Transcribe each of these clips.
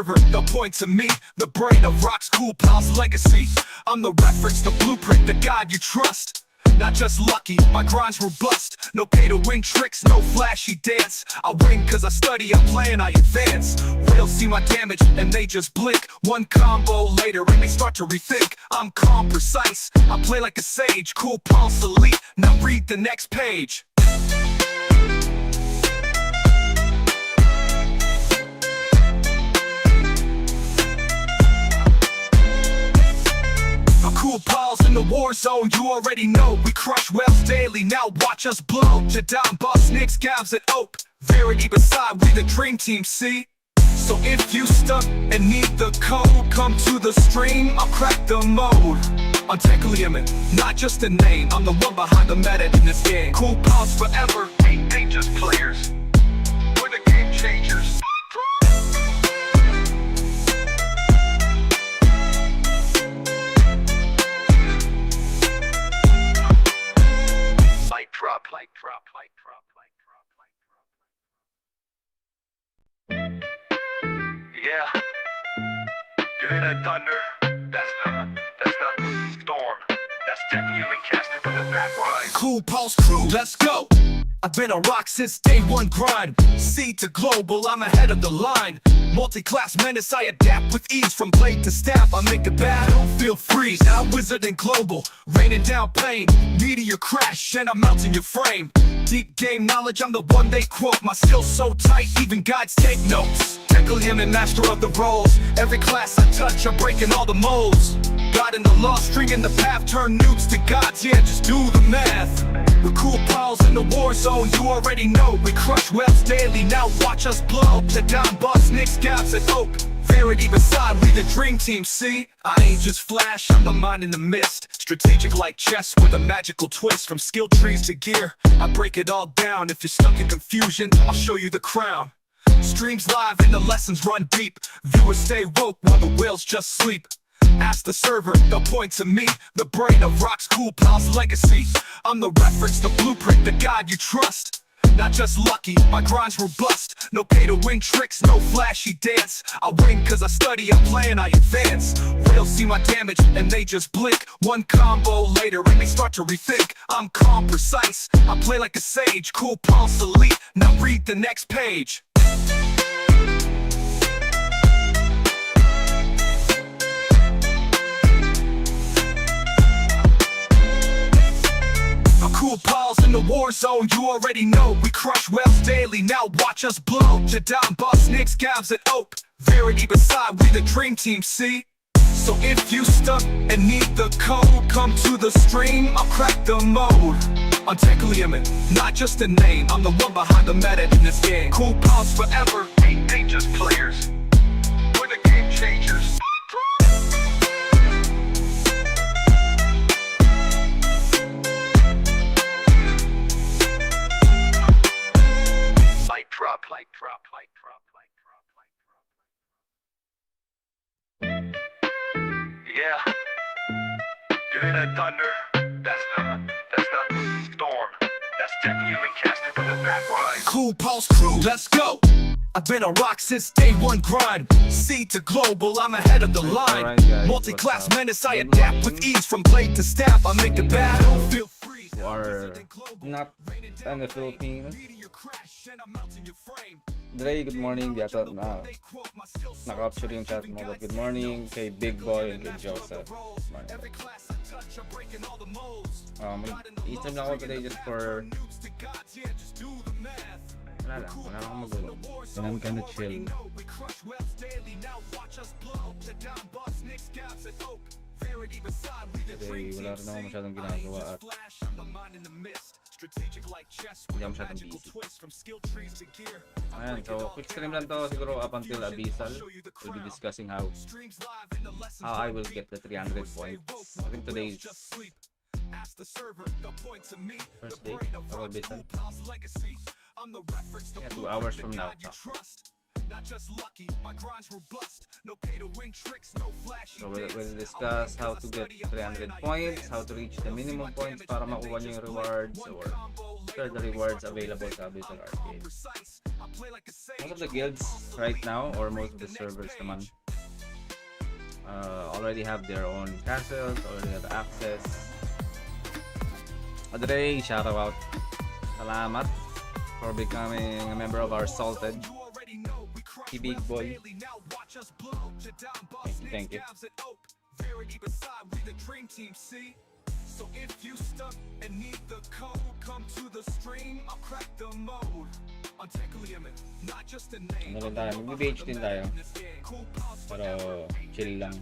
server, they'll point to me, the brain of ROX Cool Pal's legacy. I'm the reference, the blueprint, the guide you trust. Not just lucky, my grind's robust. No pay to win tricks, no flashy dance. I win cause I study, I plan, I advance. Whales see my damage and they just blink. One combo later and they start to rethink. I'm calm, precise, I play like a sage. Cool Pal's elite, now read the next page. Cool Pals in the war zone, you already know. We crush whales daily, now watch us blow. Jadam, Boss, Nicks, Gabs, and Oak. Verity beside, we the dream team, see? So if you stuck and need the code, come to the stream, I'll crack the mode. Untechliaman, not just a name, I'm the one behind the meta in this game. Cool Pals forever, ain't just players. We're the game changers. Yeah, you hear that thunder? That's the storm. That's Technium casting from the backline. Cool Pulse crew, let's go. I've been on rock since day one grind. Sea to global, I'm ahead of the line. Multi-class menace, I adapt with ease. From blade to staff, I make the battlefield freeze. Now wizard and global, raining down pain. Meteor crash, and I'm melting your frame. Deep game knowledge, I'm the one they quote. My skills so tight, even guides take notes. Techlium and master of the roles. Every class I touch, I'm breaking all the molds. God in the law, stringing the path, turn nukes to gods, yeah, just do the math. We're Cool Pals in the war zone, you already know. We crush whales daily, now watch us blow. Jadam, Boss, Nicks, Gabs, and Oak. Verity beside, we the dream team, see? I ain't just flash, I'm the mind in the mist. Strategic like chess with a magical twist. From skill trees to gear, I break it all down. If you're stuck in confusion, I'll show you the crown. Streams live and the lessons run deep. Viewers stay woke while the whales just sleep. Ask the server, they'll point to me, the brain of ROX Cool Pal's legacy. I'm the reference, the blueprint, the guide you trust. Not just lucky, my grind's robust. No pay to win tricks, no flashy dance. I win cause I study, I plan, I advance. Whales see my damage and they just blink. One combo later and they start to rethink. I'm calm, precise, I play like a sage. Cool Pal's elite, now read the next page. Cool Pals in the war zone, you already know. We crush whales daily, now watch us blow. Jadam, Boss, Nicks, Gabs, and Oak. Verity beside, we the dream team, see? So if you stuck and need the code, come to the stream, I'll crack the mode. Untechliaman, not just a name, I'm the one behind the meta in this game. Cool Pals forever, ain't just players. We're the game changers. Yeah, you hear that thunder? That's the storm. That's Technium casting from the backline. Cool Pulse crew, let's go. I've been on rock since day one grind. Sea to global, I'm ahead of the line. Multi-class menace, I adapt with ease. From blade to staff, I make the battlefield freeze. Or not in the Philippines. Dre, good morning. Yata na naka-capture yung chat mo. But good morning kay Big Boy and kay Joseph. Mag-stream lang ako today just for wala akong magulo. And I'm kinda chill. Today, wala rin ako masyadong ginagawa at hindi ako masyadong busy. Ayan, so quick stream lang to siguro up until Abyssal. We'll be discussing how I will get the 300 points. I think today is first day of Abyssal. Yeah, 2 hours from now. Not just lucky, my grind's robust. No pay to win tricks, no flashy So we'll dance. discuss how to get 300 points, how to reach the minimum points para makuha nyo yung rewards, or what are the rewards available sa Abyssal Arcade. Most of the guilds right now, or most of the servers naman, already have their own castles, already have access. Adre, shout out. Salamat for becoming a member of our Salted. Si Big Boy. Thank you. So if you stuck and need the code, come to the stream, I'll crack the mode. Not just a name. Ano rin tayo? Mag-BH din tayo. Pero chill lang.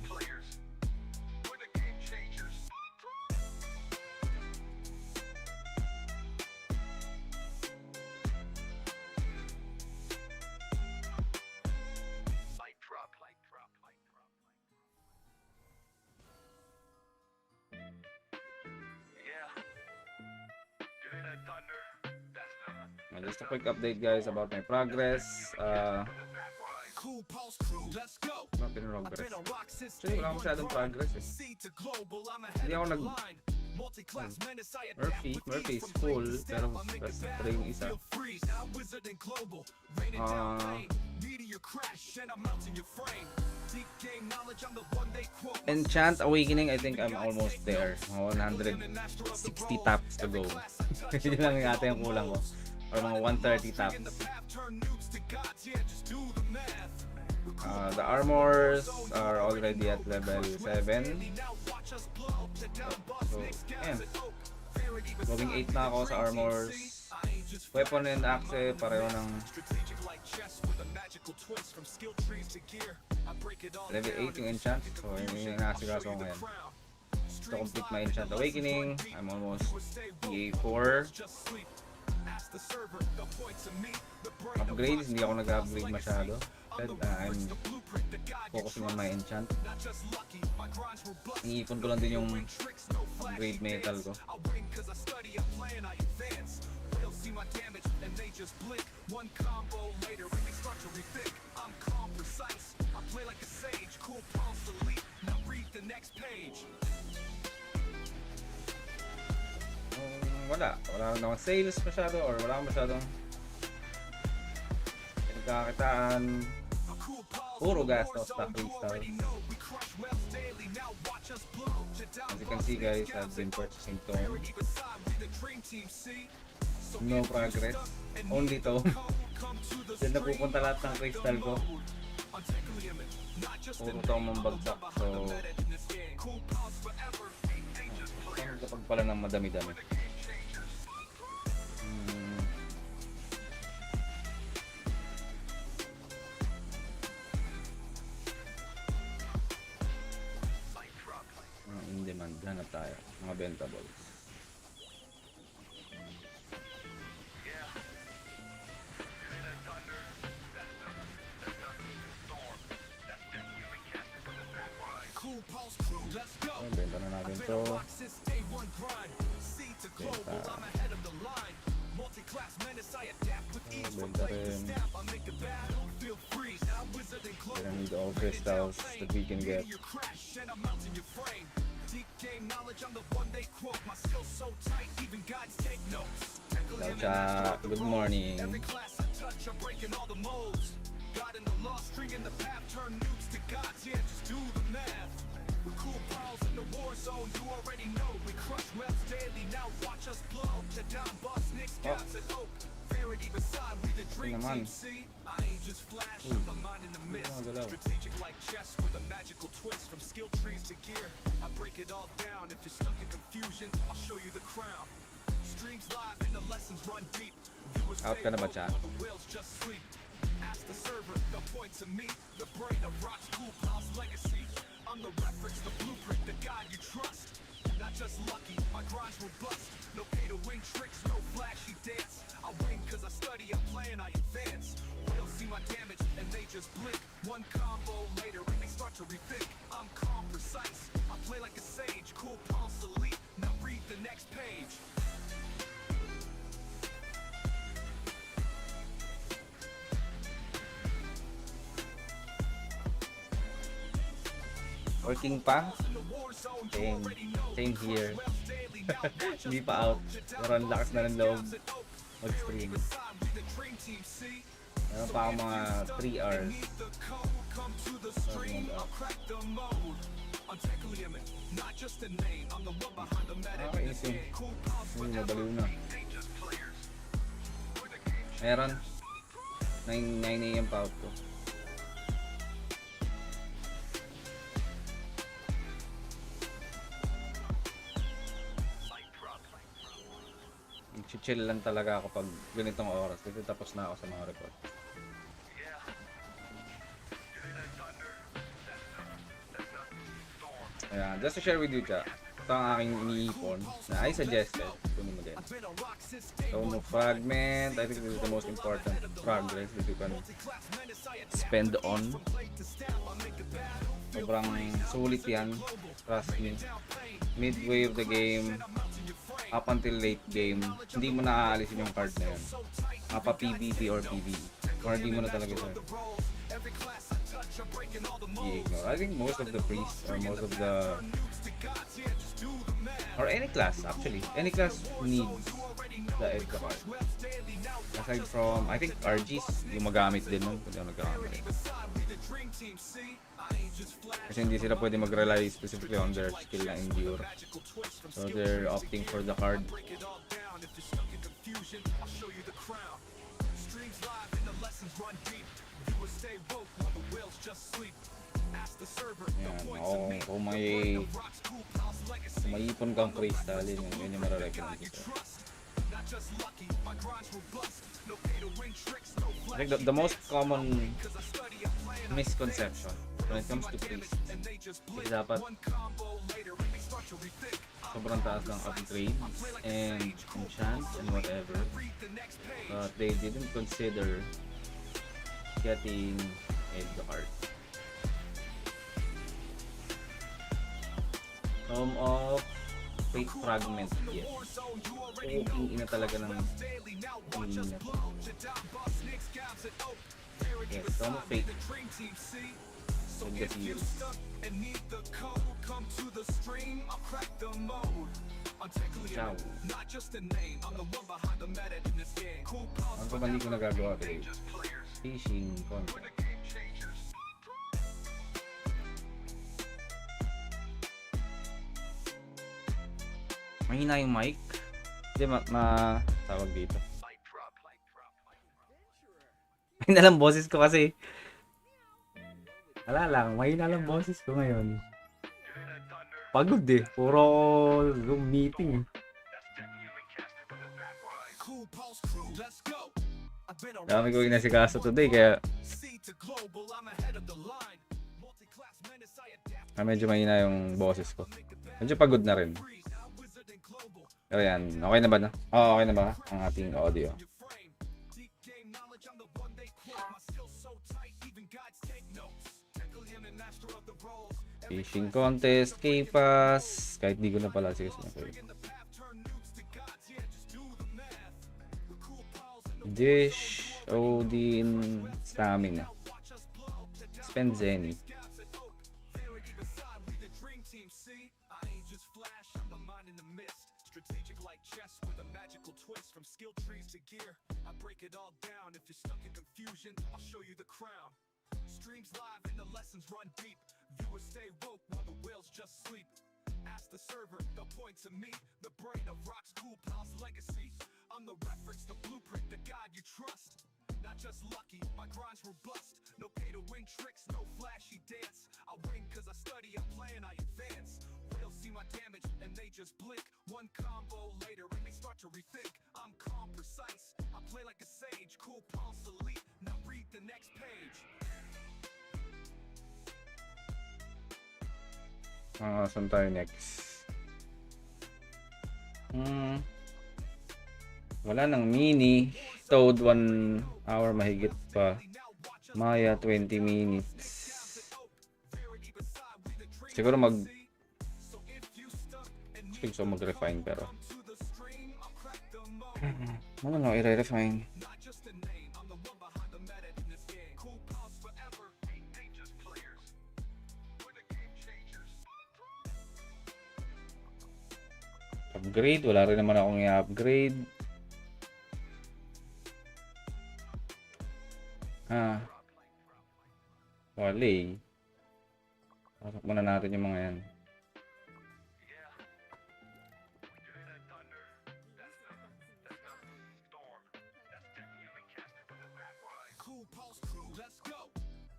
Just a quick update guys about my progress. Ano pinrogress? Actually, wala masyadong progress eh. Hindi ako nag... Murphy is full, pero basta yung isa. Enchant Awakening, I think I'm almost there. 160 taps to go. Yun lang yung ata yung kulang ko. Or mga 130 taps. The armors are already at level 7. So, ayan. Going 8 na ako sa armors. Weapon and axe, pareho ng level 8 yung enchant. So, yun yung nakasigaso ko ngayon. To complete my enchant awakening, I'm almost PA4. Upgrades, hindi ako nag-upgrade masyado. I'm focusing on my enchant. Iniipon ko lang din yung upgrade metal ko. Wala naman sales masyado, or wala masyadong pinagkakitaan. Puro gastos stock crystal. As you can see guys, I've been purchasing tone. No progress, only to. Diyan na pupunta lahat ng crystal ko. Puro to mambagsak, so kapag pala ng madami-dami. In demand, hanap tayo mga bentables. Benta na natin to. Benta rin. I need all crystals that we can get. Ciao, ciao. Good morning. Naman. Strategic like chess with a magical twist. From skill trees to gear, I break it all down. If you're stuck in confusion, I'll show you the crown. Streams live and the lessons run deep. Out ka na ba, chat? The whales just sleep. Ask the server, they'll point to me. The brain of ROX legacy. I'm the reference, the blueprint, the guide you trust. Not just lucky, my grind's robust. No pay to win tricks, no flashy dance. I win cause I study, I plan, I advance. They'll see my damage and they just blink. One combo later and they start to rethink. I'm calm, precise, I play like a sage. Cool pulse elite, now read the next page. Working pa? Same here. Hindi pa out. Pero ang lakas na ng loob mag-stream. Meron pa akong mga 3 hours. Isim. Mabaliw na. Meron. 9 AM pa out ko. Chill lang talaga ako pag ganitong oras kasi tapos na ako sa mga report. Ayan, just to share with you, cha, ito ang aking iniipon na I suggested. Kunin mo din. So, fragment, I think this is the most important progress that you can spend on. Sobrang sulit yan. Trust me. Midway of the game, up until late game, hindi mo na aalisin yung card na yun. Mapa PvP or PvE. Or hindi mo na talaga siya i-ignore. I think most of the priests or most of the or any class actually, any class needs the extra card. Aside from, I think RGs yung magamit din nun kung ano nagkakamali. Kasi hindi sila pwede mag-rely specifically on their skill na endure. So they're opting for the card. Yan, kung may ipon kang crystal, yun yung mararecommend ko. I think the most common misconception when it comes to priests is dapat sobrang taas ng upgrade and enchant and whatever, but they didn't consider getting the card. Home of Fate Fragment, yes. Ina talaga ng ina. Yes, Home of Fate. With the series. Ciao. Ang pa hindi ko nagagawa today? Fishing content. Mahina yung mic. Hindi tawag dito. Mahina lang boses ko kasi. Wala lang, mahina lang boses ko ngayon. Pagod eh. Puro Zoom meeting. Dami ko inasikaso today kaya medyo mahina yung boses ko. Medyo pagod na rin. Pero yan, okay na ba na? Oo, okay na ba ang ating audio? Fishing contest, K-Pass, kahit di ko na pala sige sinasabi. Dish, Odin, Stamina. Spend Zenny. Streams live and the lessons run deep. Viewers stay woke while the whales just sleep. Ask the server, they'll point to me, the brain of ROX Cool Pal's legacy. I'm the reference, the blueprint, the guide you trust. Not just lucky, my grind's robust. No pay to win tricks, no flashy dance. I win cause I study, I play and I advance. Whales see my damage and they just blink. One combo later and they start to rethink. I'm calm, precise, I play like a sage. Cool Pal's elite, now read the next page. Saan tayo next? Wala nang mini. Toad 1 hour mahigit pa. Maya 20 minutes. Siguro gusto mag-refine pero ano i-refine? Upgrade, wala rin naman akong i-upgrade. Wala eh. Pasok muna natin yung mga yan. Cool pulse crew, let's go.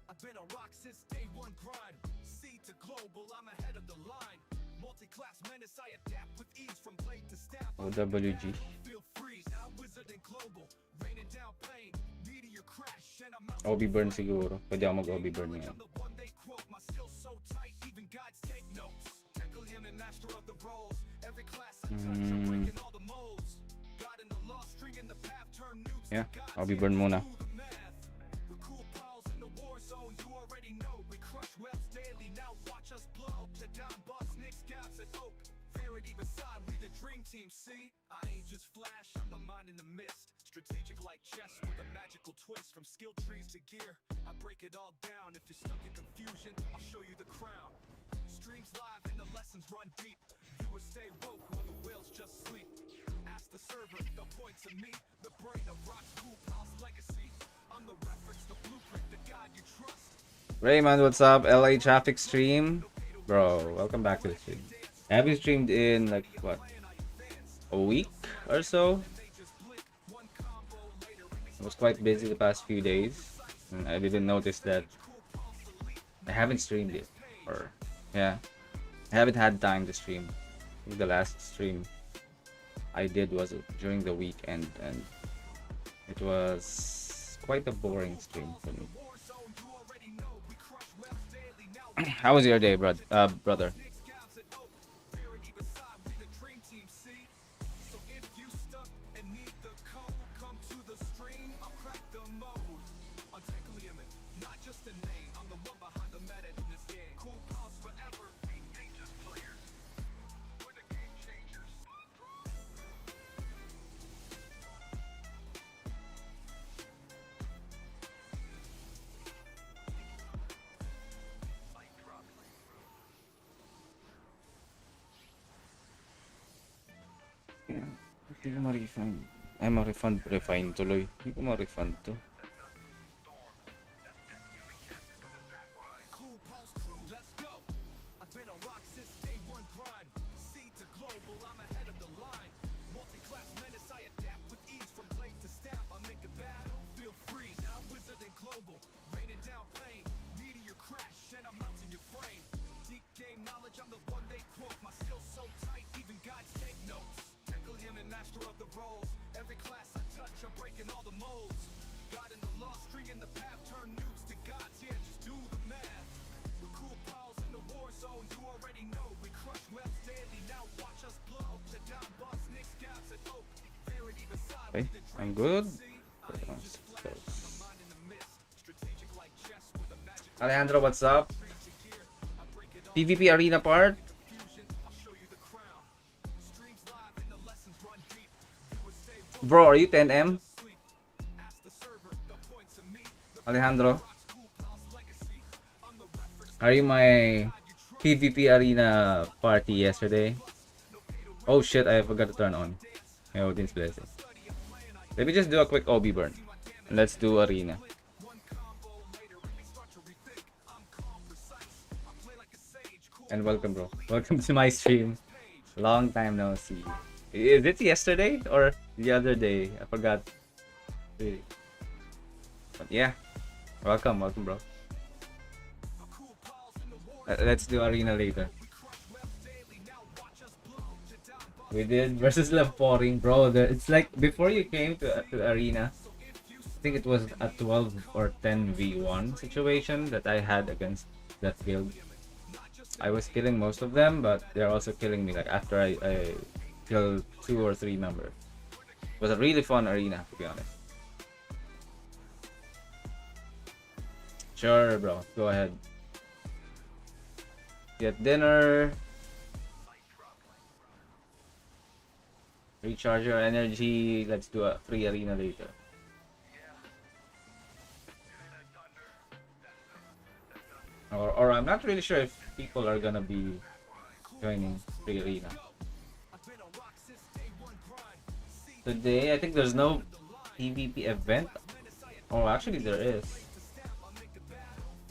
I've been on ROX since day one grind. Sea to global, I'm ahead of the line. Multi-class menace, I adapt with ease from blade to staff. OWG. Feel free, now wizard and global. Raining down pain, meteor crash, and I'm out. OB burn siguro. Pwede ako mag-OB burn ngayon. The one they quote, my skills so tight, even guides take notes. Tackle him and master of the roles. Every class I touch, I'm breaking all the molds. God in the law, string in the path, turn nukes. Yeah, OB burn muna. Team C, I ain't just flash, I'm a mind in the mist. Strategic like chess with a magical twist. From skill trees to gear, I break it all down. If you're stuck in confusion, I'll show you the crown. Streams live and the lessons run deep. Viewers stay woke while the whales just sleep. Ask the server, they'll point to me. The brain of ROX Cool Pal's legacy. I'm the reference, the blueprint, the guide you trust. Raymond, what's up? LA traffic stream. Bro, welcome back to the stream. I haven't streamed in like what? A week or so. I was quite busy the past few days and I didn't notice that I haven't streamed it, or yeah, I haven't had time to stream. I think the last stream I did was during the weekend and it was quite a boring stream for me. How was your day, brother? Hindi ko ma-refund. Ay, refine tuloy. Hindi ko ma-refund to. Okay, I'm good. Alejandro, what's up? PvP arena part? Bro, are you 10M? Alejandro? Are you my PvP arena party yesterday? Oh shit, I forgot to turn on my Odin's Blessing. Let me just do a quick OB burn. Let's do arena. And welcome, bro. Welcome to my stream. Long time no see. Is it yesterday or the other day? I forgot. Really. But yeah. Welcome, bro. Let's do arena later. We did versus Lemporing, bro. It's like before you came to the arena, I think it was a 12 or 10v1 situation that I had against that guild. I was killing most of them, but they're also killing me like after I killed 2 or 3 members. It was a really fun arena, to be honest. Sure, bro. Go ahead. Get dinner. Recharge your energy. Let's do a free arena later. Or I'm not really sure if people are gonna be joining free arena. Today, I think there's no PvP event. Oh, actually there is.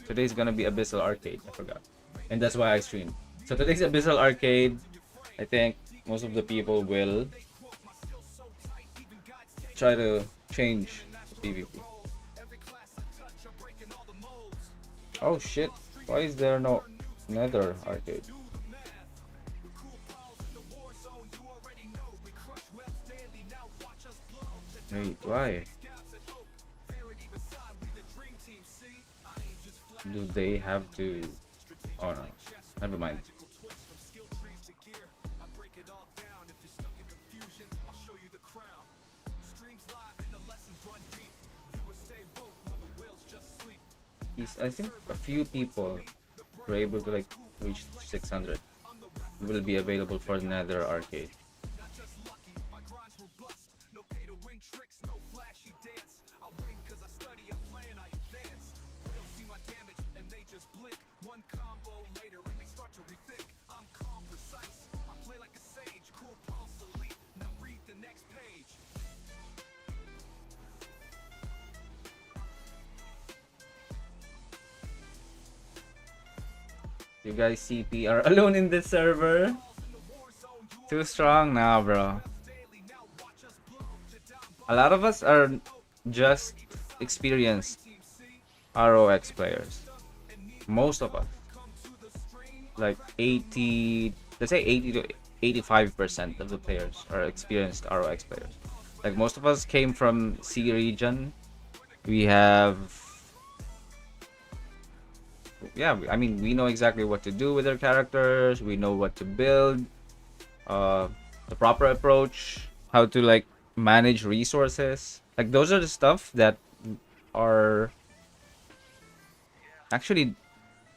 Today's gonna be Abyssal Arcade. I forgot, and that's why I streamed. So today's Abyssal Arcade. I think most of the people will try to change PvP. Oh shit! Why is there no Nether Arcade? Wait, why? Do they have to? Oh no, never mind. I think a few people were able to like reach 600. Will be available for another arcade. You guys CP are alone in this server? Too strong now, bro. A lot of us are just experienced ROX players. Most of us. Like 80, let's say 80 to 85% of the players are experienced ROX players. Like most of us came from C region. We have, yeah, I mean, we know exactly what to do with our characters. We know what to build, the proper approach, how to like manage resources. Like those are the stuff that are actually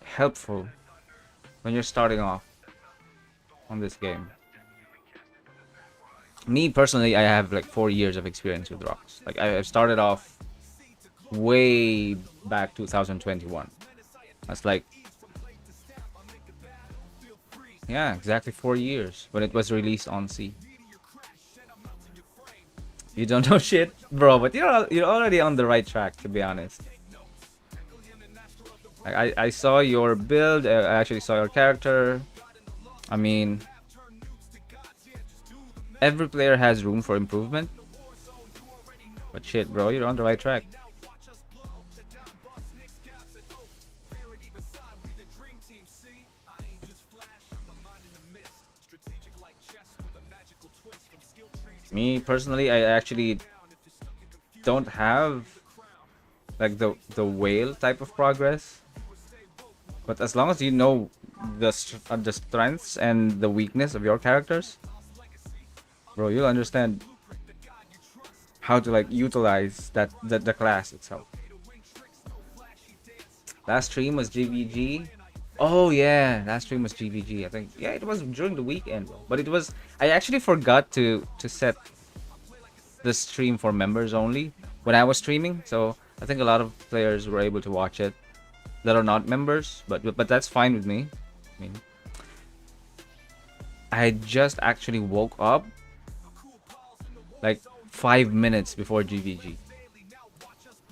helpful when you're starting off on this game. Me personally, I have like 4 years of experience with ROX. Like I started off way back 2021. That's like, yeah, exactly 4 years when it was released on Sea. You don't know shit, bro, but you're already on the right track, to be honest. I saw your build. I actually saw your character. I mean, every player has room for improvement. But shit, bro, you're on the right track. Me personally, I actually don't have like the whale type of progress. But as long as you know the strengths and the weakness of your characters, bro, you'll understand how to like utilize the class itself. Last stream was GVG. Oh yeah, last stream was GVG. I think yeah, it was during the weekend, but it was, I actually forgot to set the stream for members only when I was streaming. So I think a lot of players were able to watch it that are not members, but that's fine with me. I mean, I just actually woke up like 5 minutes before GVG.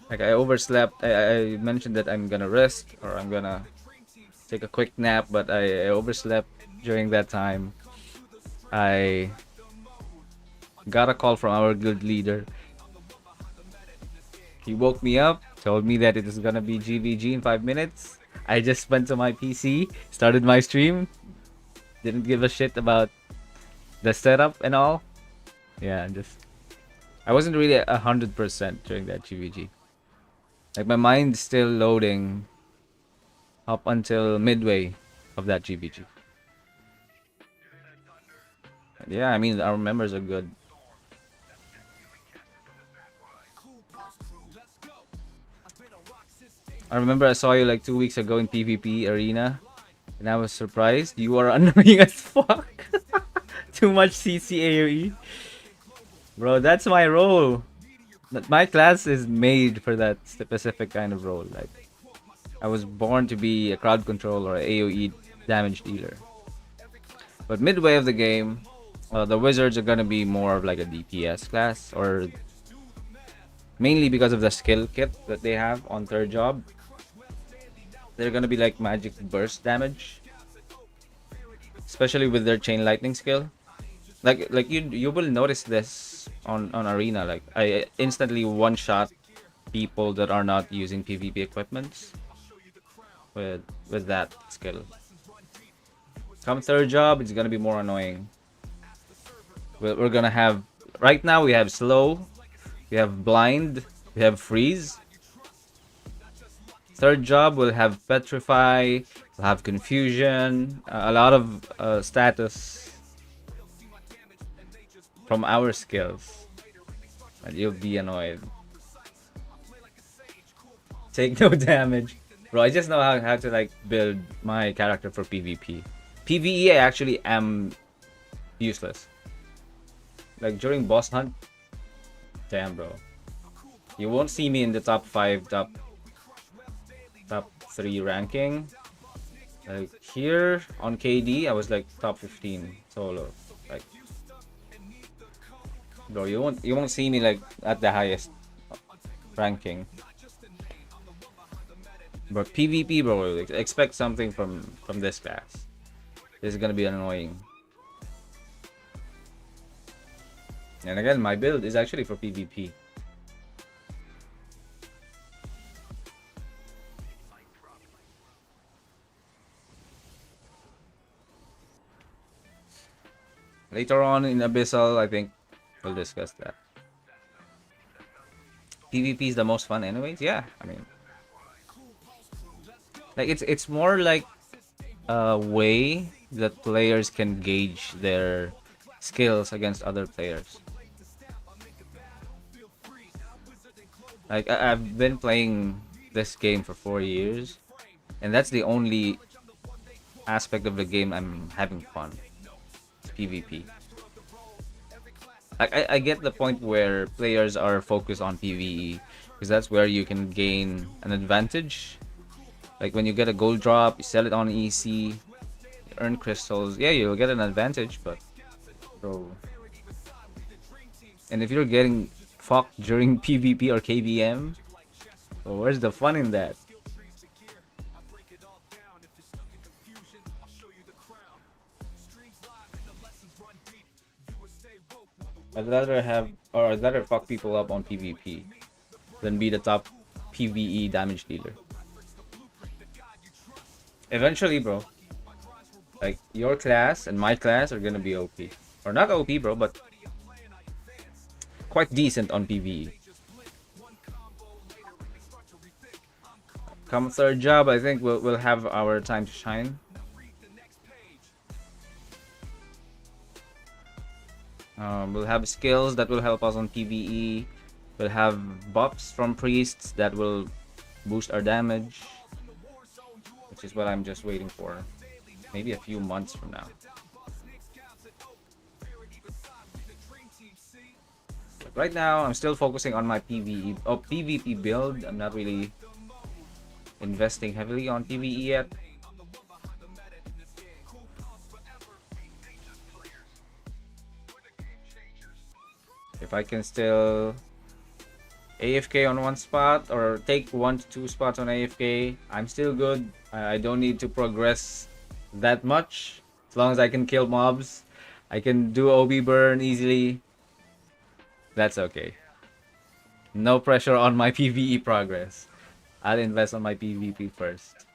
Like I overslept. I mentioned that I'm gonna rest or I'm gonna take a quick nap, but I overslept during that time. I got a call from our guild leader. He woke me up, told me that it is gonna be GVG in 5 minutes. I just went to my PC, started my stream, didn't give a shit about the setup and all. Yeah, I wasn't really 100% during that GVG. Like my mind's still loading up until midway of that GVG. Yeah, I mean our members are good. I remember I saw you like 2 weeks ago in PvP arena, and I was surprised. You are annoying as fuck. Too much CC AoE. Bro, that's my role. My class is made for that specific kind of role. Like, I was born to be a crowd control or a AoE damage dealer. But midway of the game, The wizards are gonna be more of like a DPS class, or mainly because of the skill kit that they have on third job. They're gonna be like magic burst damage, especially with their chain lightning skill. Like you will notice this on arena. Like I instantly one shot people that are not using PvP equipments with that skill. Come third job, it's gonna be more annoying. We're gonna have right now we have slow, we have blind, we have freeze. Third job will have petrify, we'll have confusion, a lot of status from our skills, and you'll be annoyed. Take no damage, bro. I just know how to like build my character for PvP. PvE, I actually am useless. Like during boss hunt, damn, bro. You won't see me in the top 5, top 3 ranking. Like here on KD, I was like top 15 solo. Like, bro, you won't see me like at the highest ranking. But PvP, bro, expect something from this class. This is gonna be annoying. And again, my build is actually for PvP. Later on in Abyssal, I think we'll discuss that. PvP is the most fun anyways. Yeah, I mean, like it's more like a way that players can gauge their skills against other players. Like I've been playing this game for 4 years, and that's the only aspect of the game I'm having fun. It's PvP. Like I get the point where players are focused on PvE because that's where you can gain an advantage. Like when you get a gold drop, you sell it on EC, you earn crystals. Yeah, you'll get an advantage, but bro. And if you're getting fucked during PvP or KBM, well, where's the fun in that? I'd rather fuck people up on PvP than be the top PvE damage dealer. Eventually, bro, like your class and my class are gonna be OP. Or not OP, bro, but quite decent on PvE. Come third job, I think we'll have our time to shine. We'll have skills that will help us on PvE. We'll have buffs from priests that will boost our damage, which is what I'm just waiting for. Maybe a few months from now. But right now, I'm still focusing on my PvP build. I'm not really investing heavily on PvE yet. If I can still AFK on one spot or take 1 to 2 spots on AFK, I'm still good. I don't need to progress that much. As long as I can kill mobs, I can do OB burn easily. That's okay. No pressure on my PvE progress. I'll invest on my PvP first.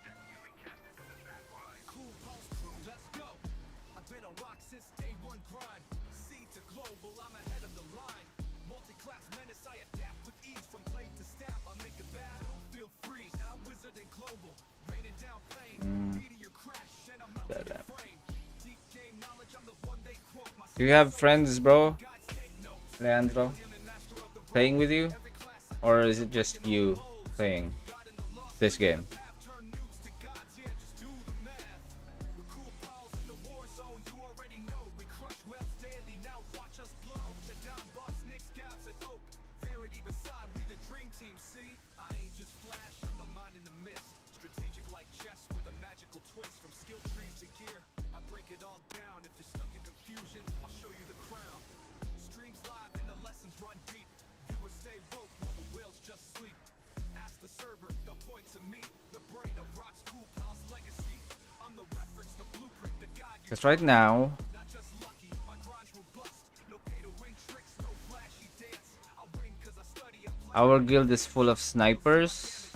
Do you have friends, bro? Leandro? Playing with you? Or is it just you playing this game? Because right now, our guild is full of snipers,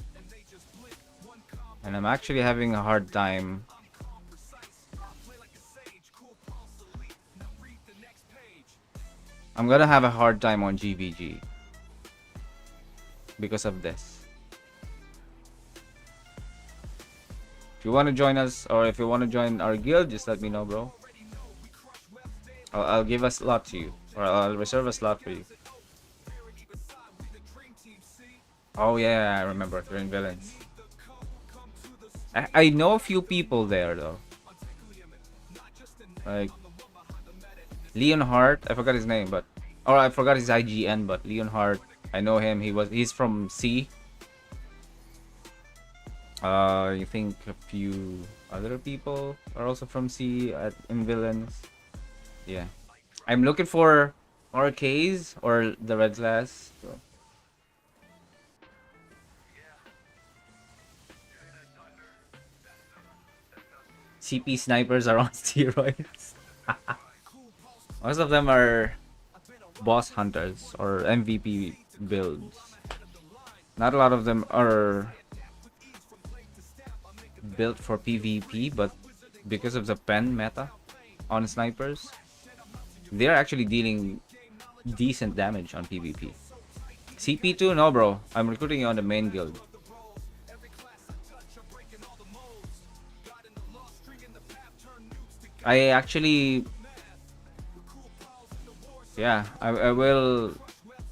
and I'm actually having a hard time. I'm gonna have a hard time on GVG because of this. If you want to join us, or if you want to join our guild, just let me know, bro. I'll give a slot to you, or I'll reserve a slot for you. Oh yeah, I remember. You're in villains. I know a few people there though. Like Leonhardt, I forgot his name, but or I forgot his IGN, but Leonhardt, I know him. He's from SEA. I think a few other people are also from SEA in villains. Yeah, I'm looking for RKs or the red class. So. CP snipers are on steroids. Most of them are boss hunters or MVP builds. Not a lot of them are built for PvP, but because of the pen meta on snipers, they're actually dealing decent damage on PvP. CP2, no bro. I'm recruiting you on the main guild. I actually, yeah, I will,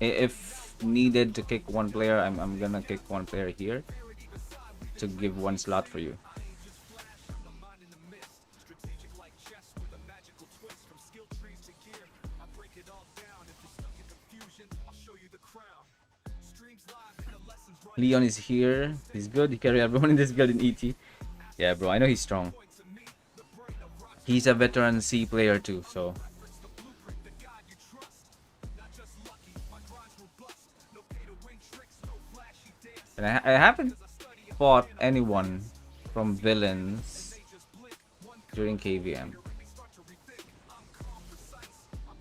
if needed to kick one player, I'm gonna kick one player here to give one slot for you. Leon is here. He's good. He carry everyone in this guild in ET. Yeah, bro. I know he's strong. He's a veteran C player too, so. And I haven't fought anyone from villains during KVM.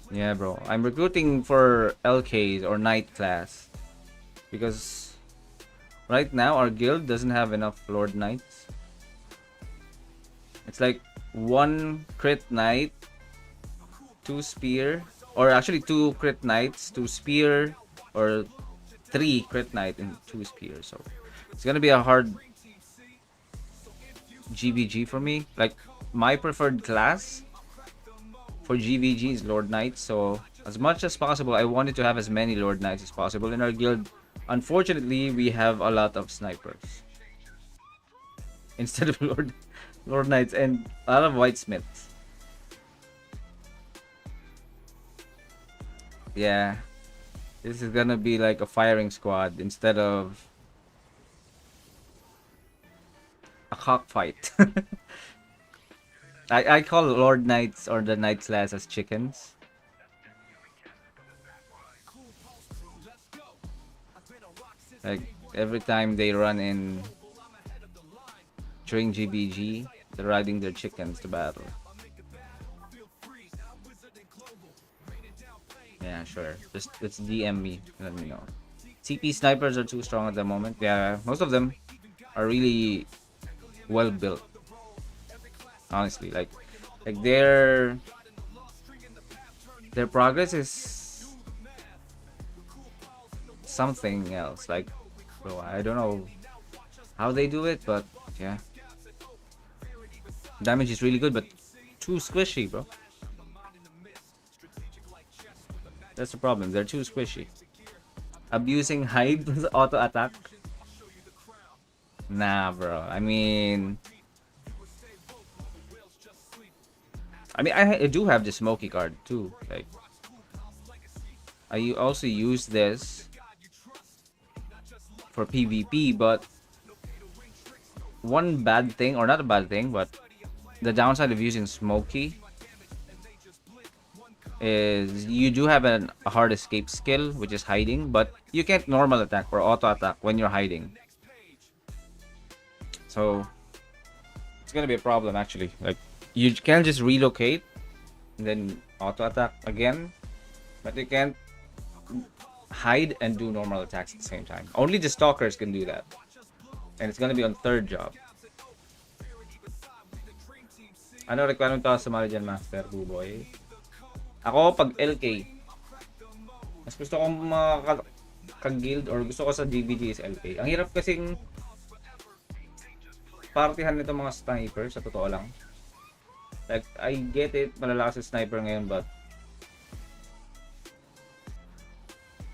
Yeah, bro. I'm recruiting for LKs or Knight class. Because right now our guild doesn't have enough Lord Knights. It's like 1 crit Knight, 2 spear, or actually 2 crit Knights, 2 spear, or 3 crit Knight and 2 spear. So it's gonna be a hard GVG for me. Like my preferred class for GVG is Lord Knight, so as much as possible I wanted to have as many Lord Knights as possible in our guild. Unfortunately, we have a lot of snipers instead of Lord Knights and a lot of whitesmiths. Yeah, this is gonna be like a firing squad instead of a cockfight. I call Lord Knights or the Knight class as chickens. Like every time they run in during GBG, they're riding their chickens to battle. Yeah, sure. Just DM me. Let me know. CP snipers are too strong at the moment. Yeah, most of them are really well built. Honestly, like their progress is something else. Like, bro, I don't know how they do it, but yeah, damage is really good, but too squishy, bro. That's the problem. They're too squishy. Abusing hide auto attack. Nah, bro. I mean, I do have the smoky card too. Like, I also use this for PvP, but one bad thing, or not a bad thing, but the downside of using smoky is you do have a hard escape skill, which is hiding, but you can't normal attack or auto attack when you're hiding. So it's gonna be a problem actually. Like you can just relocate and then auto attack again, but you can't hide and do normal attacks at the same time. Only the stalkers can do that, and it's gonna be on third job. Ano requirement pa sumali dyan, Master Buboy? Ako pag LK, mas gusto kong kag-guild or gusto ko sa GVG is LK. Ang hirap kasing partihan nito mga sniper, sa totoo lang. Like, I get it, malalakas sa sniper ngayon, but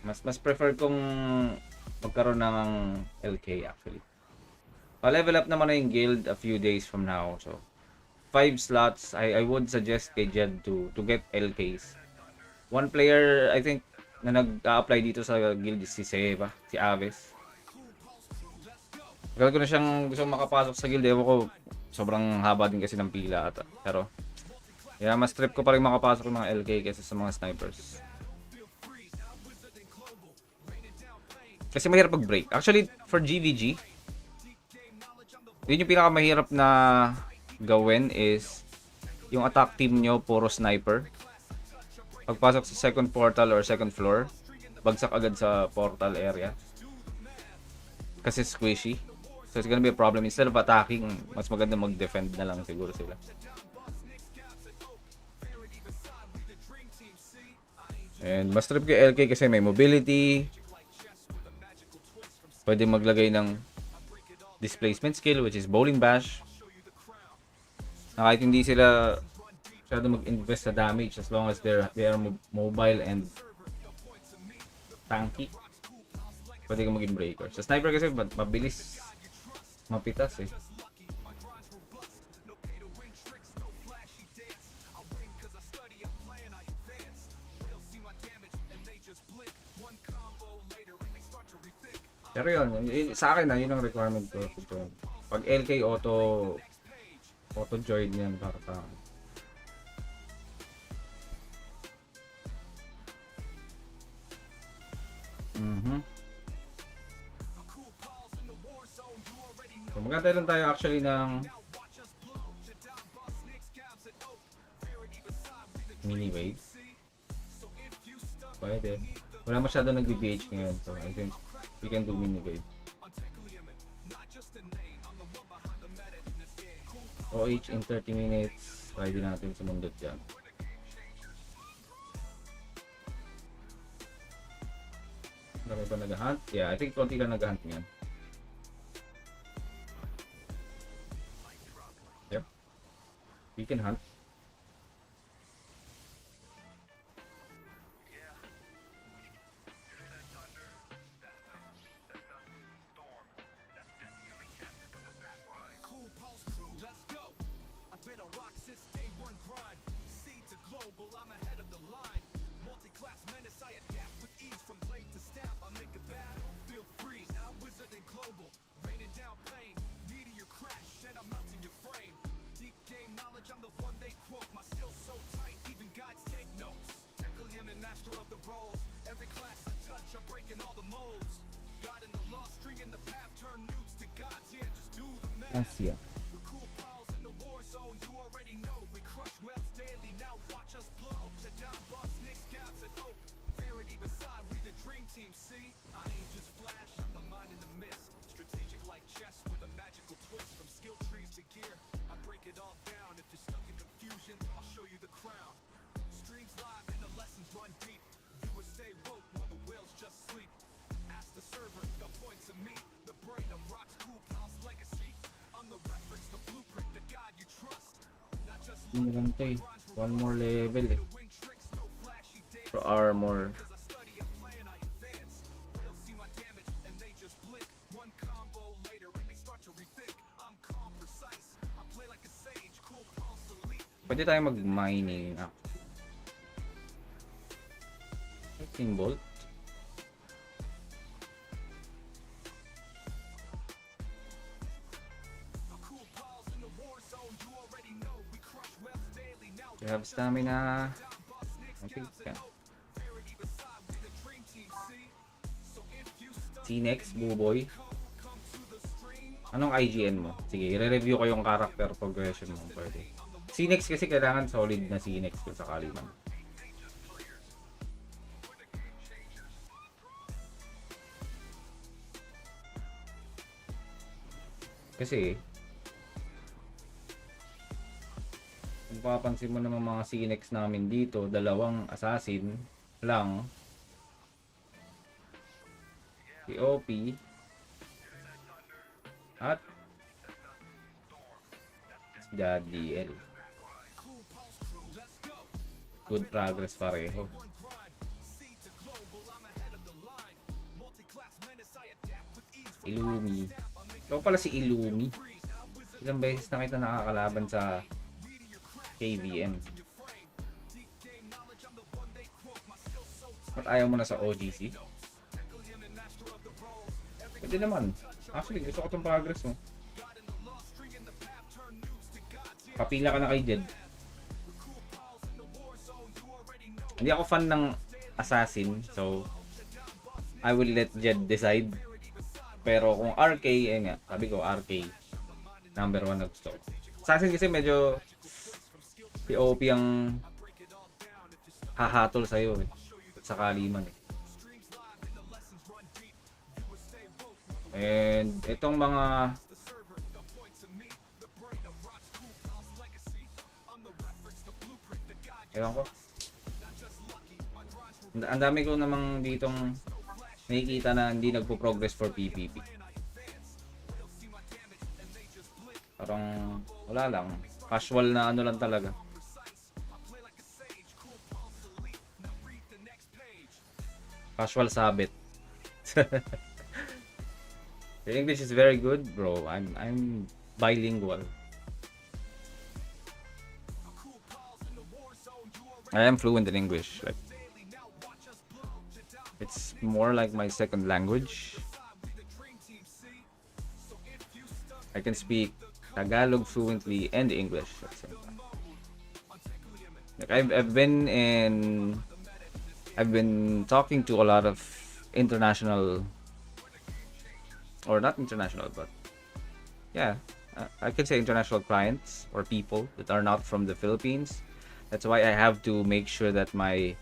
mas prefer kong magkaroon ng LK actually. Pa-level up naman na yung guild a few days from now, so 5 slots, I would suggest kay Jed to get LKs. One player, I think, na nag-a-apply dito sa guild is si Seba, si Aves. Tagal ko na siyang gusto makapasok sa guild. Ewan ko, sobrang haba din kasi ng pila ata. Pero, yeah, mas trip ko pa rin makapasok ng mga LK kaysa sa mga snipers. Kasi mahirap mag-break. Actually, for GVG, yun yung pinakamahirap na gawin is yung attack team nyo puro sniper. Pagpasok sa second portal or second floor, bagsak agad sa portal area kasi squishy, so it's gonna be a problem. Instead of attacking, mas maganda mag-defend na lang siguro sila. And mas trip kay LK kasi may mobility, pwede maglagay ng displacement skill which is bowling bash, na kahit hindi sila masyado mag-invest sa damage as long as they are mobile and tanky, pwede kang maging breaker. Sa sniper kasi mabilis mapitas eh. Pero yun, sa akin na yun ang requirement ko. Pag LK auto join yan para sa so, maganda lang tayo actually ng mini wave. Pwede. Wala masyado nag-BH ngayon, so I think we can do mini wave. OH in 30 minutes. Try din natin sumundot dyan. Dami ba nag-hunt? Yeah, I think konti lang nag-hunt ngayon. Yep. We can hunt. Asia. Nilantay. One more level eh. For armor. Pwede tayo mag-mining. 15 bolt. You have stamina. I think yeah. See next, Buboy. Anong IGN mo? Sige, i-review ko yung character progression mo. Pwede. Cinex kasi kailangan solid na Cinex kung sakali man. Kasi, kung papansin mo naman mga Cinex namin dito, dalawang assassin lang. Si OP at si Daddy L. Good progress pareho. Illumi. Ikaw pala si Illumi. Ilang beses na kita nakakalaban sa KVM. Ba't ayaw mo na sa OGC? Pwede naman. Actually, gusto ko itong progress mo. Kapila ka na kay Jed. Hindi ako fan ng Assassin, so I will let Jed decide. Pero kung RK, nga, sabi ko RK, number 1 na gusto ko. Assassin kasi medyo si OP ang hahatol sa'yo eh. Sakali man eh. And itong mga ewan ko. Ang dami ko namang ditong nakikita na hindi nagpo-progress for PvP. Parang wala lang. Casual na ano lang talaga. Casual sabit. Your English is very good, bro. I'm bilingual. I am fluent in English. Like, it's more like my second language. I can speak Tagalog fluently and English at the same time. Like I've been talking to a lot of international, or not international, but yeah, I could say international clients or people that are not from the Philippines. That's why I have to make sure that my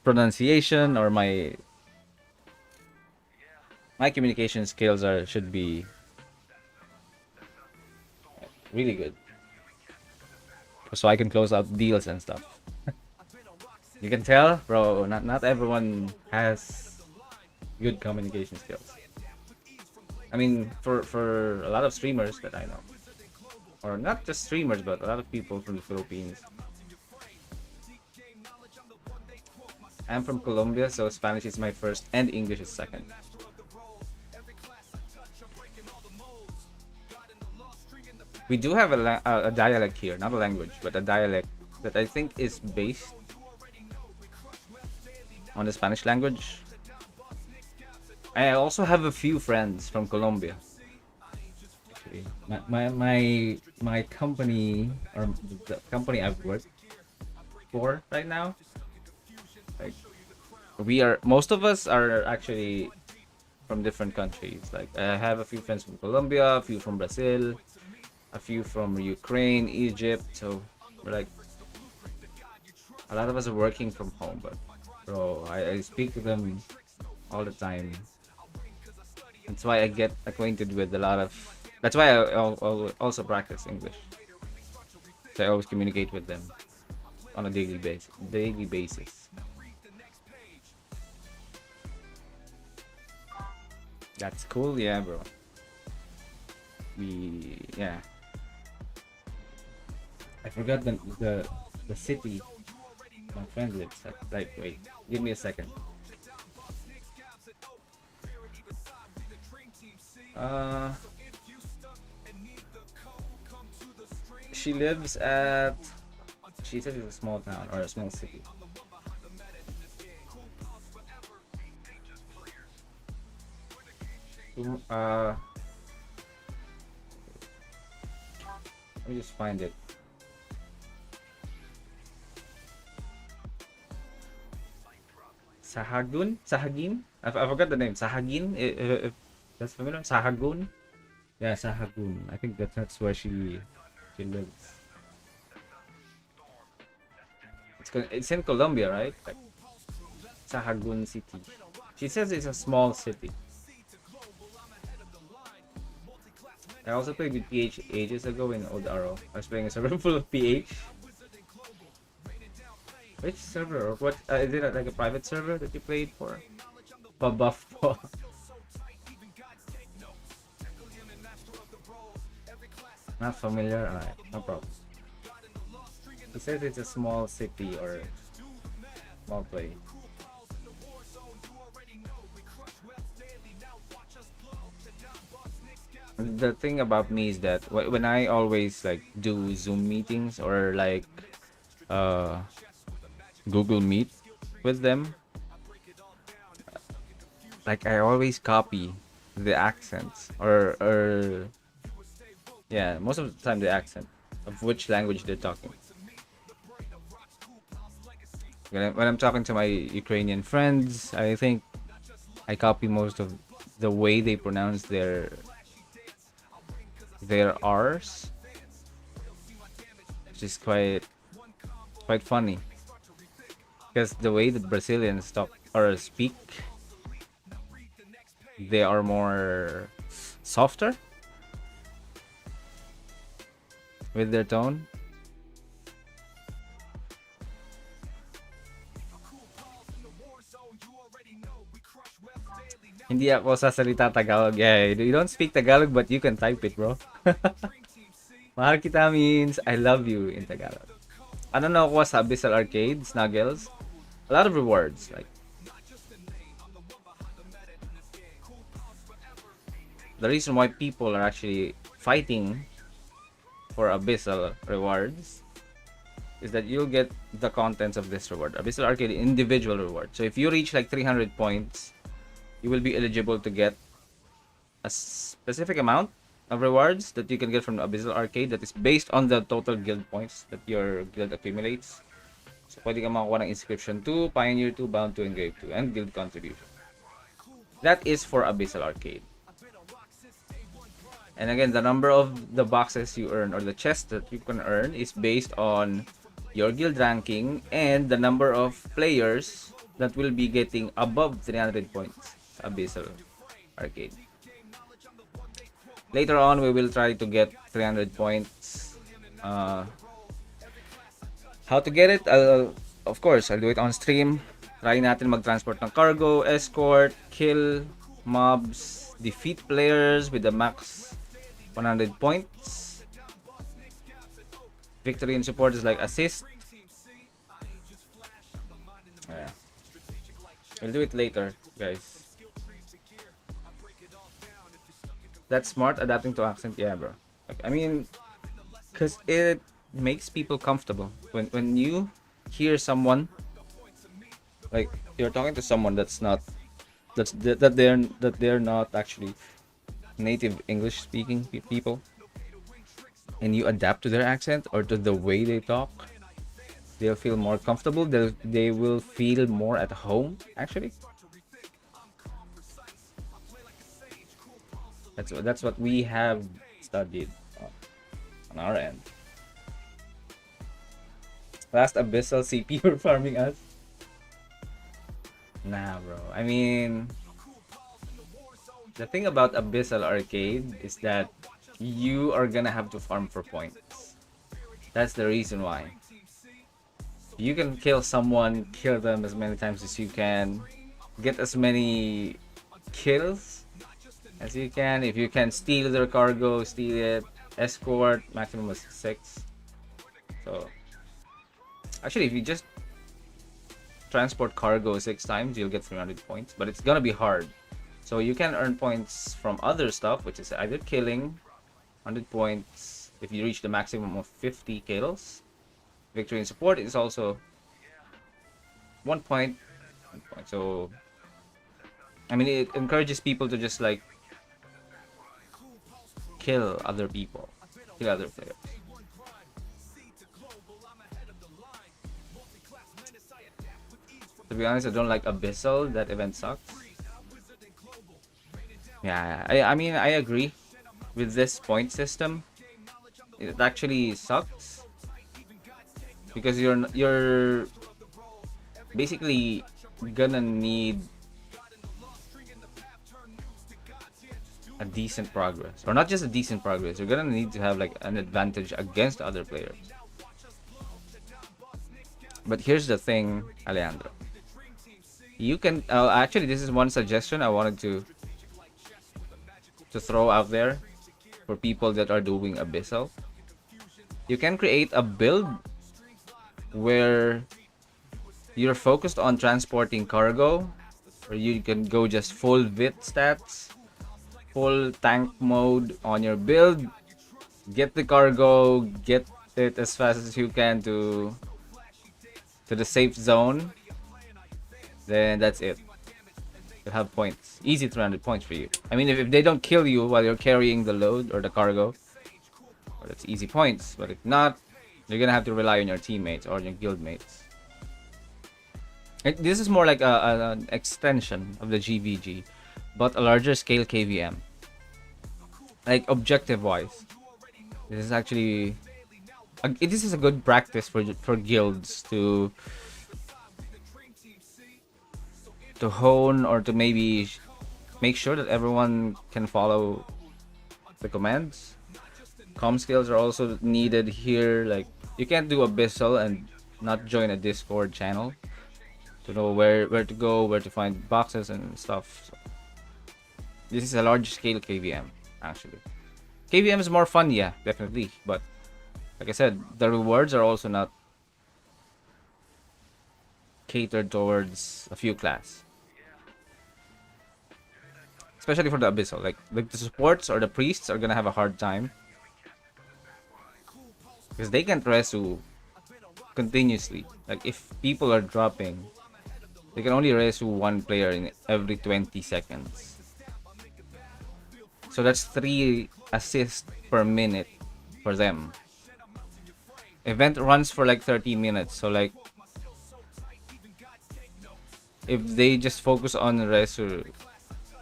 pronunciation or my communication skills should be really good, so I can close out deals and stuff. You can tell, bro, not everyone has good communication skills. I mean, for a lot of streamers that I know, or not just streamers, but a lot of people from the Philippines. I'm from Colombia, so Spanish is my first and English is second. We do have a dialect here, not a language, but a dialect that I think is based on the Spanish language. I also have a few friends from Colombia. Actually, my company, or the company I've worked for right now, like, most of us are actually from different countries. Like, I have a few friends from Colombia, a few from Brazil, a few from Ukraine, Egypt. So we're like, a lot of us are working from home, but bro, I speak to them all the time. That's why I get acquainted with a lot of. That's why I also practice English. So I always communicate with them on a daily basis. That's cool, yeah, bro. Yeah. I forgot the city my friend lives at. Like, wait, give me a second. She lives at. She said it's a small town or a small city. Let me just find it. Sahagin? I forgot the name. Sahagin? If that's familiar? Sahagun? Yeah, Sahagun. I think that's where she lives. It's in Colombia, right? Like Sahagun City. She says it's a small city. I also played with PH ages ago in Old Arrow. I was playing a server full of PH. Which server? Or what? Is it like a private server that you played for? Buff. Not familiar? Alright, no problem. He says it's a small city or small place. The thing about me is that when I always like do Zoom meetings or like uh Google Meet with them, like I always copy the accents or yeah, most of the time the accent of which language they're talking. When I'm talking to my Ukrainian friends, I think I copy most of the way they pronounce their R's, which is quite funny because the way that Brazilians talk or speak, they are more softer with their tone. Hindi ako sasalita Tagalog. Yeah, you don't speak Tagalog, but you can type it, bro. Mahal kita means I love you in Tagalog. Ano na ako sa Abyssal Arcade, Snuggles? A lot of rewards, like the reason why people are actually fighting for Abyssal rewards is that you'll get the contents of this reward. Abyssal Arcade individual reward. So if you reach like 300 points, you will be eligible to get a specific amount of rewards that you can get from the Abyssal Arcade that is based on the total guild points that your guild accumulates. So pwede ka makakuha ng Inscription 2, Pioneer 2, Bound 2, Engrave 2, and Guild Contribution. That is for Abyssal Arcade. And again, the number of the boxes you earn or the chests that you can earn is based on your guild ranking and the number of players that will be getting above 300 points sa Abyssal Arcade. Later on, we will try to get 300 points. How to get it? Of course, I'll do it on stream. Try natin mag-transport ng cargo, escort, kill mobs, defeat players with the max 100 points. Victory and support is like assist. Yeah. We'll do it later, guys. That's smart, adapting to accent. Yeah, bro. I mean, because it makes people comfortable. When you hear someone, like you're talking to someone that they're not actually native English speaking people, and you adapt to their accent or to the way they talk, they'll feel more comfortable. They will feel more at home, actually. That's what we have studied on our end. Last Abyssal CP were farming us. Nah, bro. I mean, the thing about Abyssal Arcade is that you are gonna have to farm for points. That's the reason why. You can kill someone, kill them as many times as you can, get as many kills as you can. If you can steal their cargo, steal it. Escort, maximum is 6. So, actually, if you just transport cargo 6 times, you'll get 300 points. But it's gonna be hard. So you can earn points from other stuff, which is either killing, 100 points if you reach the maximum of 50 kills. Victory and support is also 1 point. 1 point. So, I mean, it encourages people to just like kill other people, kill other players. To be honest, I don't like Abyssal. That event sucks. Yeah, I mean, I agree with this point system. It actually sucks because you're basically gonna need a decent progress, or not just a decent progress. You're gonna need to have like an advantage against other players. But here's the thing, Alejandro. You can actually, this is one suggestion I wanted to throw out there for people that are doing Abyssal. You can create a build where you're focused on transporting cargo, or you can go just full VIT stats, full tank mode on your build, get the cargo, get it as fast as you can to the safe zone. Then that's it. You'll have points. Easy 300 points for you. I mean, if they don't kill you while you're carrying the load or the cargo, well, that's easy points. But if not, you're gonna have to rely on your teammates or your guild mates. This is more like an extension of the GVG, but a larger scale KVM. Like objective wise, this is actually this is a good practice for guilds to hone, or to maybe make sure that everyone can follow the commands. Com skills are also needed here. Like, you can't do Abyssal and not join a Discord channel to know where to go, where to find boxes and stuff. So, this is a large scale KVM actually. KVM is more fun, yeah, definitely. But like I said, the rewards are also not catered towards a few class. Especially for the Abyssal. Like the supports or the priests are gonna have a hard time. Because they can't resu continuously. Like if people are dropping, they can only resu one player in every 20 seconds. So that's 3 assists per minute for them. Event runs for like 30 minutes. So like if they just focus on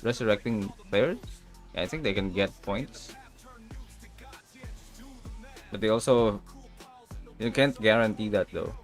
resurrecting players, yeah, I think they can get points. But they also, you can't guarantee that though.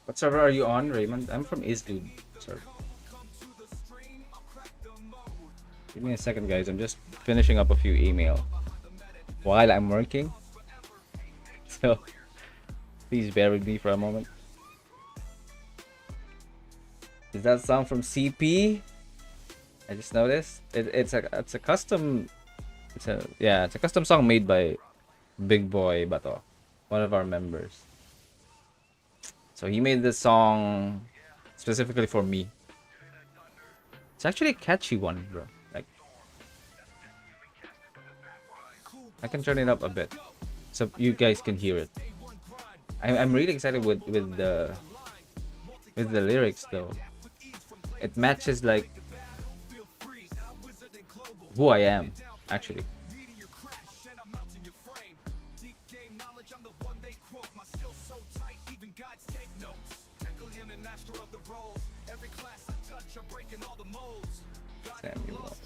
What server are you on, Raymond? I'm from Isdude, sir. Give me a second, guys. I'm just finishing up a few email while I'm working. So please bear with me for a moment. Is that song from CP? I just noticed. It's a custom. It's a custom song made by Big Boy Bato, one of our members. So he made this song specifically for me. It's actually a catchy one, bro. Like, I can turn it up a bit so you guys can hear it. I'm really excited with the lyrics though. It matches like who I am actually. Samuel.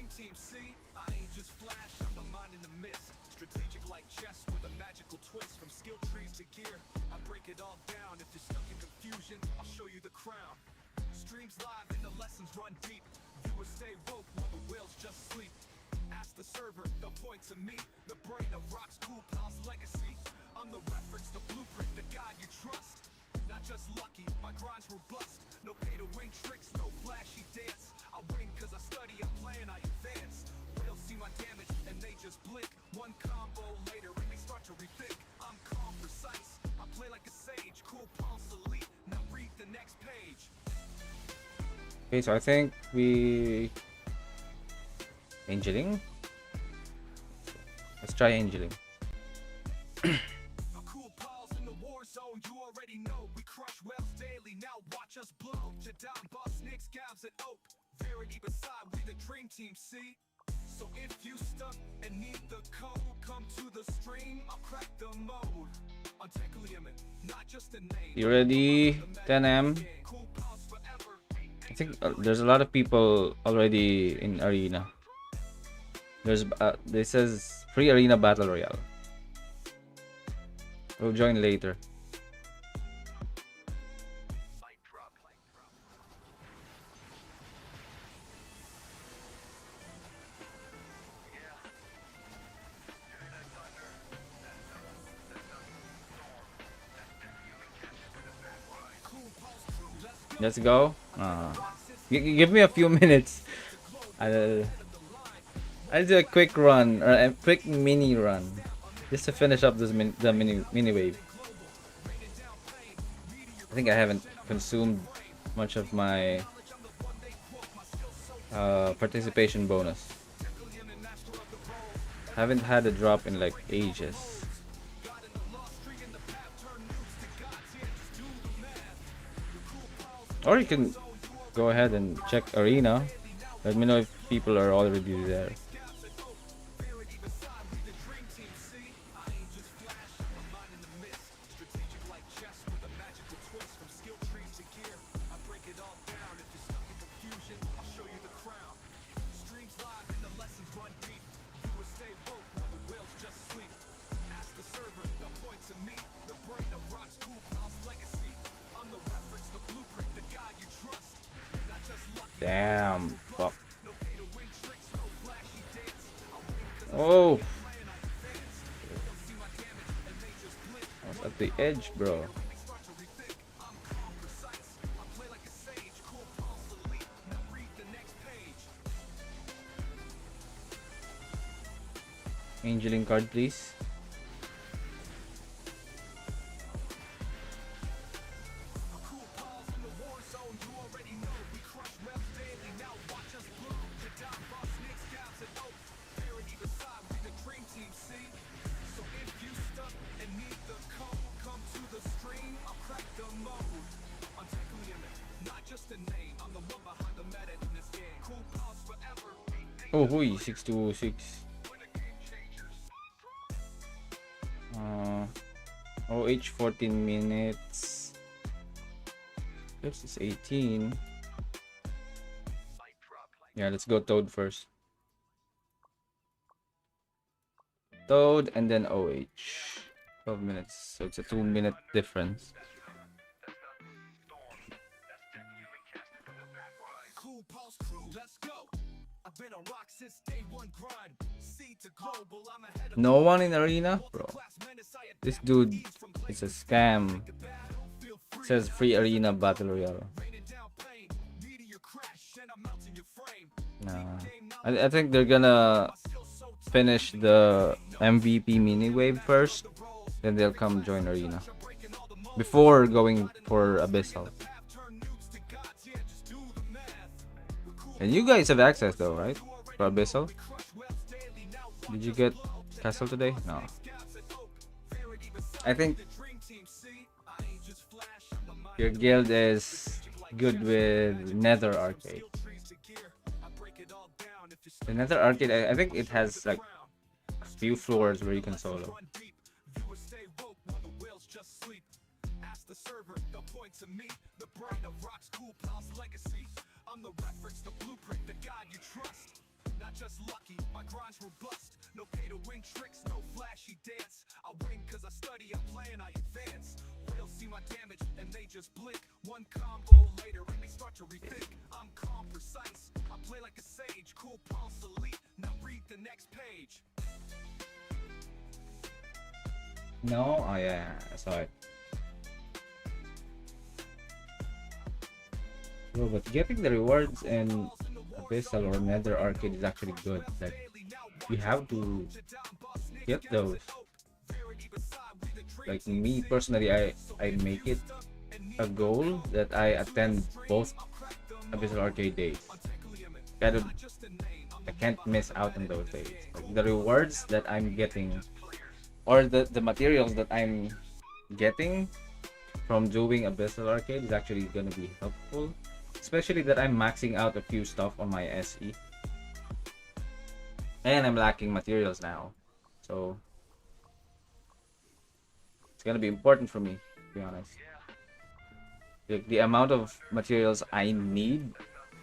dream team, see? I ain't just flash, I'm the mind in the mist. Strategic like chess with a magical twist. From skill trees to gear, I break it all down. If you're stuck in confusion, I'll show you the crown. Streams live and the lessons run deep. Viewers stay woke while the whales just sleep. Ask the server, they'll point to me. The brain of ROX Cool Pal's legacy. I'm the reference, the blueprint, the guide you trust. Not just lucky, my grind's robust. No pay-to-win tricks, no flashy dance. I win cause I study, I plan, I advance. Whales see my damage and they just blink. One combo later and they start to rethink. I'm calm, precise, I play like a sage. Cool Pal's elite, now read the next page. Okay, so I think we angeling. Let's try angeling. Cool Pal's in the war zone, you already know. We crush whales daily, now watch us blow. To down boss, Nicks, Gabs, and Oak. Verity beside, we the dream team, see? So if you stuck and need the code, come to the stream, I'll crack the mode. Untackling, not just a name. You ready? 10M. Cool Pal's forever. I think there's a lot of people already in arena. There's this says free arena battle royale. We'll join later. Let's go. Give me a few minutes. I'll do a quick run or a quick mini run just to finish up this mini wave. I think I haven't consumed much of my participation bonus. Haven't had a drop in like ages. Or you can go ahead and check arena. Let me know if people are already there. Damn, fuck. Oh, I was at the edge, bro. Angeling card, please. Oh, hui, 6206. OH 14 minutes. This is 18. Yeah, let's go Toad first. Toad and then OH. 12 minutes. So it's a 2-minute difference. No one in arena, bro. This dude is a scam. It says free arena battle royale. Nah, I think they're gonna finish the MVP mini wave first, then they'll come join arena before going for Abyssal. And you guys have access though, right? For Abyssal? Did you get Castle today? No. I think your guild is good with Nether Arcade. The Nether Arcade, I think it has like a few floors where you can solo. No? Oh yeah, I saw it. Bro, but getting the rewards in Abyssal or Nether Arcade is actually good. Like, you have to get those. Like me personally, I make it a goal that I attend both Abyssal Arcade days. Gotta, I can't miss out on those days. Like, the rewards that I'm getting, or the materials that I'm getting from doing Abyssal Arcade is actually gonna be helpful. Especially that I'm maxing out a few stuff on my SE. And I'm lacking materials now. So it's gonna be important for me, to be honest. The amount of materials I need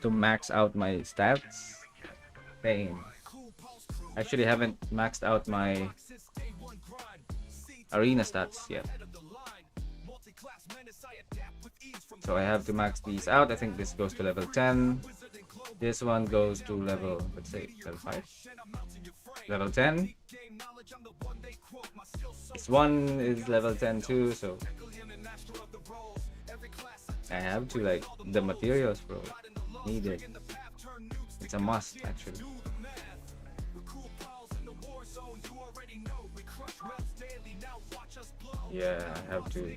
to max out my stats. Dang. I actually haven't maxed out my arena stats yet. So I have to max these out. I think this goes to level 10. This one goes to level, let's say, level 5. Level 10. This one is level 10 too, so I have to, like, the materials, bro. Need it. It's a must, actually. Yeah, I have to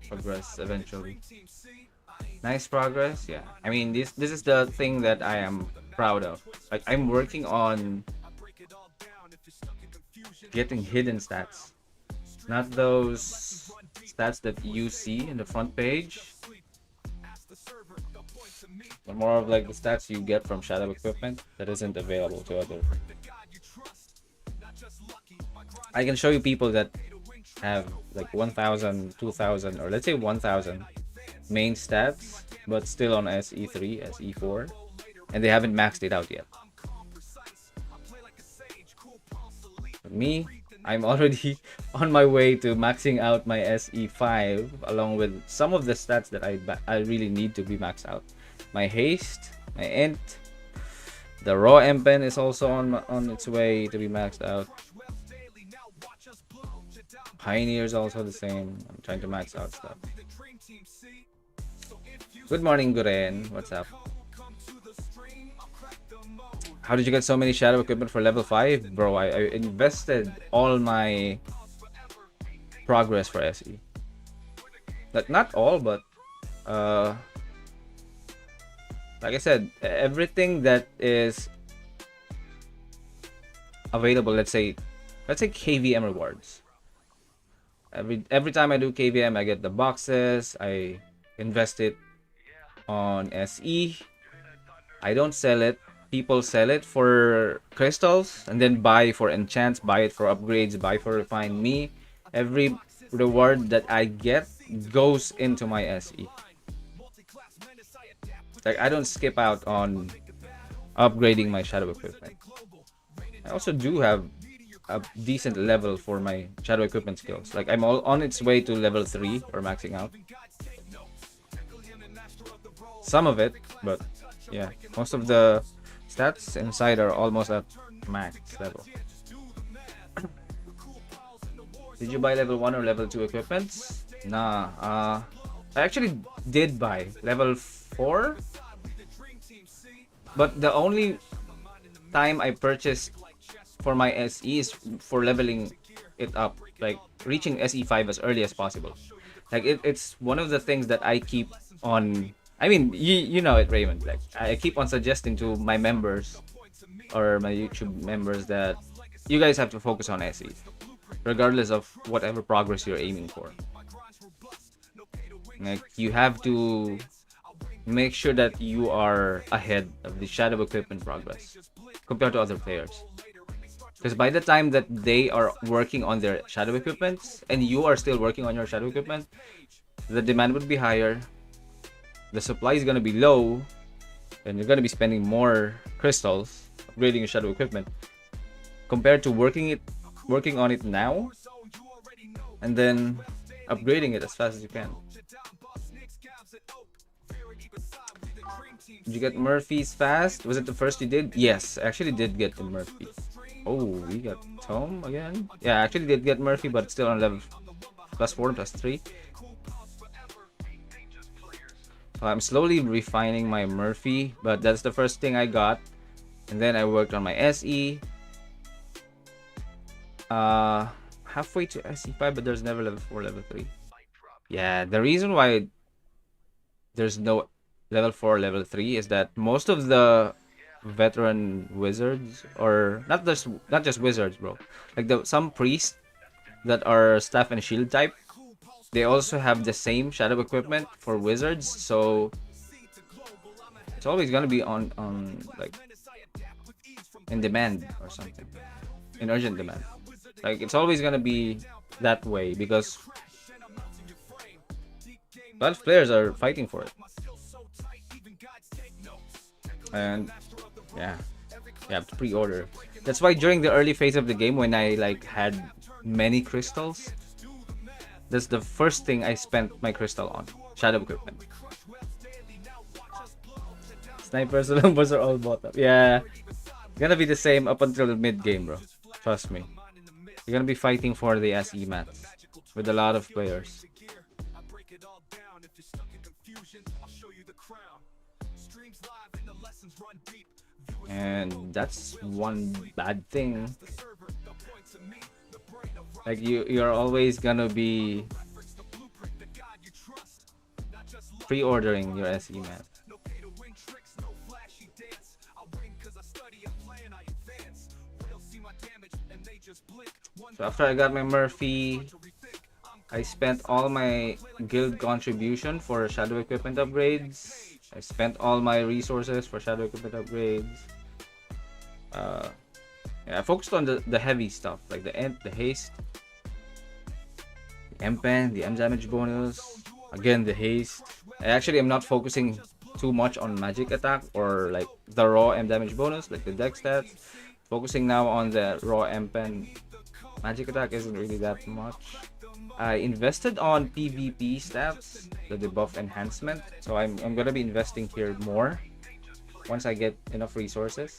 progress eventually. Nice progress, yeah. I mean, this is the thing that I am proud of. Like, I'm working on getting hidden stats, not those stats that you see in the front page, but more of like the stats you get from shadow equipment that isn't available to other. I can show you people that have like 1000, 2000, or let's say 1000 main stats, but still on SE3, SE4, and they haven't maxed it out yet. For me, I'm already on my way to maxing out my SE5, along with some of the stats that I really need to be maxed out. My haste, my int, the raw pen is also on its way to be maxed out. Pioneer is also the same. I'm trying to max out stuff. Good morning, Guren. What's up? How did you get so many shadow equipment for level 5? Bro, I invested all my progress for SE. Like, not all, but like I said, everything that is available, let's say KVM rewards. Every time I do KVM, I get the boxes. I invest it on SE. I don't sell it. People sell it for crystals and then buy for enchants, buy it for upgrades, buy for refine. Me, every reward that I get goes into my SE. Like, I don't skip out on upgrading my shadow equipment. I also do have a decent level for my shadow equipment skills. Like, I'm all on its way to level 3 or maxing out. Some of it, but yeah, most of the stats inside are almost at max level. Did you buy level 1 or level 2 equipments? Nah, I actually did buy level 4, but the only time I purchased for my SE is for leveling it up, like reaching SE5 as early as possible. Like, it's one of the things that I keep on. I mean, you know it, Raymond. Like, I keep on suggesting to my members or my YouTube members that you guys have to focus on SE, regardless of whatever progress you're aiming for. Like, you have to make sure that you are ahead of the shadow equipment progress compared to other players. Because by the time that they are working on their shadow equipment and you are still working on your shadow equipment, the demand would be higher, the supply is going to be low, and you're gonna be spending more crystals upgrading your shadow equipment compared to working on it now and then upgrading it as fast as you can. Did you get Murphy's fast? Was it the first you did? Yes, I actually did get the Murphy. Oh, we got Tom again? Yeah, I actually did get Murphy, but it's still on level +4, +3. I'm slowly refining my Murphy, but that's the first thing I got. And then I worked on my SE. Halfway to SE5, but there's never level 4, level 3. Yeah, the reason why there's no level 4, level 3 is that most of the veteran wizards, or not just wizards, bro, like some priests that are staff and shield type, they also have the same shadow equipment for wizards, so it's always gonna be on like in demand or something, in urgent demand. Like it's always gonna be that way because a lot of players are fighting for it. And yeah, you have to pre-order. That's why during the early phase of the game, when I like had many crystals, that's the first thing I spent my crystal on, shadow equipment. Snipers and numbers are all bought up. Yeah, gonna be the same up until the mid game, bro. Trust me. You're gonna be fighting for the SE mats with a lot of players. And that's one bad thing. Like you're always gonna be pre-ordering your SE mat. So after I got my Murphy, I spent all my guild contribution for shadow equipment upgrades. I spent all my resources for shadow equipment upgrades. Yeah, I focused on the heavy stuff, like the haste, the M-pen, the M damage bonus, again the haste. I actually am not focusing too much on magic attack or like the raw M damage bonus, like the dex stats. Focusing now on the raw M-pen. Magic attack isn't really that much. I invested on PvP stats, the debuff enhancement, so I'm gonna be investing here more once I get enough resources.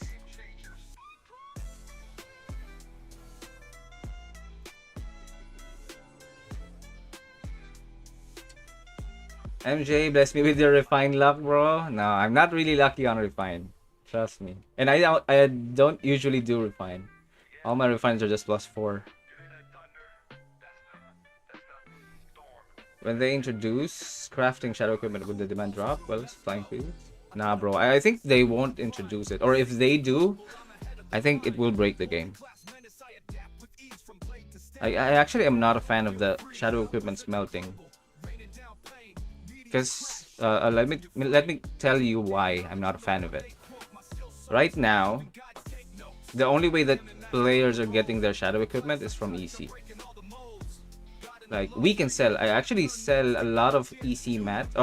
MJ, bless me with your refined luck, bro. No, I'm not really lucky on refine. Trust me. And I don't usually do refine. All my refines are just +4. When they introduce crafting shadow equipment, will the demand drop? Well, it's flying fields. Nah, bro. I think they won't introduce it. Or if they do, I think it will break the game. I actually am not a fan of the shadow equipment smelting. Because let me tell you why I'm not a fan of it. Right now, the only way that players are getting their shadow equipment is from EC. Like we can sell. I actually sell a lot of SE mats.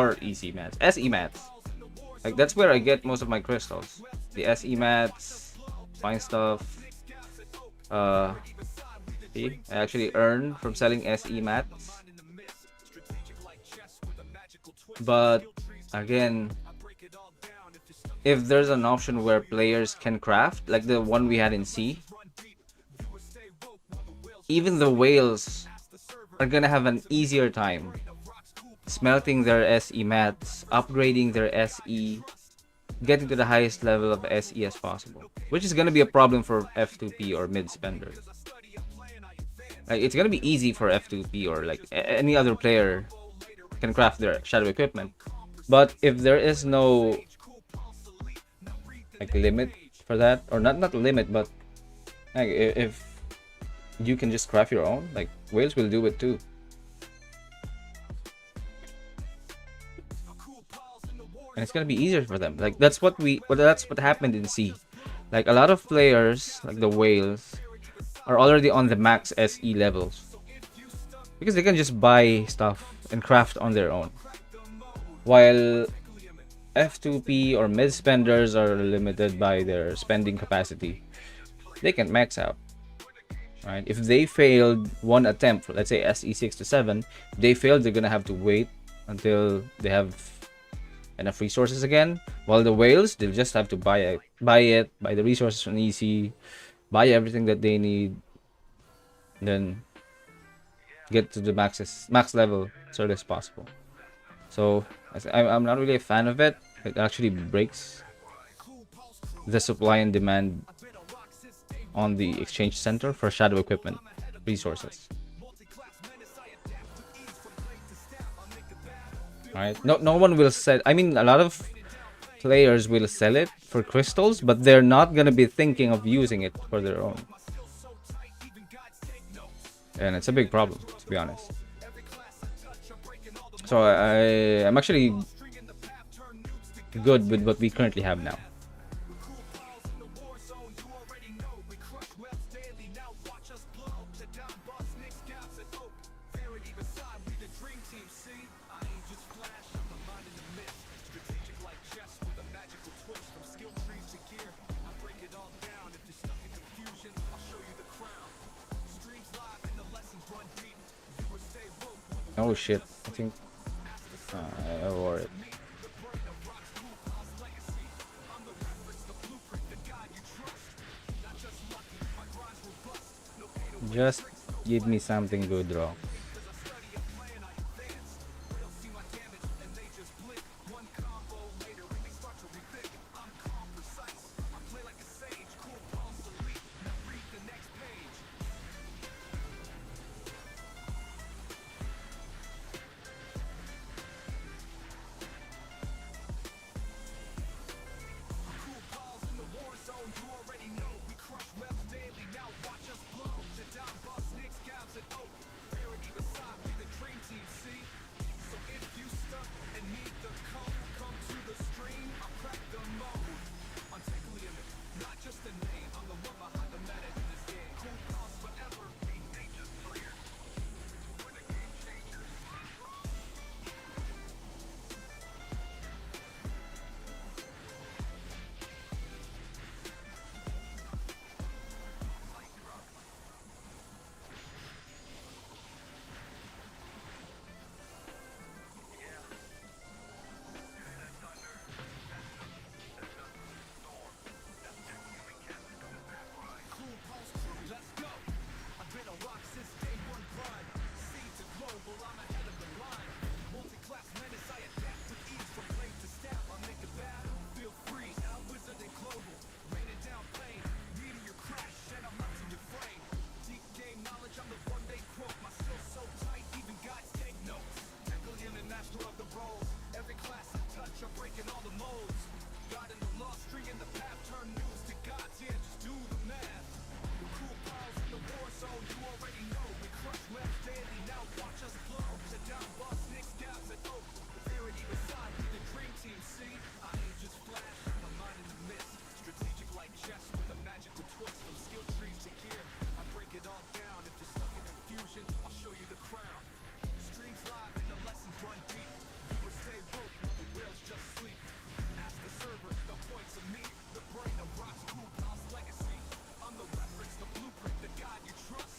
Like that's where I get most of my crystals. The SE mats, fine stuff. See, I actually earn from selling SE mats. But again, if there's an option where players can craft, like the one we had in C, even the whales are gonna have an easier time smelting their SE mats, upgrading their SE, getting to the highest level of SE as possible, which is gonna be a problem for F2P or mid spenders. Like it's gonna be easy for F2P or like any other player can craft their shadow equipment, but if there is no like limit for that, or not limit, but like if you can just craft your own, like whales will do it too. And it's gonna be easier for them. Like that's what happened in C. Like a lot of players, like the whales, are already on the max SE levels because they can just buy stuff and craft on their own. While F2P or mid spenders are limited by their spending capacity. They can max out. Right? If they failed one attempt, let's say SE6 to 7, if they failed, they're gonna have to wait until they have enough resources again. While the whales, they'll just have to buy the resources from EC, buy everything that they need, then get to the max level as early as possible. So I'm not really a fan of it. It actually breaks the supply and demand on the exchange center for shadow equipment resources. Right? No one will sell. I mean, a lot of players will sell it for crystals, but they're not gonna be thinking of using it for their own. And it's a big problem, to be honest. So I'm actually good with what we currently have now. Oh shit, I think I wore it. Just give me something good, Rock.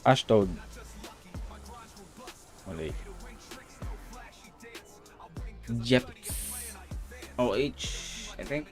Ashtod. Mali. Jep. OH, I think.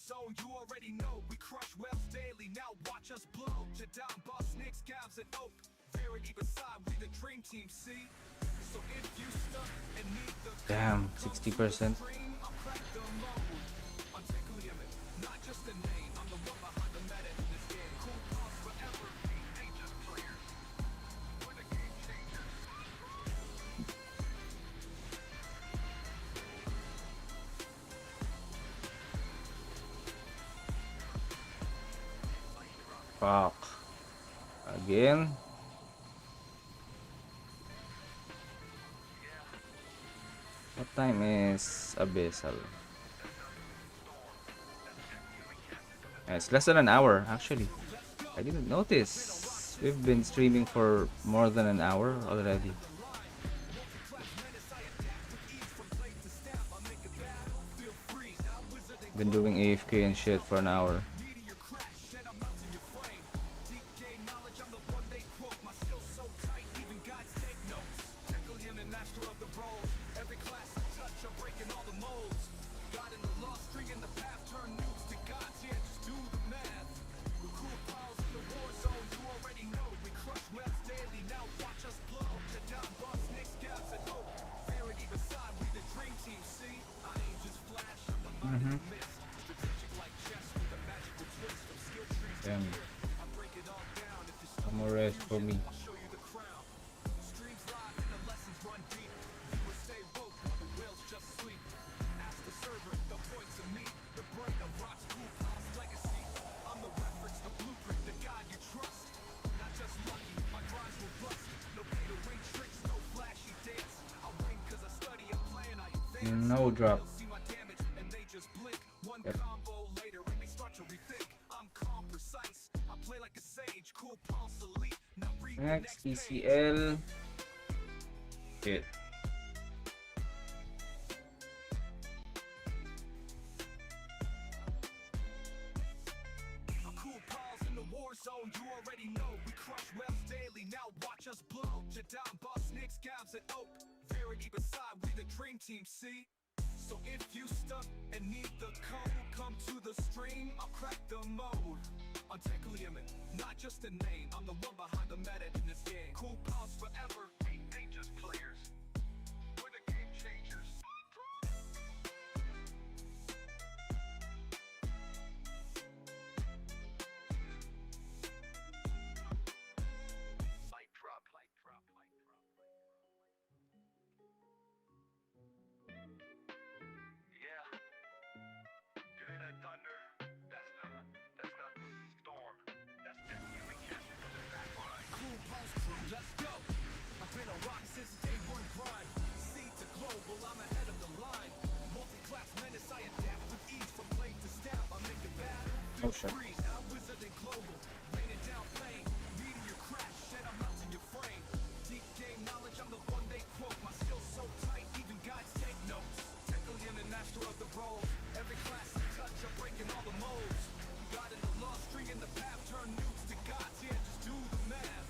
Zone, you already know we crush webs daily. Now watch us blow to down bus nicks, Gavs and Oak. Verity beside we the dream team, see? So if you stuck and need the Damn, 60%. not just a name, I'm the one behind the meta in this game. Cool pause forever, ain't just players. We're the game changers. Fuck. Again. time is Abyssal? It's less than an hour, actually. I didn't notice. We've been streaming for more than an hour already. Been doing AFK and shit for an hour. Mm-hmm. Damn. Some more rest for me. No drop. Yep. Next, ECL. Shit. Team C. So if you stuck and need the code, come to the stream, I'll crack the mode. I'm Tekliaman, not just a name, I'm the one behind the meta in this game. Cool pals forever, ain't just players. We're the game changers. Light drop, light drop, light drop. Yeah. You hear that thunder? That's not storm. That's the human casting from the back line. Cool pulse crew, let's go. I've been a rock since day one grind. Sea to global, I'm ahead of the line. Multi-class menace, I adapt with ease from blade to staff. I make the battle Oh feel shit. free. Now wizard and global, raining down pain. Meteor crash, shed I'm melting your frame. Deep game knowledge, I'm the one they quote. My skills so tight, even guides take notes. Teklian and master of the role. Every class I touch, I'm breaking all the molds. God in the law, string in the path, turn nukes to gods. Yeah, just do the math.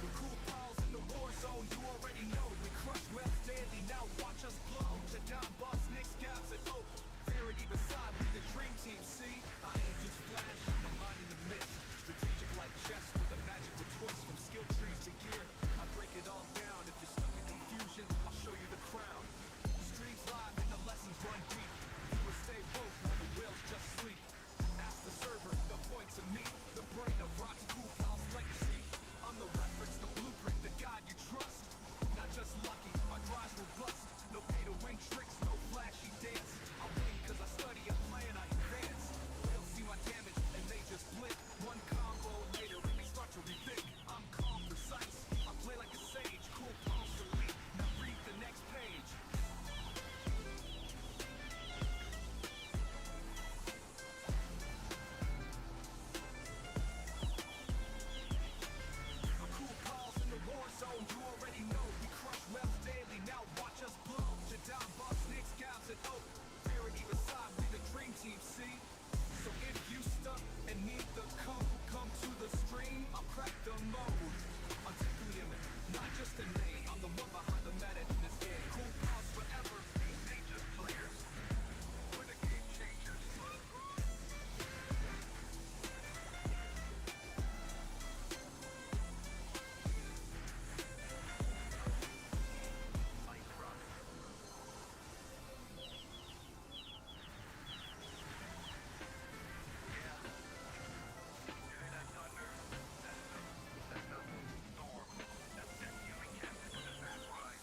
The cool pals in the war zone, you already know. We crush webs daily, now watch us blow. The down boss, Nick scabs and oak. Verity beside me, the dream team, see? I ain't just flash, my mind in the mist. Strategic like chess with a magical twist. From skill trees to gear, I break it all down. If you're stuck in confusion, I'll show you the crown. Streams live and the lessons run deep. You will stay woke while the whales just sleep. Ask the server, the point to meet. The brain of ROX Cool Pal's legacy. I'm the reference, the blueprint, the God you trust. Not just lucky, my drive's robust. No pay to win tricks, no flashy dance. I win cause I study, I plan, I advance. They'll see my damage and they just blink. One combo later and they start to rethink. I'm calm, precise, I play like a sage. Cool Pal's elite, now read the next page. Cool pals in the war zone, you already know. We crush webs daily, now watch us blow. The down boss, Nick scabs and oak. Verity beside, we the dream team, see? So if you stuck and need the code, come to the stream, I'll crack the mode. I'm Tekliaman, not just a name, I'm the one behind the meta in this game. Cool pals forever, ain't just players. We're the game changers. Light drop.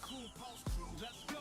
Cool pulse crew, let's go.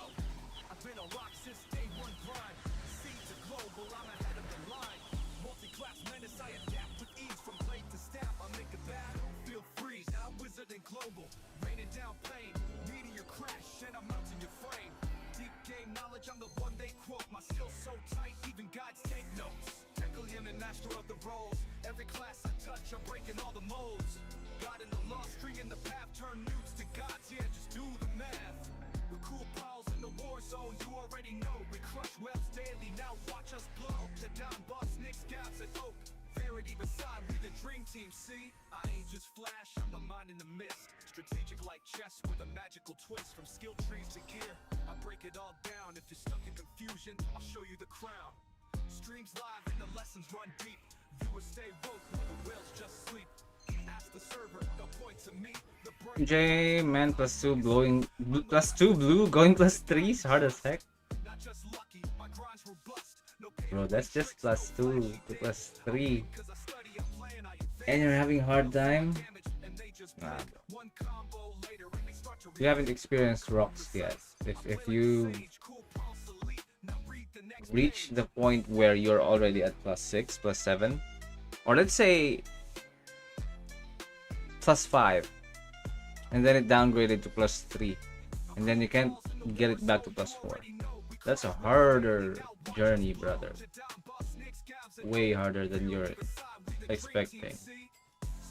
I've been a rock since day one grind. Sea to global, I'm ahead of the line. Multi-class menace, I adapt with ease from blade to staff. I make a battle, feel free. Now wizard and global, raining down pain. Meteor crash, and I'm melting your frame. Deep game game knowledge, I'm the one they quote. My skills so tight, even guides take notes. Tackle him and master of the roles. Every class I touch, I'm breaking all the molds. God in the law, string in the path, turn noobs to gods, yeah, just do the math. We're cool pals in the war zone, you already know. We crush webs daily, now watch us blow. The down boss, Knicks, Gabs, and Oak. Verity beside, we the dream team, see? I ain't just flash, I'm the mind in the mist. Strategic like chess with a magical twist. From skill trees to gear, I break it all down. If you're stuck in confusion, I'll show you the crown. Streams live and the lessons run deep. Viewers stay woke while the whales just sleep. Ask the server, they'll point to me. The brain J man +2 blowing +2 blue going +3 is hard as heck. not just lucky, my grind's robust. No pain Bro, that's just +2 to +3. cause I study, I'm playing, I advance. And you're having a hard time? Damage and they just Nah, blink. One combo later and they start to you haven't experienced ROX yet. If you cool pulse elite. Now read the next reach the point where you're already at +6, +7, or let's say +5, and then it downgraded to +3, and then you can't get it back to +4. That's a harder journey, brother. Way harder than you're expecting.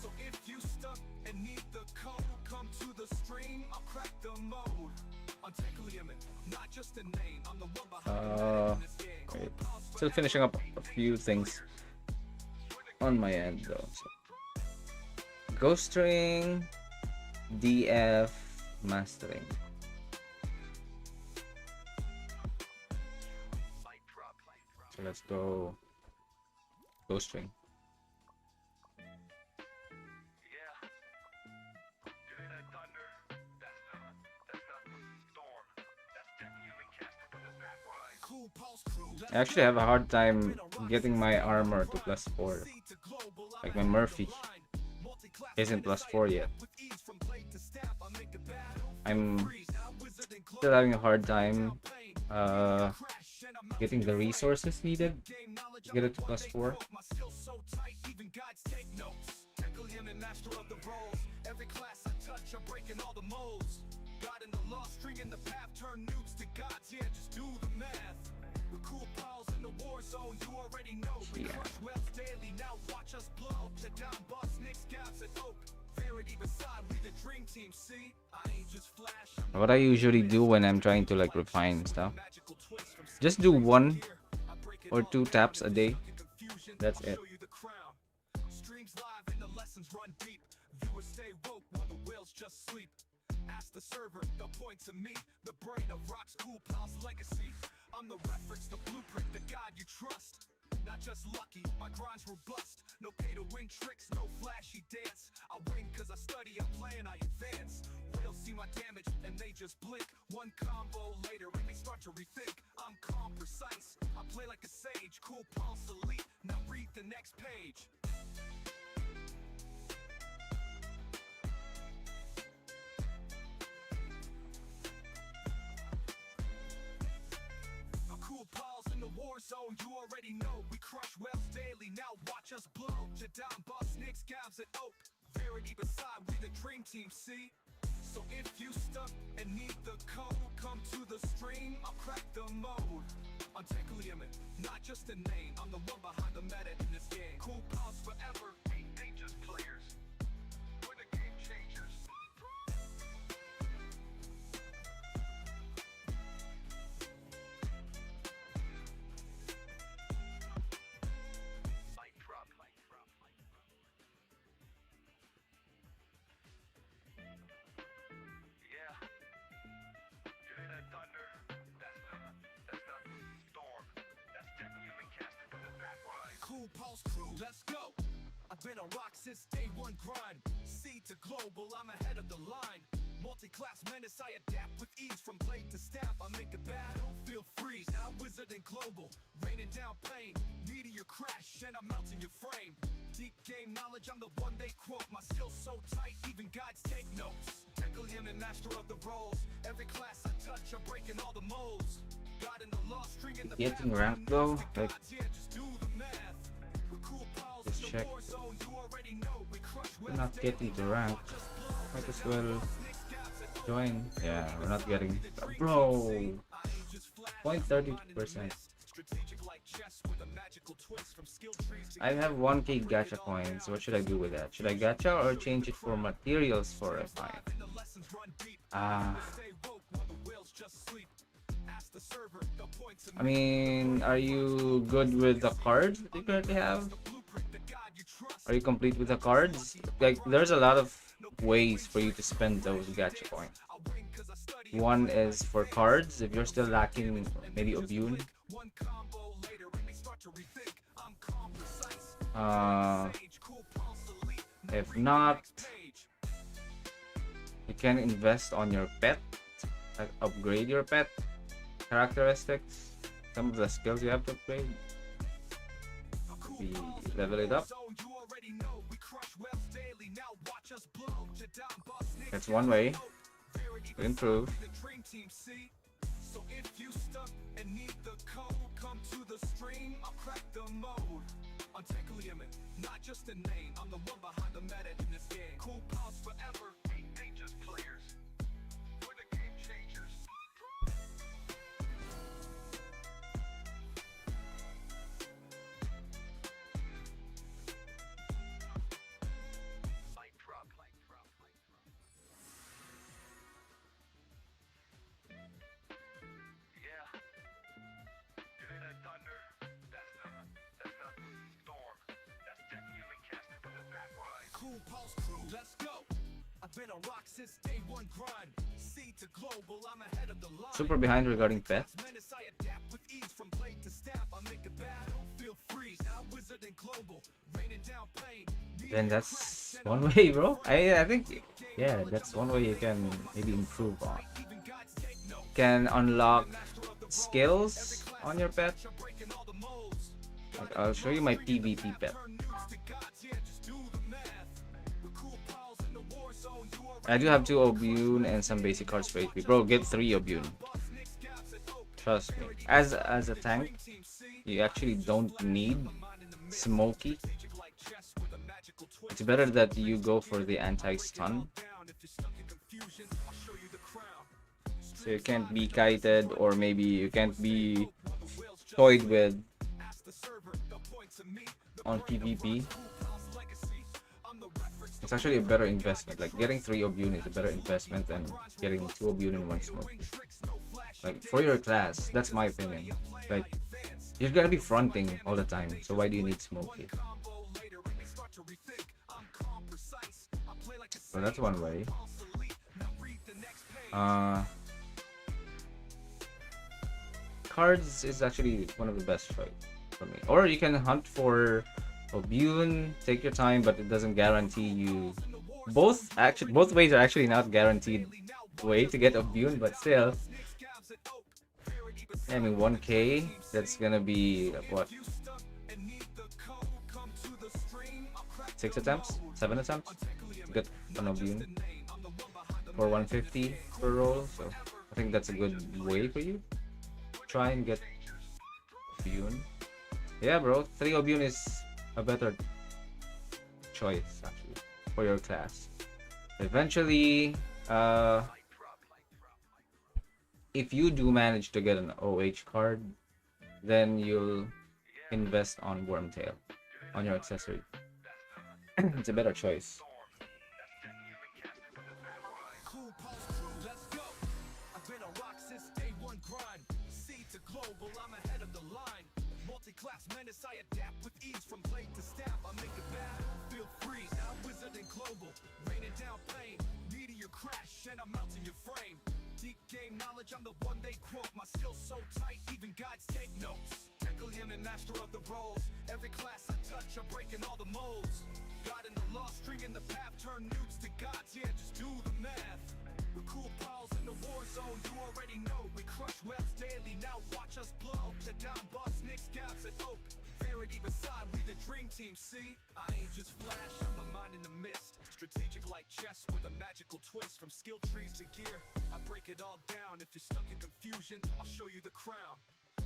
So if you stuck and need the code, come to the stream, I'll crack the mode. Untackling, not just a name, I'm the one behind this game. Wait. Still finishing up a few things on my end though. So. Ghost string, DF, mastering. So let's go ghost string. I actually have a hard time getting my armor to +4. Like my Murphy isn't +4 yet. I'm still having a hard time getting the resources needed to get it to +4. Every class I touch, I'm breaking all the molds. God in the law, string in the path, turn noobs to gods, yeah, just do the math. We're cool pals in the war zone, you already know. We crush webs daily, now watch us blow. The down boss, Knicks, Gabs, and Oak. Verity beside, we the dream team, see? I ain't just flash. What I usually do when I'm trying to like refine stuff, just do 1 or 2 taps a day. That's it. Streams live and the lessons run deep. Viewers stay woke while the whales just sleep. Ask the server, they'll point to me. The brain of ROX cool pals legacy. I'm the reference, the blueprint, the guide you trust. Not just lucky, my grind's robust. No pay to win tricks, no flashy dance. I win cause I study, I'm playing, I advance. Whales see my damage and they just blink. One combo later and they start to rethink. I'm calm, precise, I play like a sage. Cool pulse elite, now read the next page. Zone, you already know. We crush webs daily, now watch us blow. The down boss, Knicks, Gabs, and Oak. Verity beside, we the dream team, see? So if you stuck and need the code, come to the stream, I'll crack the mode. Untackling, not just a name, I'm the one behind the meta in this game. Cool pals forever, ain't they just players? We're the game changers. Cool pulse crew, let's go. I've been on ROX since day one grind. Sea to global, I'm ahead of the line. Multi-class menace, I adapt with ease. From blade to staff, I make a battlefield freeze. Now wizard and global, raining down pain. Meteor crash, and I'm melting your frame. Deep game knowledge, I'm the one they quote. My skills so tight, even guides take notes. Tackle him and master of the roles. Every class I touch, I'm breaking all the molds. God in the law, string in the Getting ranked though, like just do the math. just check. We're not getting to rank. Might as well join. Yeah, we're not getting. Bro. 0.32%. I have 1k gacha coins. What should I do with that? Should I gacha or change it for materials for a fine? I mean, are you good with the cards that you currently have? Are you complete with the cards? Like, there's a lot of ways for you to spend those gacha coins. One is for cards, if you're still lacking maybe Obune. If not, you can invest on your pet, like upgrade your pet characteristics, some of the skills you have to upgrade. We level it up. That's one way to improve. Not just a name, I'm the one behind the meta in this game. Cool pals forever, ain't just players. We're the game changers. Light drop. Yeah. You hear that thunder? That's not storm. That's technically casted from the back right. Cool pulse crew, let's go. I've been on ROX since day one grind. Sea to global, I'm ahead of the line. Super behind regarding pet. Then that's one way, bro. I think, yeah, that's one way you can maybe improve on. Can unlock skills on your pet. Like, I'll show you my PvP pet. I do have 2 Obune and some basic cards for HP. Bro, get 3 Obune. Trust me. As a tank, you actually don't need Smoky. It's better that you go for the anti-stun. So you can't be kited, or maybe you can't be toyed with on PvP. It's actually a better investment. Like, getting 3 Obune is a better investment than getting 2 Obune and 1 Smoke. Like, for your class, that's my opinion. Like, you're gonna be fronting all the time, so why do you need Smokey? So that's one way. Cards is actually one of the best choice for me. Or you can hunt for Obune, take your time, but it doesn't guarantee you. Both ways are actually not guaranteed way to get Obune, but still. I mean, 1k, that's gonna be what? 6 attempts? 7 attempts? To get an Obune for 150 per roll, so I think that's a good way for you. Try and get Obune. Yeah, bro, 3 Obune is a better choice actually for your class. Eventually, if you do manage to get an OH card, then you'll invest on Wormtail on your accessory. It's a better choice. Class menace, I adapt with ease from blade to staff. I make a battlefield freeze. Now wizard and global, raining down pain. Meteor crash and I'm melting your frame. Deep game knowledge, I'm the one they quote. My skills so tight, even gods take notes. Tekalium and master of the roles. Every class I touch, I'm breaking all the molds. God in the law, stringing the path, turn newts to gods. Yeah, just do the math. We're cool pals in the war zone, you already know. We crush webs daily, now watch us blow. The down boss, Nick scabs at Oak. Verity beside, we the dream team, see? I ain't just flash, I'm a mind in the mist. Strategic like chess with a magical twist. From skill trees to gear, I break it all down. If you're stuck in confusion, I'll show you the crown.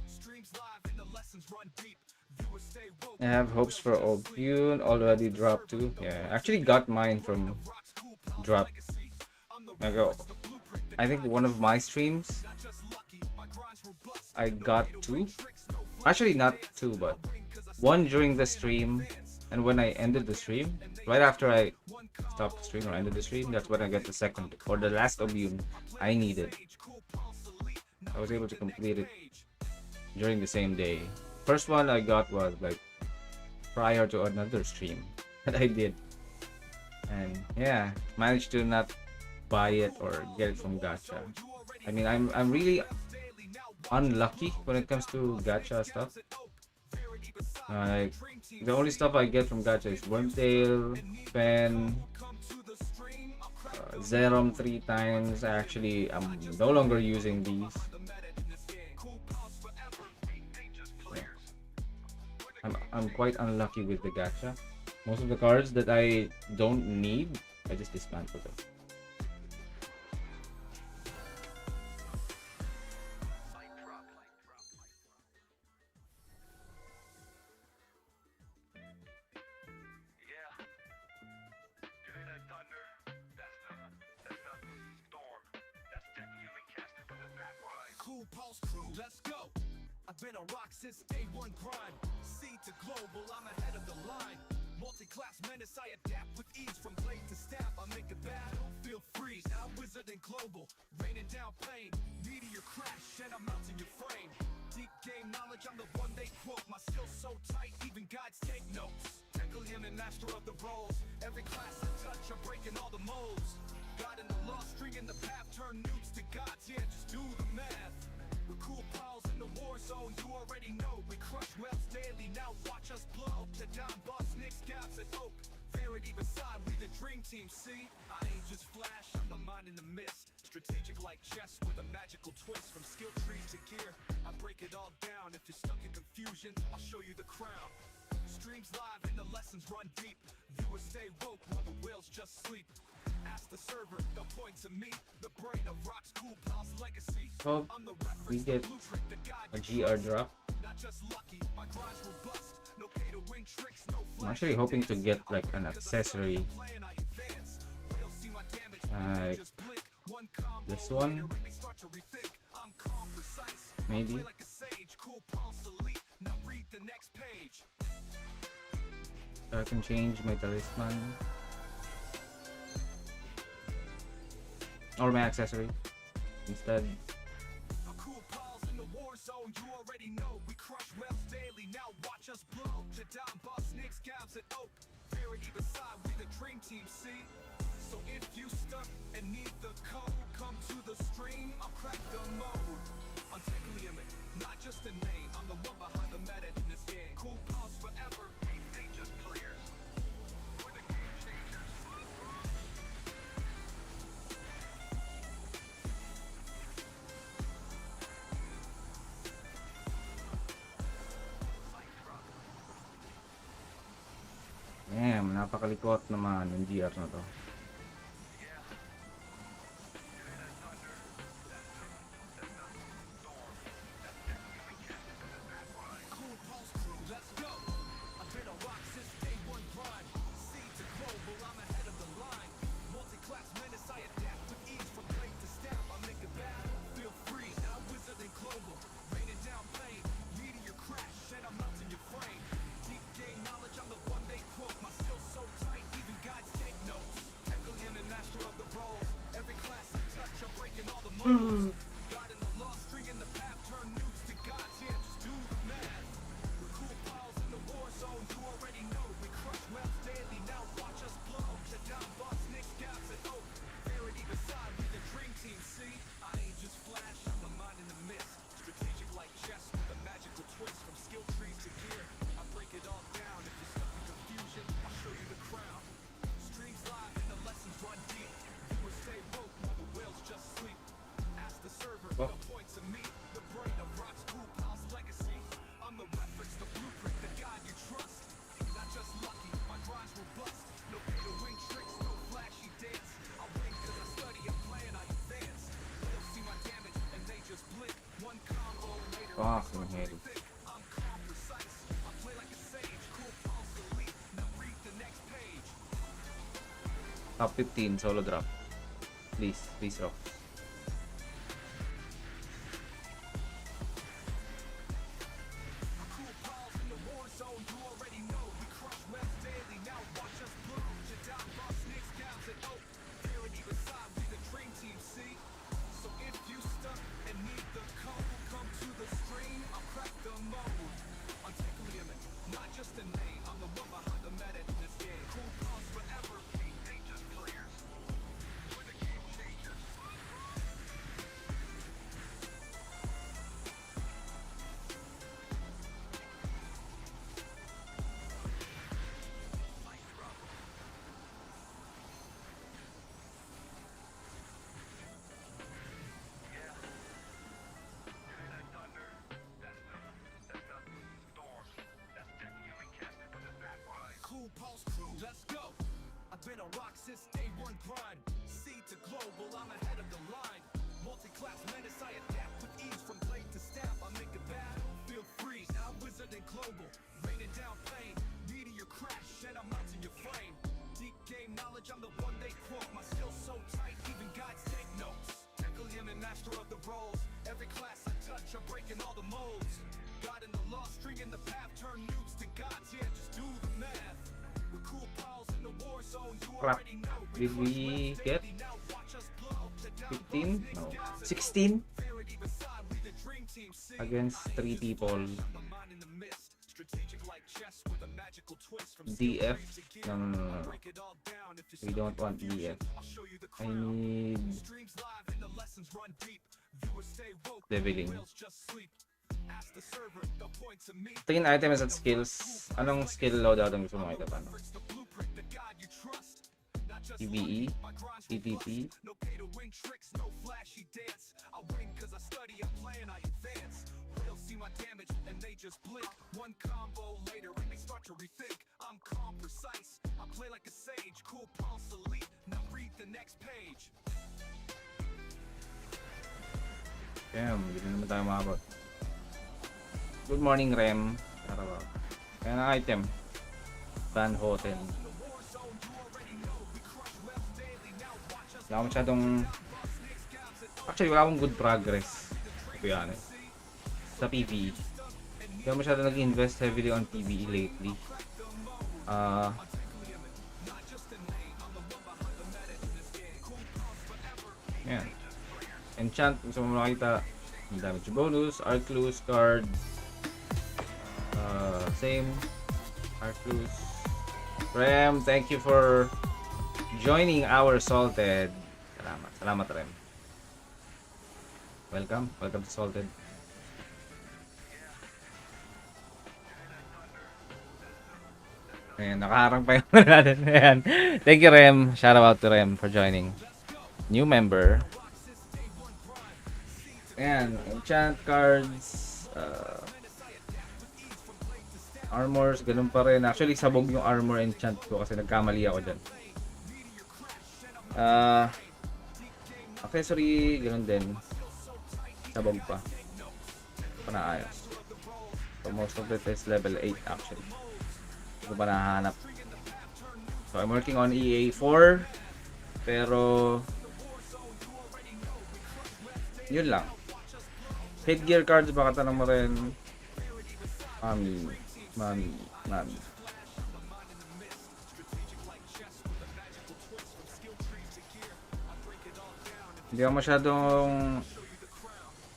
Streams live and the lessons run deep. Viewers stay woke. I have hopes for Obune, already dropped too. Yeah, I actually got mine from drop. I think one of my streams, I got two. Actually, not two, but one during the stream, and when I ended the stream, right after I stopped the stream or ended the stream, that's when I got the second or the last Oblivion I needed. I was able to complete it during the same day. First one I got was like prior to another stream that I did, and yeah, managed to not buy it or get it from gacha. I mean, I'm really unlucky when it comes to gacha stuff. Like the only stuff I get from gacha is Wormtail, Pen, Zerom 3 times. Actually, I'm no longer using these. Yeah. I'm quite unlucky with the gacha. Most of the cards that I don't need, I just dismantle them. Cool Pulse crew, let's go. I've been a rock since day one grind. Sea to global, I'm ahead of the line. Multi-class menace, I adapt with ease. From blade to staff, I make a battlefield freeze. Now wizard and global, raining down pain. Meteor crash and I'm melting your frame. Deep game knowledge, I'm the one they quote. My skills so tight, even guides take notes. Tackle him and master of the roles. Every class I touch, I'm breaking all the molds. God in the law, string in the path, turn newts to gods, yeah, just do the math. We're cool pals in the war zone, you already know. We crush wells daily, now watch us blow. The Don Boss, Nick Scabs and Oak. Verity beside, we the dream team, see? I ain't just flash, I'm the mind in the mist. Strategic like chess with a magical twist. From skill tree to gear, I break it all down. If you're stuck in confusion, I'll show you the crown. Streams live and the lessons run deep. Viewers stay woke while the whales just sleep. Ask the server, they'll point to me. The brain of ROX Cool Pal's legacy. Hope we get a GR drop. Not just lucky, my grind's robust. No pay to win tricks, no I'm actually hoping to get like an accessory. This one, maybe. So I can change my talisman or my accessory instead. You already know we crush wells daily. Now watch us blow. The Don Boss, Nick Scabs and Oak. Verity beside, we the dream team, see? So if you stuck and need the code, come to the stream, I'll crack the mode. Untakeable image, not just a name. I'm the one behind the meta in this game. Cool pals forever, ain't just players. We're the game changers. Damn, napakalikot naman yung GR na to. Oh. Fucking hell. Top 15 solo drop. Please, please rock. Let's go. I've been on ROX since day one grind. Sea to global, I'm ahead of the line. Multi-class menace, I adapt with ease from blade to staff. I make a battlefield freeze. Now wizard and global, raining down pain. Meteor crash, and I'm out to your frame. Deep game knowledge, I'm the one they quote. My skills so tight, even guides take notes. Tackle him and master of the roles. Every class I touch, I'm breaking all the molds. God in the law, string in the path, turn noobs to gods. Yeah, just do the math. With cool pals in the war zone, you Crap. already know. Did we get 15? No. 16? Against 3 people. DF? No. We don't want DF. I need leveling. 13 items at skills. Anong skill loadout ang gusto mo makita pa? PvE, PvP, damn, hindi naman tayo makabot. Good morning, Rem. Araw. Kaya na item. Van Hotel. Wala akong masyadong... Actually, wala akong good progress. To be honest. Sa PvE. Hindi ako masyadong nag-invest heavily on PvE lately. Yan. Enchant, gusto mo makita damage bonus, Arclus card, same, Arclus. Rem, thank you for joining our Salted. Salamat Rem. Welcome to Salted. Ayan, nakaharang pa yung natin. Ayan. Thank you Rem, shout out to Rem for joining. New member. Ayan, enchant cards, armors, ganun pa rin. Actually, sabog yung armor enchant ko kasi nagkamali ako dyan. Accessory, ganun din. Sabog pa. Panaayos. So, most of it is level 8 actually. Hindi ko pa nahanap. So, I'm working on EA4. Pero, yun lang. Headgear cards, baka tanong mo rin. Mami.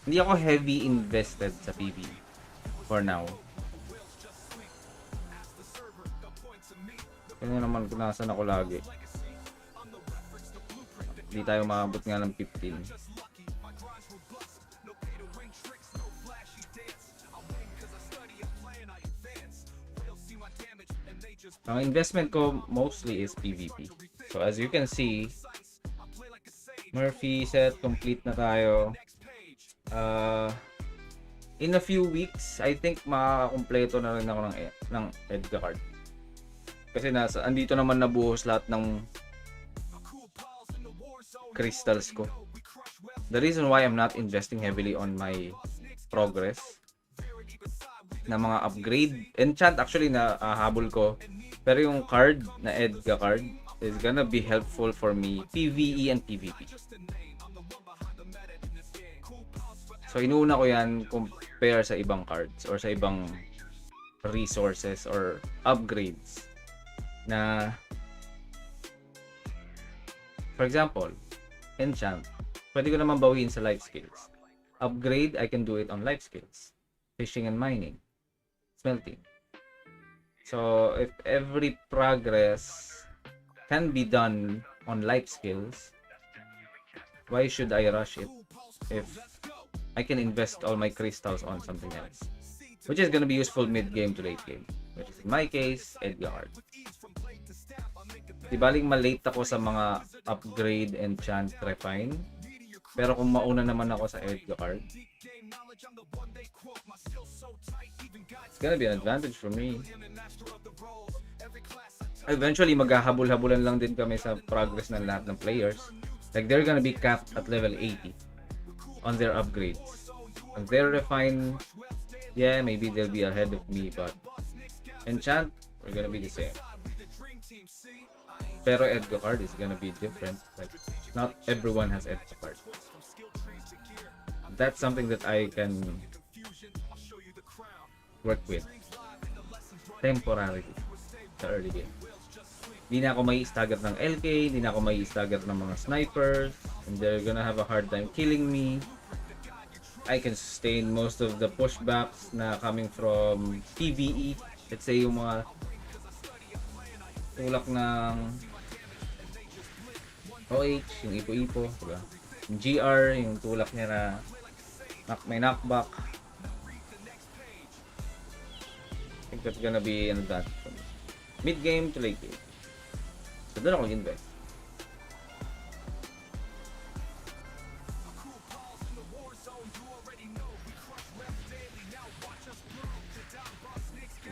Hindi ako heavy invested sa PvE for now. Kaya naman kung nasan ako lagi. Hindi tayo maabot nga ng 15. Ang investment ko mostly is PvP. So as you can see, Murphy set complete na tayo. In a few weeks, I think makakakumpleto na rin ako ng Edgar card. Kasi andito naman nabuhos lahat ng crystals ko. The reason why I'm not investing heavily on my progress na mga upgrade, enchant actually na habol ko. Pero yung card na Edgar card is gonna be helpful for me PvE and PvP. So inuuna ko yan compare sa ibang cards or sa ibang resources or upgrades na, for example, enchant, pwede ko naman bawiin sa life skills. Upgrade, I can do it on life skills. Fishing and mining. Smelting. So, if every progress can be done on life skills, why should I rush it if I can invest all my crystals on something else? Which is gonna be useful mid-game to late game. Which is in my case, Edgar. Di baling malate ako sa mga upgrade, enchant, refine. Pero kung mauna naman ako sa Edgar, it's gonna be an advantage for me. Eventually maghahabol-habulan lang din kami sa progress ng lahat ng players. Like they're gonna be capped at level 80 on their upgrades. And their refine, yeah, maybe they'll be ahead of me, but enchant, we're gonna be the same. Pero Edgar card is gonna be different. Like not everyone has Edgar card. That's something that I can work with temporarily sa early game. Hindi na ako may stagger ng LK, hindi na ako may stagger ng mga snipers, and they're gonna have a hard time killing me. I can sustain most of the pushbacks na coming from PvE. Let's say yung mga tulak ng OH, yung ipo-ipo, diba? Yung GR, yung tulak niya na may knockback. I think that's gonna be an advantage for me. Mid game to late game. So doon ako invest.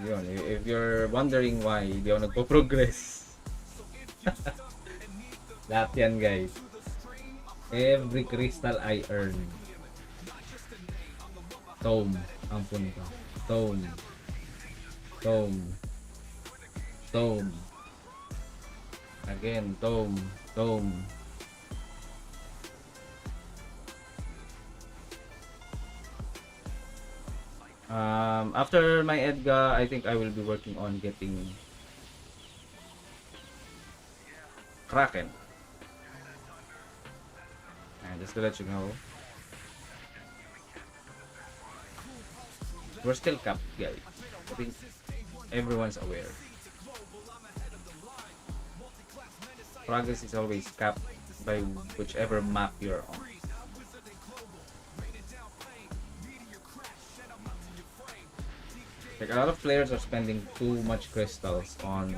Yun, if you're wondering why hindi ako nagpo-progress. Lahat yan guys. Every crystal I earn. Tome ang punta. Tome. Tome. Tome. Again, tome. Tome. After my Edgar, I think I will be working on getting Kraken. And just to let you know, we're still capped, guys. I think everyone's aware. Progress is always capped by whichever map you're on. Like a lot of players are spending too much crystals on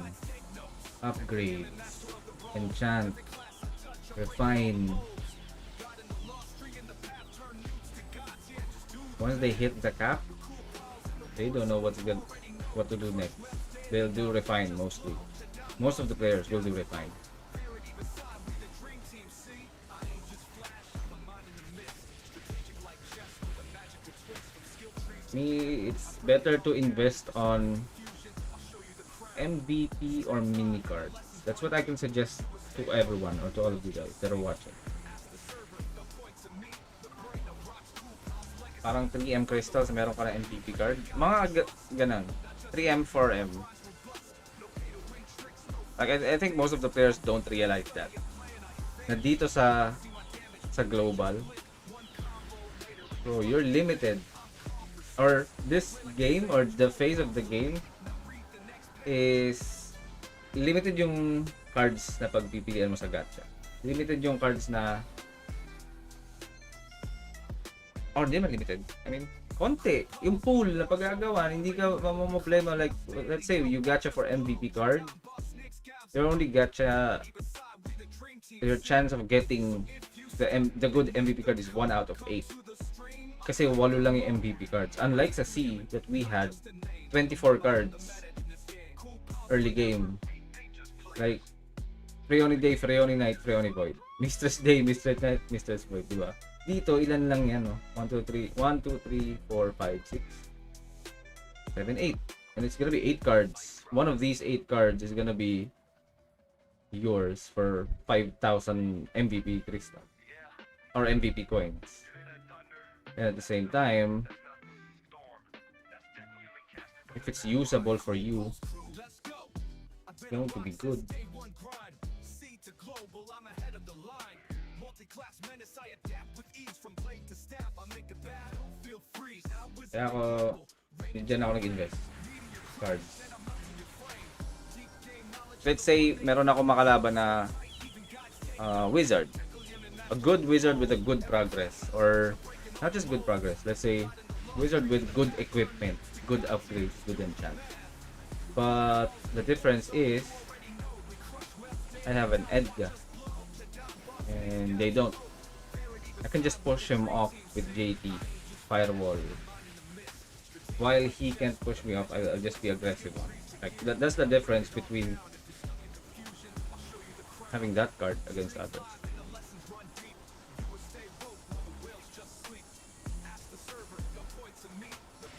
upgrades, enchant, refine. Once they hit the cap, they don't know what to do next. They'll do refine mostly. Most of the players will do refine. Me, it's better to invest on MVP or mini cards. That's what I can suggest to everyone or to all of you guys that are watching. Parang 3M crystals, meron ka na MVP card. Mga ganun. 3M, 4M. Like, I think most of the players don't realize that. Na dito sa global, bro, you're limited. Or this game, or the phase of the game is limited yung cards na pagpipilian mo sa gacha. Limited yung cards na or di man limited. I mean, konti. Yung pool na paggagawa, hindi ka mamomblema. Like, let's say you gacha for MVP card. Your only gacha, your chance of getting the good MVP card is 1 out of 8. Kasi 8 lang yung MVP cards. Unlike sa SEA that we had 24 cards early game. Like Freony Day, Freony Night, Freony Void. Mistress Day, Mistress Night, Mistress Void, di ba? Dito ilan lang yan, no? 1 2 3 4 5 6 7 8. And it's gonna be 8 cards. One of these 8 cards is gonna be yours for 5,000 MVP crystal or MVP coins. And at the same time, if it's usable for you, it's going to be good. Kaya ako, dyan ako nag-invest. Cards. Let's say, meron ako makalaban na wizard. A good wizard with a good progress. Or not just good progress. Let's say wizard with good equipment, good upgrades, good enchant. But the difference is I have an Edgar and they don't. I can just push him off with JT Firewall. While he can't push me off, I'll just be aggressive on. Like that's the difference between having that card against others.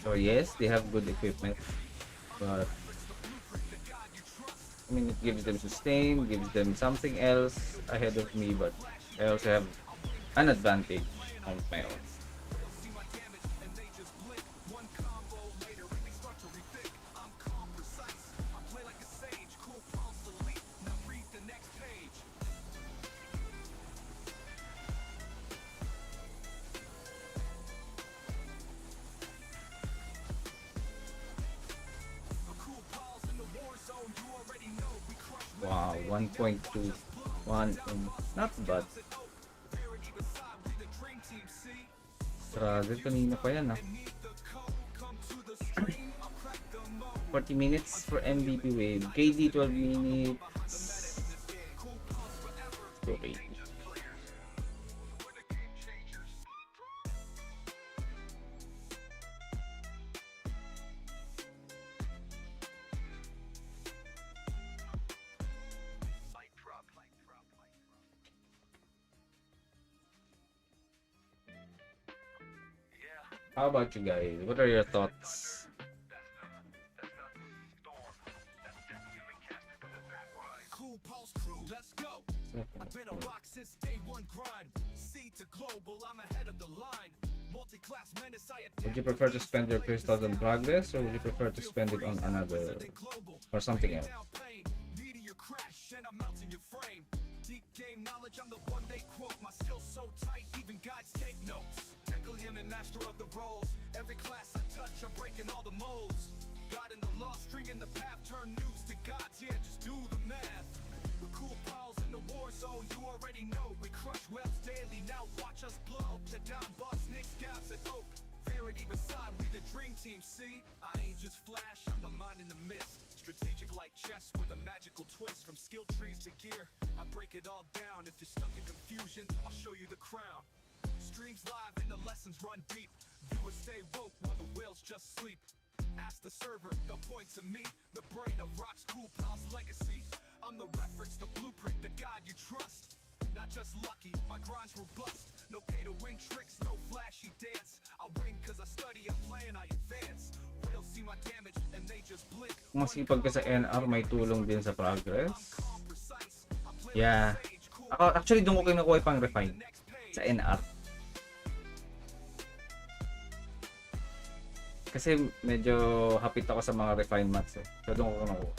So yes, they have good equipment, but I mean, it gives them sustain, gives them something else ahead of me, but I also have an advantage on my own. Wow, 1.21, not bad. Struggle kanina pa yan, 40 minutes for MVP wave. KD 12 minutes. Okay. How about you guys? What are your thoughts? I've been a rock since day one grind. Sea to global, I'm ahead of the line. Multi-class menace, I Would you prefer to spend your crystals on progress, or would you prefer to spend it on another or something else? meteor crash and I'm melting your frame. Deep game knowledge, I'm the one they quote. My skills so tight, even guides take notes. Technically I'm a master of the roles. Every class I touch, I'm breaking all the molds. God in the law, string in the path, turn news to gods, yeah, just do the math. The cool pals in the war zone, you already know. We crush webs daily, now watch us blow. The down boss, Nick scabs and oak. Verity beside, we the dream team, see? I ain't just flash, I'm the mind in the mist. Strategic like chess with a magical twist. From skill trees to gear, I break it all down. If you're stuck in confusion, I'll show you the crown. Streams live and the lessons run deep. Viewers stay woke while the whales just sleep. Ask the server, they'll point to me. The brain of ROX Cool Pal's legacy. I'm the reference, the blueprint, the God you trust. Not just lucky, my grind's robust. No pay to win tricks, no flashy dance. I win cause I study, I plan, I advance. They'll see my damage and they just blink. Kung masipag ka sa NR, may tulong din sa progress. Yeah. Actually, doon ko kinukuha pang refine sa NR. Kasi medyo hapit ako sa mga refine mats. So doon ko kinukuha.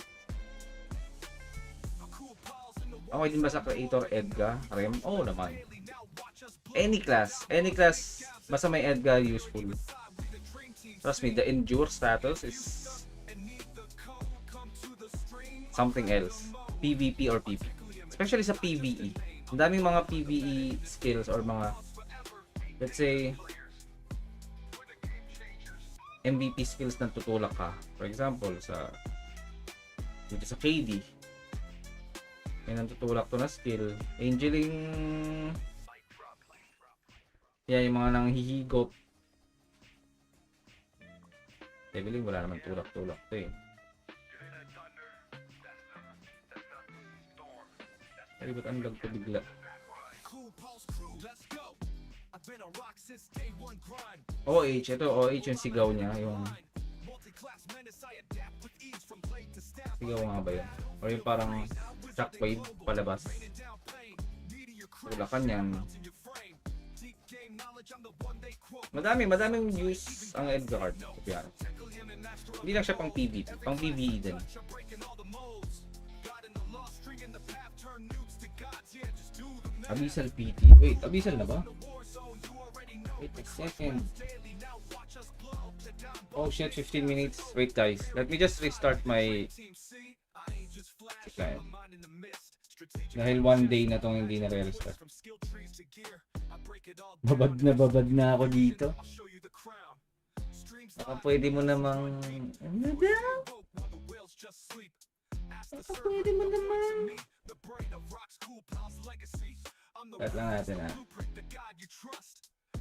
Okay din ba sa creator Edga? Rem? Oo naman. Any class, basta may Edga useful. Trust me, the endure status is something else. PvP or PvP. Especially sa PvE. Ang daming mga PvE skills or mga, let's say, MVP skills na tutulak ka. For example, dito sa KD, may natutulak to na skill. Angeling, yung mga nanghihigop. Leveling, wala naman tulak-tulak to eh. Ay, ba't ang lag ko bigla? OH, ito OH yung sigaw niya, yung sigaw nga ba yun? Or yung parang shockwave palabas. Tulakan yan. Madaming use ang Edgar card. Hindi lang siya pang PvP, pang PvE din. Abyssal PT. Wait, Abyssal na ba? Wait a second. Oh shit, 15 minutes. Wait guys, let me just restart my client. Dahil one day na tong hindi na-restart. Babad na ako dito. Baka pwede mo namang... Ano daw? Baka pwede mo namang... Start lang natin ha.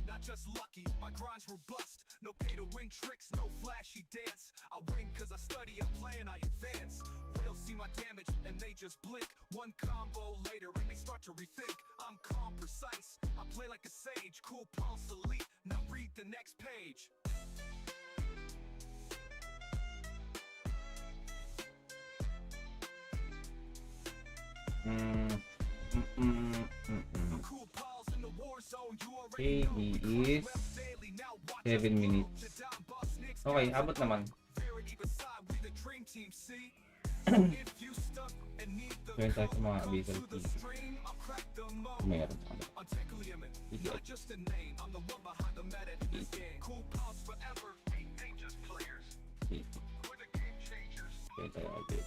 Not just lucky, my grind's robust. No pay to win tricks, no flashy dance. I win cause I study, I plan, I advance. They'll see my damage and they just just blink. One combo later and they start to rethink. I'm calm, precise, I play like a sage. Cool pulse elite, now read the next page. Cool pulse in the war zone, you already know. KB is 7 minutes. Okay, abot naman. 20 tayo sa mga Abyssal Arcade. Mayroon sa kanila. Sige. Okay tayo agad.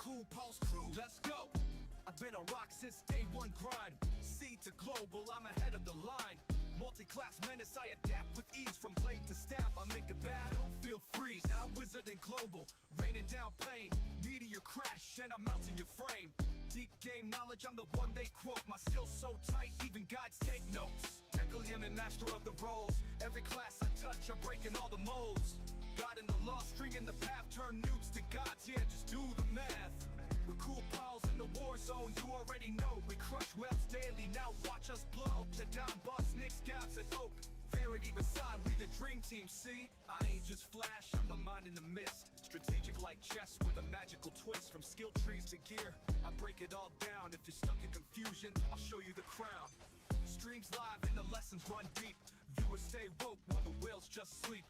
Cool pulse crew, let's go. I've been on ROX since day one grind. Sea to global, I'm ahead of the line. Multi-class menace, I adapt with ease. From blade to staff, I make a battlefield freeze. Now wizard and global, raining down pain. Meteor crash and I'm melting your frame. Deep game knowledge, I'm the one they quote. My skills so tight, even guides take notes. Tackle him and master of the roles. Every class I touch, I'm breaking all the molds. God in the law, string in the path, turn newts to gods, yeah, just do the math. We're cool pals in the war zone, you already know. We crush webs daily, now watch us blow. The down boss, Nick scouts at Oak. Verity beside, we the dream team, see? I ain't just flash, I'm the mind in the mist. Strategic like chess with a magical twist. From skill trees to gear, I break it all down. If you're stuck in confusion, I'll show you the crown. Streams live and the lessons run deep. Viewers stay woke while the whales just sleep.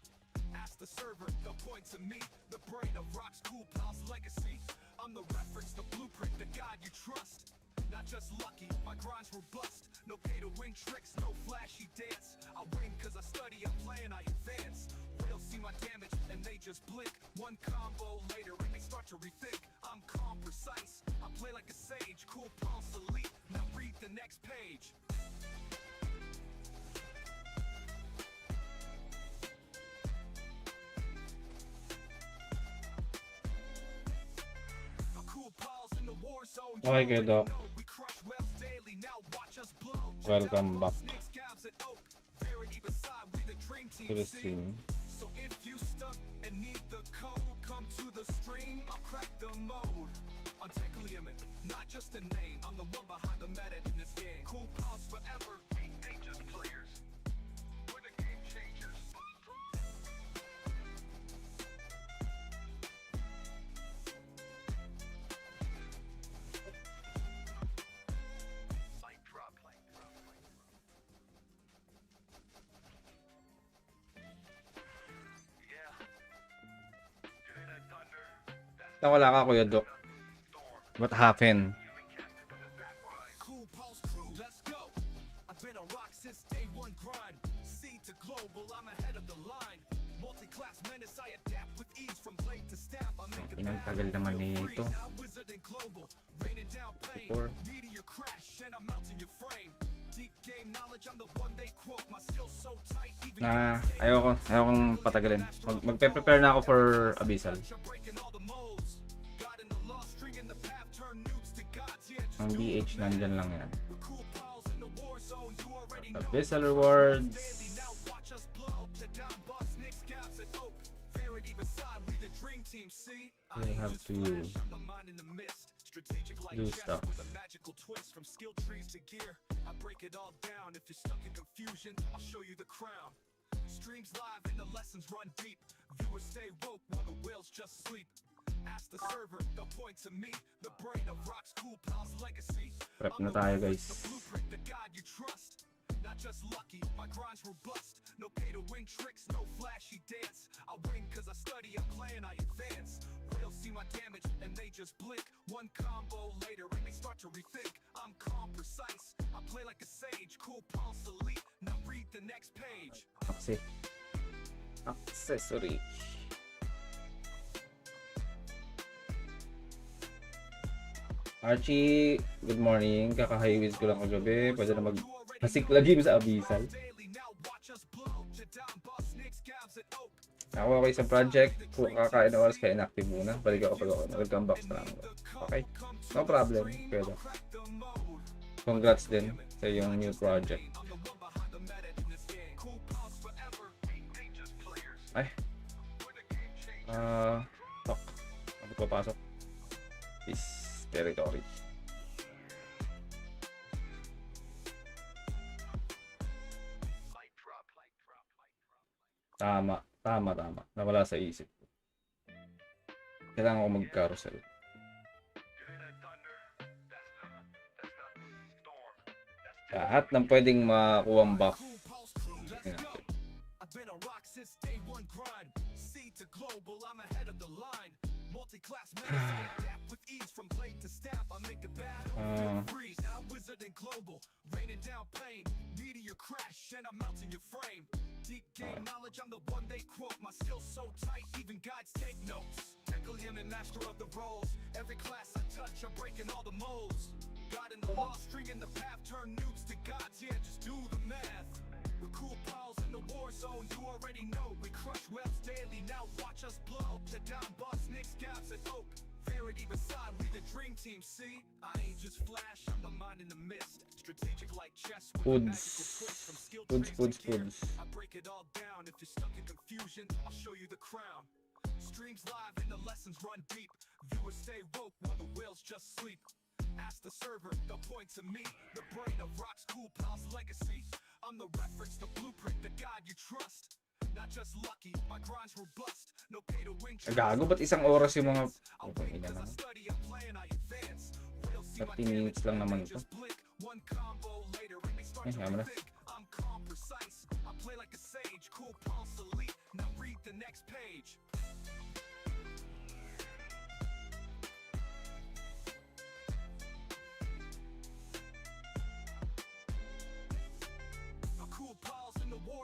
Ask the server, they'll point to me. The brain of ROX Cool Pal's legacy. I'm the reference, the blueprint, the guide you trust. Not just lucky, my grind's robust. No pay to win tricks, no flashy dance. I win cause I study, I plan, I advance. They'll see my damage and they just blink. One combo later and they start to rethink. I'm calm, precise, I play like a sage. Cool Pal's elite, now read the next page. Okay, good Doc. Welcome back to the stream. So if you stuck and need the code, come to the stream, I'll crack the mode. Untackle Yemen, not just a name, I'm the one behind the meta in this game. Cool pals forever, ain't just players. We're the game changers. Nawala ka, Kuya Doc. What happened? Cool pulse crew, let's go. I've been on ROX since day one grind. Sea to global, I'm ahead of the line. Multi-class menace, I adapt with ease. From blade to staff, I make a Inang tagal naman nito. wizard and global, raining down pain. Meteor crash and I'm melting your frame. Deep game knowledge, I'm the one they quote. My skills so tight, even Ayokong patagalin. Magpe-prepare na ako for Abyssal. Ang DH nandyan lang yan. Abyssal rewards. I have to do stuff. From skill trees to gear, I break it all down. If you're stuck in confusion, I'll show you the crown. Streams live and the lessons run deep. Viewers stay woke while the whales just sleep. Ask the server, they'll point to me. The brain of ROX Cool Pal's legacy. Prep na tayo, guys. The blueprint, the guide you trust. Not just lucky, my grind's robust. No pay to win tricks, no flashy dance. I win cause I study, I plan, I advance. They'll see my damage and they just blink. One combo later and they start to rethink. I'm calm, precise, I play like a sage. Cool Pal's elite, now read the next page. Accessory. Archie, good morning. Kaka-highways ko lang kagabi. Pwede na mag-pasik lagi sa Abyssal. Ako okay sa project. Kung kakain na oras kaya inactive muna. Balik ako pag ako nag-come back na lang. Okay? No problem. Pero congrats din sa yung new project. Ay. Fuck. Ano papasok? This territory. Tama. Nawala sa isip ko. Kailangan ko mag-carousel. Lahat ng pwedeng makuha ang buff. I've been on ROX since day one grind. Sea to global, I'm ahead of the line. Multi-class medicine, adapt with ease from plate to staff. I make a battle, freeze, now wizard and global. Raining down pain, meteor crash, and I'm melting your frame. Deep game knowledge, I'm the one they quote. My skills so tight, even guides take notes. Tackle him and master of the roles. Every class I touch, I'm breaking all the molds. God in the law, stringing the path, turn nukes to gods, yeah, just do the math. We're cool pals in the war zone, you already know. We crush webs daily, now watch us blow. The down boss, Nick scabs at Oak. Verity beside, we the dream team, see? I ain't just flash, I'm the mind in the mist. Strategic like chess with a magical twist from skill Foods. I break it all down, if you're stuck in confusion, I'll show you the crown. Streams live and the lessons run deep. Viewers stay woke while the whales just sleep. Ask the server, they'll point to me. The brain of ROX Cool Pal's legacy. I'm the reference, the blueprint, the guide you trust. Not just lucky, my grind's robust. No pay to win. Gago, ba't isang oras yung mga... I'll win 'cause I study, I plan, I advance. 30 minutes lang naman ito. One combo later, and they start to Yaman na. think I'm calm, precise. I play like a sage, Cool Pal's elite. Now read the next page.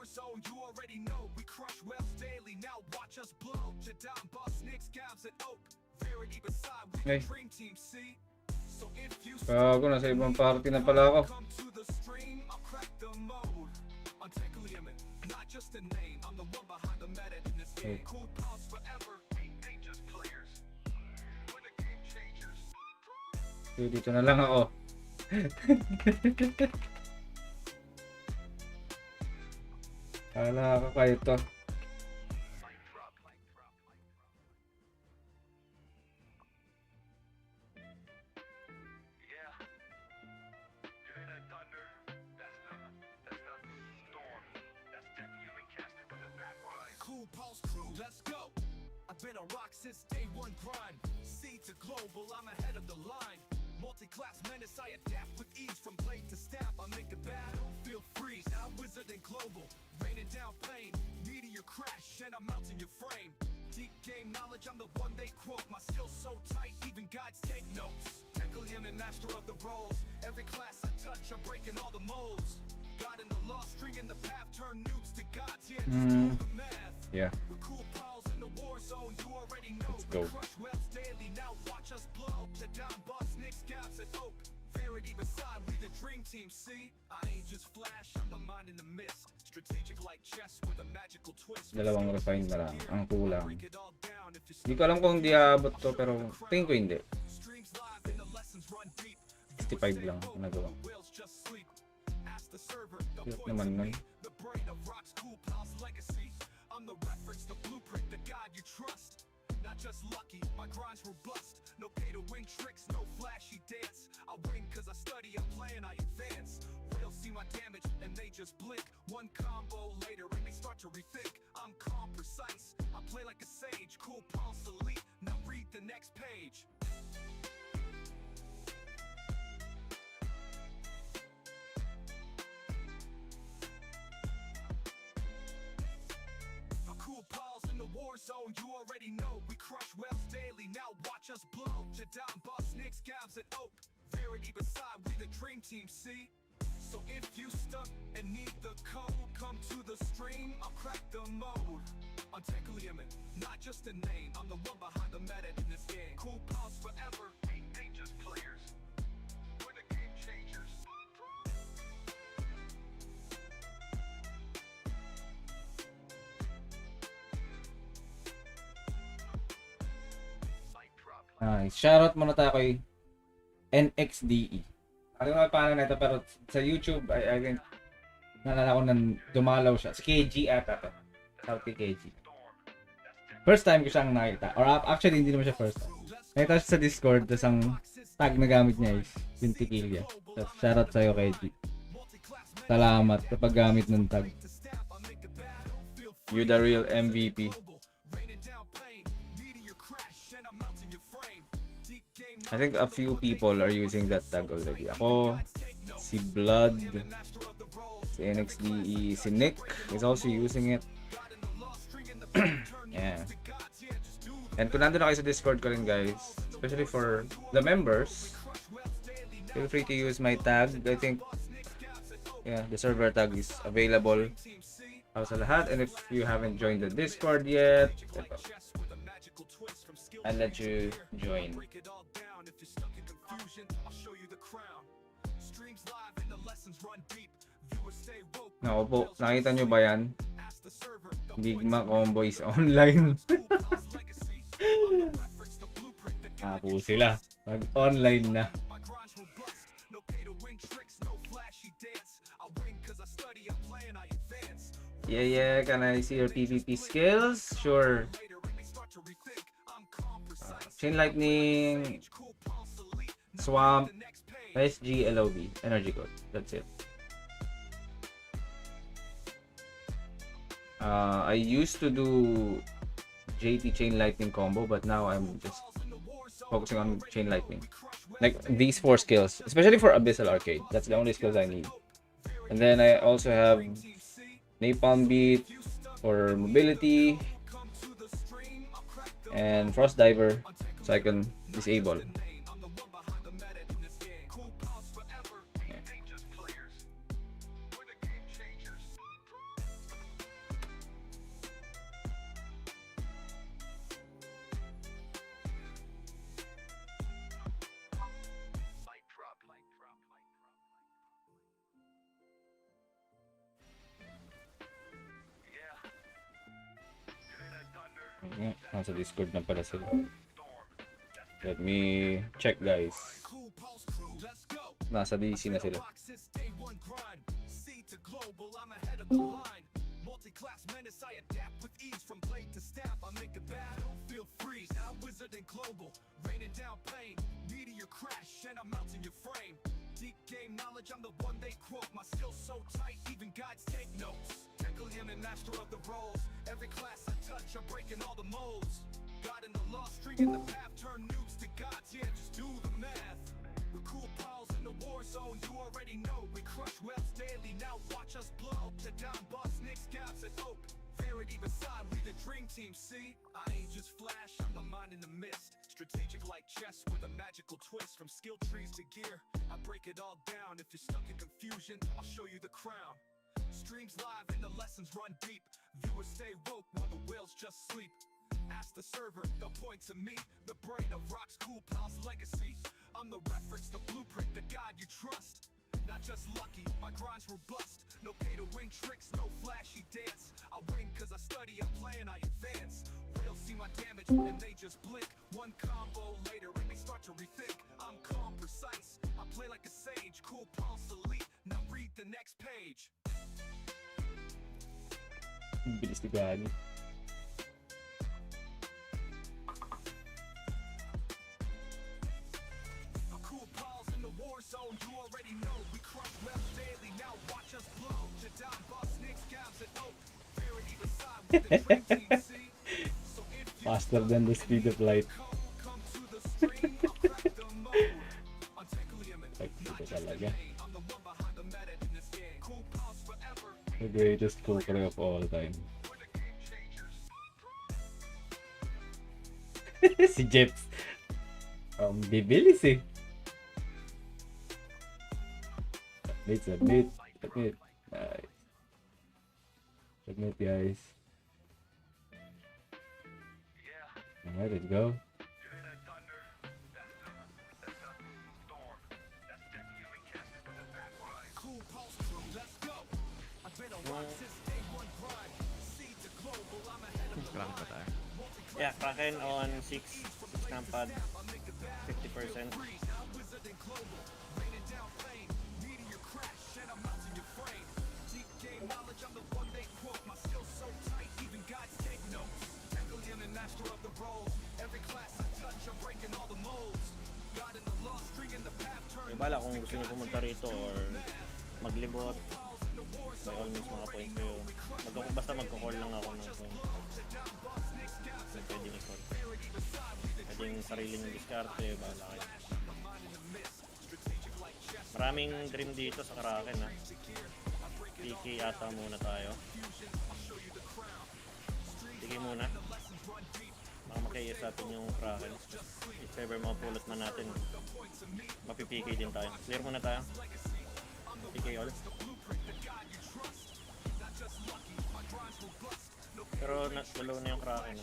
Zone, you already know. We crush webs daily, now watch us blow. Jadam, boss, Nick, scabs at Oak. Verity beside, we the dream team, see? So if you Gago, nasa ibang party na pala ako. come to the stream, I'll crack the mode. I'm Tackle Yemen, not just a name. I'm the one behind the meta in this game. Cool pals forever, ain't just players. We're the game changers. Dito na lang ako. Hala ka kayo to. Cool Pulse crew, let's go. I've been on ROX since day one grind. Sea to global, I'm ahead of the line. Multi-class menace, I adapt with ease from blade to staff. I make a battlefield freeze, now wizard and global. Raining down pain, meteor crash, and I'm melting your frame. Deep game knowledge, I'm the one they quote. My skills so tight, even guides take notes. Tackle him and master of the roles. Every class I touch, I'm breaking all the molds. God in the law, stringing the path, turn nukes to gods, yeah, just do the math. Yeah. We're cool pals in the war zone, you already know. Let's go. We crush webs daily, now watch us blow. The down boss, Nick, scabs at Oak. Verity beside, we the dream team, see? I ain't just flash, I'm the mind in the mist. Strategic like chess with a magical twist. Dalawang refine na lang. Ang kulang. Break it all down if you're Hindi ko alam kung di aabot to, pero tingin ko hindi. streams live and the lessons run deep. 65 lang ang nagawa. Whales just sleep. Ask the server, the Cute point naman to nun. me. The brain of ROX Cool Pal's legacy. I'm the reference, the blueprint, the guide you trust. Not just lucky, my grind's robust. No pay to win tricks, no flashy dance. I win cause I study, I plan, I advance. Whales see my damage and they just blink. One combo later and they start to rethink. I'm calm, precise, I play like a sage. Cool Pal's elite, now read the next page. Cool pals in the war zone, you already know. We crush webs daily, now watch us blow. Jadam, boss, Nick, scabs at Oak. Verity beside, we the dream team, see? So if you stuck and need the code, come to the stream, I'll crack the mode. I'm Tackle Yemen, not just a name. I'm the one behind the meta in this game. Cool pals forever, ain't just players. We're the game changers. Nice. Shoutout muna tayo kay NXDE. Ano nga paano na ito, pero sa YouTube, I think, nalala ko nang dumalaw siya. Si KG ata to. Shoutout kay KG. First time ko siyang nakita. Or actually, hindi naman siya first time. Nakita siya sa Discord, tapos ang tag na gamit niya is Pintikilya. So, shoutout sa'yo, KG. Salamat sa paggamit ng tag. You the real MVP. I think a few people are using that tag already. Ako, si Blood, si NXDE, si Nick is also using it. Yeah. And kung nandun na kayo sa Discord ko rin, guys, especially for the members, feel free to use my tag. I think, yeah, the server tag is available sa lahat. And if you haven't joined the Discord yet, I'll let you join. Nako po, nakita nyo ba yan? Digma combo is online. Ako sila. Pag online na. Yeah, can I see your PvP skills? Sure. Chain Lightning, Swamp, SG, LOB, Energy Code. That's it. I used to do JT Chain Lightning combo, but now I'm just focusing on Chain Lightning. Like these 4 skills, especially for Abyssal Arcade. That's the only skills I need. And then I also have Napalm Beat for mobility and Frost Diver, so I can disable. Nasa Discord na pala sila. Let me check, guys. Nasa DC na sila. Deep game knowledge, I'm the one they quote. My skills so tight, even guides take notes. Tackle him and master of the roles. Every class I touch, I'm breaking all the molds. God in the law, string in the path, turn noobs to gods. Yeah, just do the math. The cool pals in the war zone, you already know. We crush webs daily, now watch us blow. The down boss, Nick scabs and oak. Verity beside, we the dream team. See, I ain't just flash, I'm the mind in the mist. Strategic like chess with a magical twist. From skill trees to gear, I break it all down. If you're stuck in confusion, I'll show you the crown. Streams live and the lessons run deep. Viewers stay woke while the whales just sleep. Ask the server, they'll point to me. The brain of ROX Cool Pal's legacy. I'm the reference, the blueprint, the guide you trust. Not just lucky, my grind's robust. No pay to win tricks, no flashy dance. I win cause I study, I plan, I advance. Whales see my damage and they just blink. One combo later and they start to rethink. I'm calm, precise, I play like a sage. Cool Pal's elite, now read the next page. Bilis ni Gani. Cool Pal's in the war zone, you already know. We crush webs daily, now watch us blow. The down boss, Nick scabs and oak. Verity beside with the dream team, see? So if you Faster than the speed of light. come to the stream, I'll crack the mode. Untackle him and Like, not ito just talaga. the I'm the one behind the meta in this game. Cool Pal's forever. The greatest cooker of all time. We're the game changers. Si Jeps. Bibilis eh. Submit. Nice. Submit, guys. Alright, let's go. Cool Pal's crew, let's go. I've been a rock since day one grind. Sea to global, I'm ahead of the Crank pa tayo. Yeah, Kraken on 6 numpad. 50%. May bala kung gusto niyo pumunta rito or maglibot, by all means mga point kayo. Basta magko-call lang ako ng point. Pwede i-call. Pwede sarili ng diskarte, bahala kayo. Maraming dream dito sa Kraken ha. PK ata muna tayo. PK muna. Baka makayas natin yung Kraken. If ever mapulot na natin, mapi-PK din tayo. Clear muna tayo. PK all. Pero nalo na yung Kraken.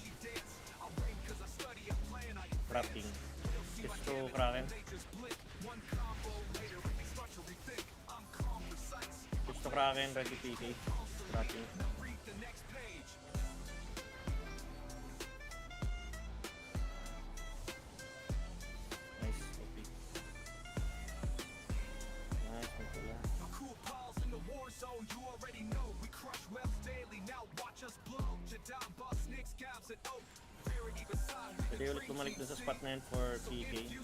Wrapping. Gusto Kraken. Gusto Kraken, ready PK. Wrapping. Nice, OP. Nice, magpula. Pwede ulit bumalik dun sa spot na yun for PK.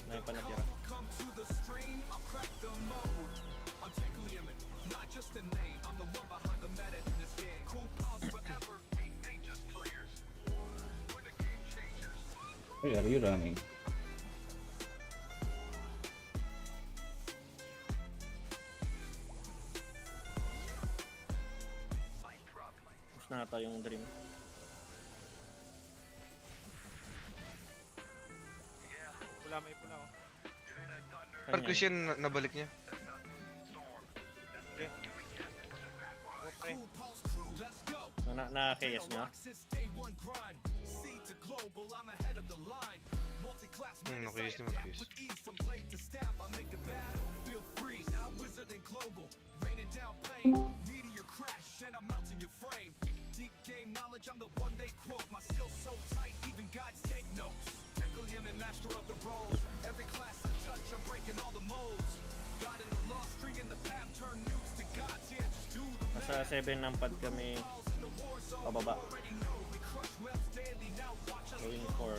Na yung panatira. Wait, are you running? Gusto na ata yung dream. Pula, may pula oh. Marcus yan, nabalik niya. Okay. Okay. Na-KS niya. Nakayos ni Marcus. Nasa 7 ng pad kami pababa. Going for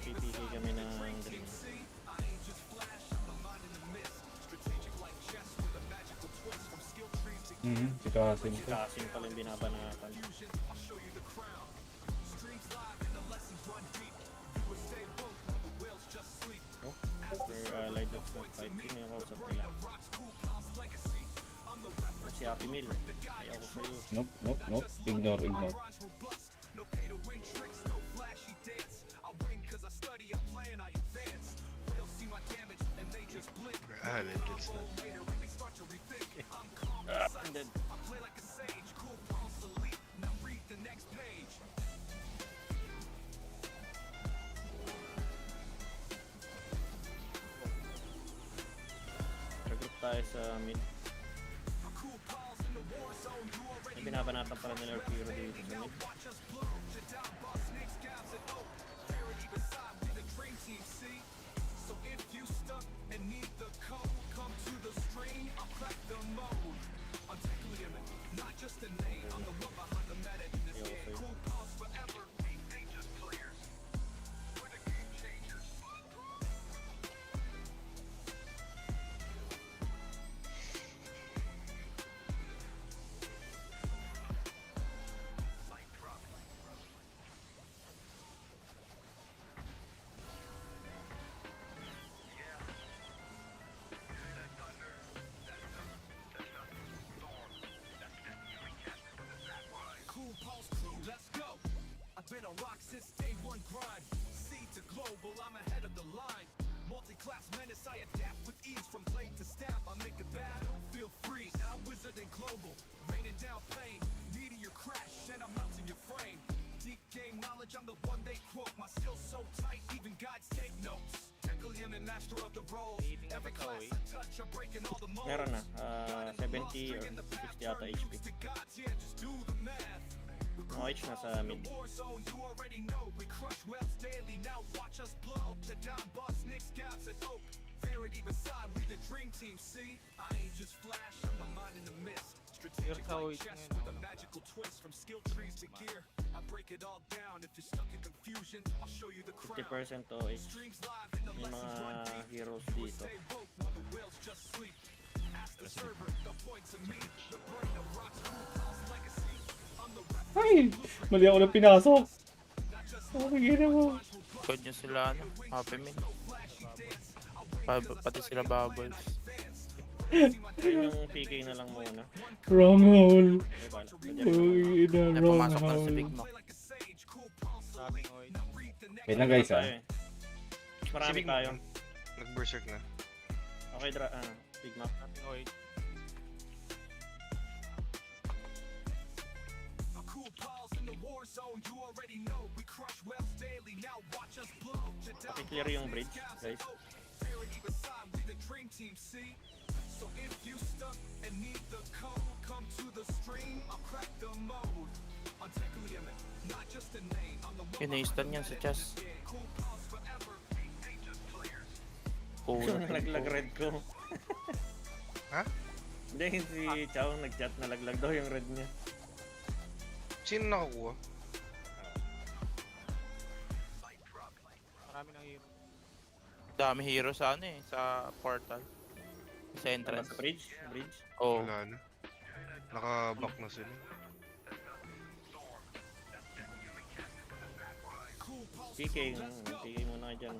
PPK kami ng dream. Sikasin ko. Kasing pala yung binabanatan. Oh, we're allied of the fight team yung kausap nila. Si Happy Meal. Ayaw ko sa'yo. Nope. Ignore. Let's not. And then, regroup tayo sa mid. May binabanatan pala nila Arcade dito sa mid. Been on ROX since day one grind. Sea to global, I'm ahead of the line. Multi-class menace, I adapt with ease. From blade to staff, I make the battlefield freeze. Now wizard and global, raining down pain. Meteor crash, and I'm melting your frame. Deep game knowledge, I'm the one they quote. My skills so tight, even guides take notes. Tackle him and master of the role. Every class I touch, I'm breaking all the molds. Meron na. 70 or 60 ata HP. Yeah, just do the math. Mga H nasa mid. Clear sa wait ngayon. 50% to H. May mga heroes dito. Ay! Mali ako na pinasok. Okay, gina mo. Code nyo sila, ano, Happy Meal. Pati sila Bubbles. Yun yung PK na lang muna. Wrong hole. Okay, bala. Uy, ina, Ay, wrong pumasok na si hole. Big Mac. Maraming oil. Wait lang guys, Tayo eh. Marami Sige, tayo. Nag-berserk na. Okay, big map. Maraming oil. Okay, clear yung bridge, guys. Yun, na-stun yan sa chest. Oh, Nalaglag red ko. Ha? Hindi, si Chow nag-chat, nalaglag daw yung red niya. Sino nakakuha? Marami ng hero. dami hero sa ano eh, sa portal. Sa entrance. Sa bridge? Bridge? Oh, Wala na. Naka-back na sila. PK muna kayo dyan.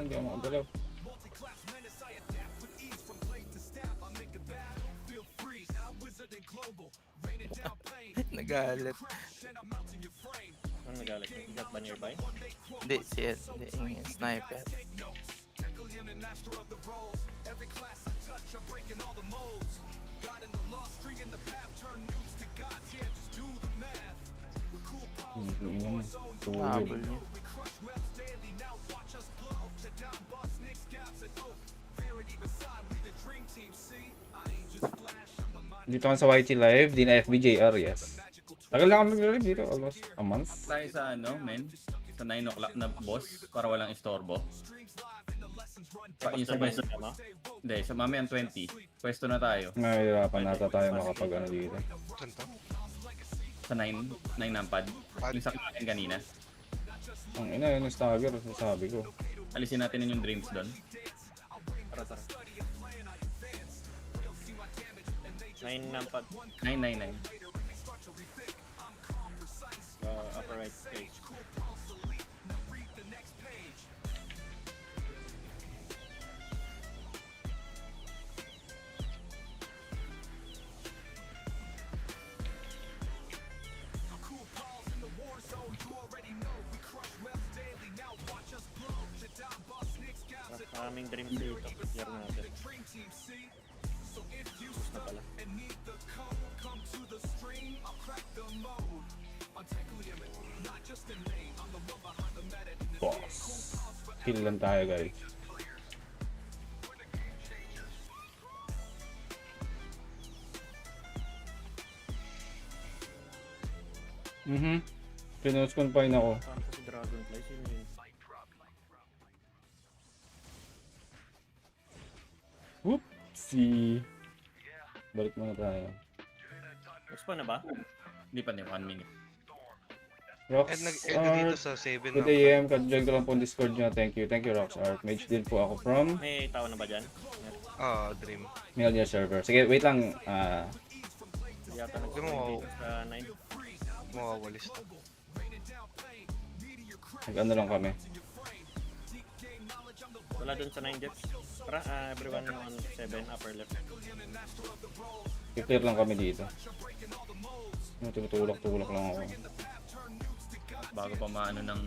Hindi ako makagalaw. nagalit. Ano nagalit? Got ba nearby? Hindi, hindi, yung sniper. Habol niya. Dito ka sa YT Live, di na FBJR, yes. Tagal lang kami nag-live dito, almost a month. Tayo sa ano, men? Sa 9 o'clock na boss para walang istorbo. Yung sa pwesto, Tama? hindi, sa mamaya 20. Pwesto na tayo. Nahihirapan nata tayo makapag ano dito. Saan to? Sa 9 ng pad. Yung sa akin kanina. Ang ina, yun yung stagger, sabi ko. Alisin natin yung dreams doon. Tara, tara. 9 nampad. 999. Upper right page. Maraming dreams dito. Clear natin. Push na pala. Boss. Kill lang tayo guys. Pinost confine ako. Saan ko si Dragonfly? Sino yun? Whoopsie. Balik muna tayo. Respawn na ba? Hindi pa niya 1 minute. ROX Nag-edit dito Art. sa 7 Good na. AM, ka-join ko lang po ang Discord nyo. Thank you ROX Art. Mage din po ako from May tao na ba dyan? Dream. Milnia server. Sige, wait lang. Yata Hindi mo nag-join dito sa 9. mawawalis to. Nag-ano lang kami. Wala dun sa 9 jets. Tara, everyone on 7 upper left. I-clear lang kami dito. Tutulak-tulak lang ako. Bago pa maano ng...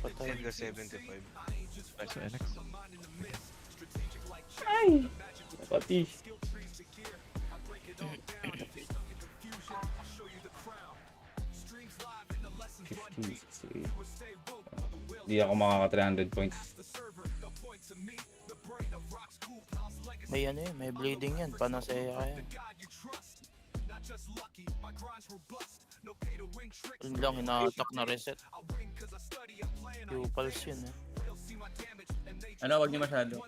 Patay. Edga 75. Ay! Pati. Hindi ako makaka 300 points. May ano yun, may bleeding yan. Panasaya ka yan. Yun lang, hina-attack na reset. Pupils yun eh. Ano, wag niyo masyado.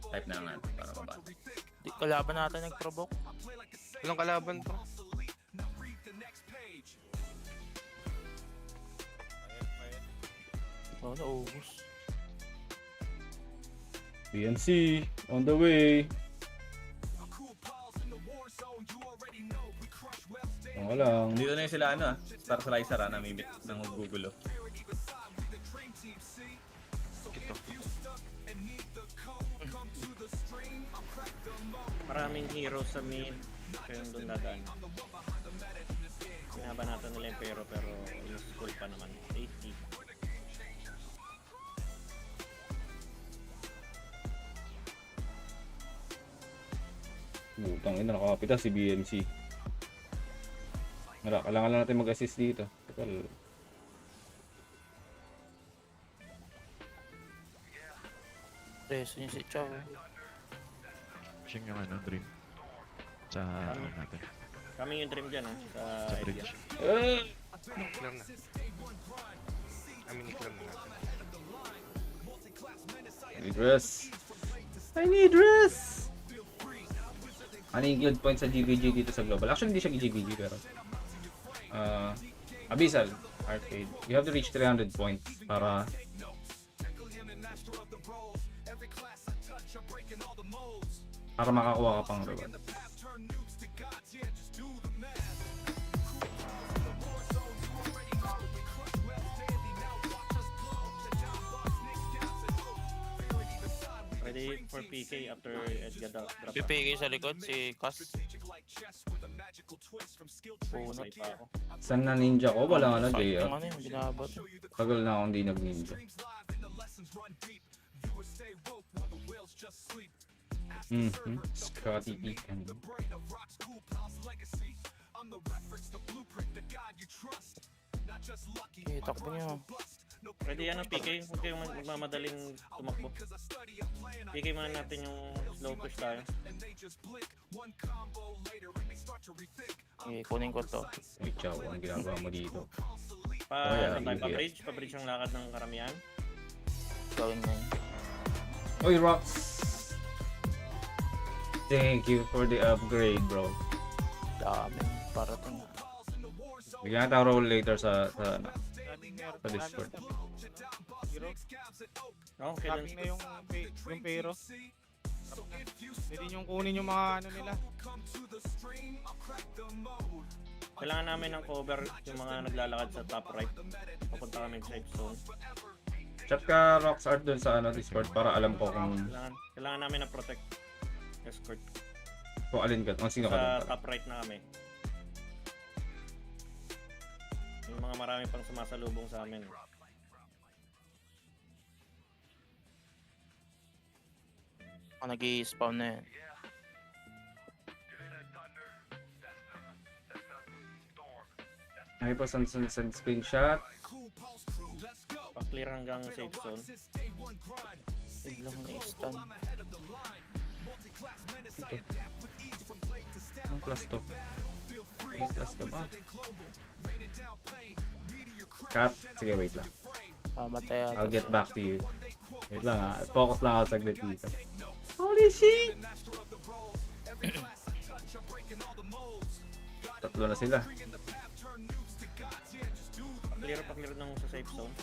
Type na nga para mabasa. Di kalaban natin nag-provoke. Walang kalaban to. Oh, naubos. BNC, on the way. Ang lang. Dito na yung sila ano Star Slicer namimit ng gugulo. Maraming heroes sa mid. Kaya yung doon dadaan. Binabanatan nila yung pero useful pa naman. 80. Butang ina, nakakapita si BNC. Kailangan lang natin mag-assist dito. Total. Preso niya si Chow. Pushing yung ano, dream. Sa ano natin. Kami yung dream dyan sa Sa idea. bridge. Clear na. Clear na natin. I need rest. I need rest! Ano yung guild points sa GVG dito sa global? Actually, hindi siya GVG pero Abyssal Arcade. You have to reach 300 points para makakuha ka pang reward. Ready for PK after Edgar drop. PPK sa likod, si Kas. Puno. Patay pa ako. Saan na ninja ko? Wala nga na Yung JR. ano yung binabot. Tagal na akong hindi nag-ninja. Scotty Eakin. Okay, takbo niyo. Ready PK? Huwag kayong magmamadaling tumakbo. PK muna natin yung slow push tayo. Okay, kunin ko to. Ay, chow. Anong ginagawa mo dito? Ano tayo, pa-bridge ang lakad ng karamihan. Gawin na yun. Oy, ROX! Thank you for the upgrade, bro. Dami. Parating. Bigyan natin roll later sa Daming Discord. Hero. No, kailan? Daming na yung pero. Pwede yung kunin yung mga ano nila. Kailangan namin ng cover yung mga naglalakad sa top right. Papunta kami sa safe zone. Chat ka ROX Art dun sa Discord para alam ko Kailangan namin ng protect escort. kung alin ka. Kung sino ka Sa dun. top right na kami. Yung mga marami pang sumasalubong sa amin. Nag-i-spawn na yan. Ay pa send screenshot. Pa-clear hanggang safe zone. Biglang na-stun. Anong class to? Anong class to ba? Cut. Sige, wait lang. Pamatay ata. I'll get back to you. Wait lang ha. Focus lang ako saglit dito. Holy shit! Tatlo na sila. Pa-clear ng sa safe zone.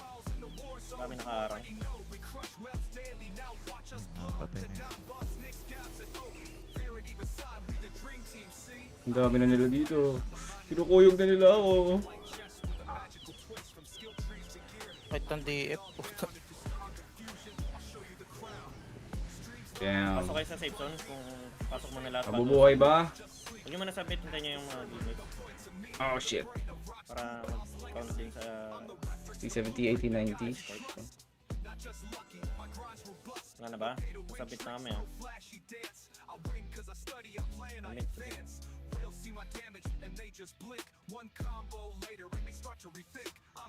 Kami nakaharang. Patay na yun. Ang dami na nila dito. Kinukuyog na nila ako. Kahit ng DF. Puta. Damn. Pasok kayo sa safe zone kung pasok mo na lahat. Mabubuhay ba? Huwag nyo muna submit, hintayin nyo yung mga limits Oh shit. para mag-count din sa 60, 70, 80, 90. wala na ba? Submit na kami Submit.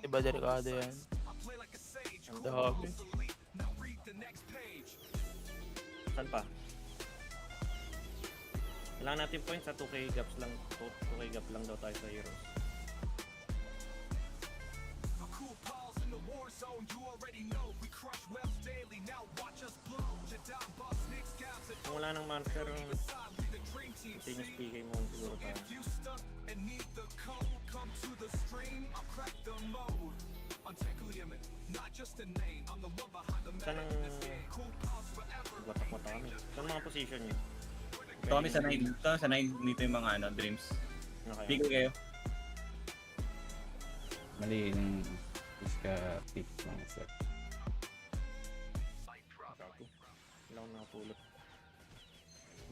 Diba delikado yan? Ang Dami. Saan pa? Kailangan natin points sa 2k gaps lang. 2k gap lang daw tayo sa heroes. Kung wala nang monster, continuous PK mo siguro tayo. Saan ang watak-watak kami? Saan mga position nyo? Ito kami sa 9. Ito sa 9 dito yung mga ano, dreams. Ano kayo? Bigay kayo. Mali yung iska pick lang sir. Gago. Ilaw nakapulot.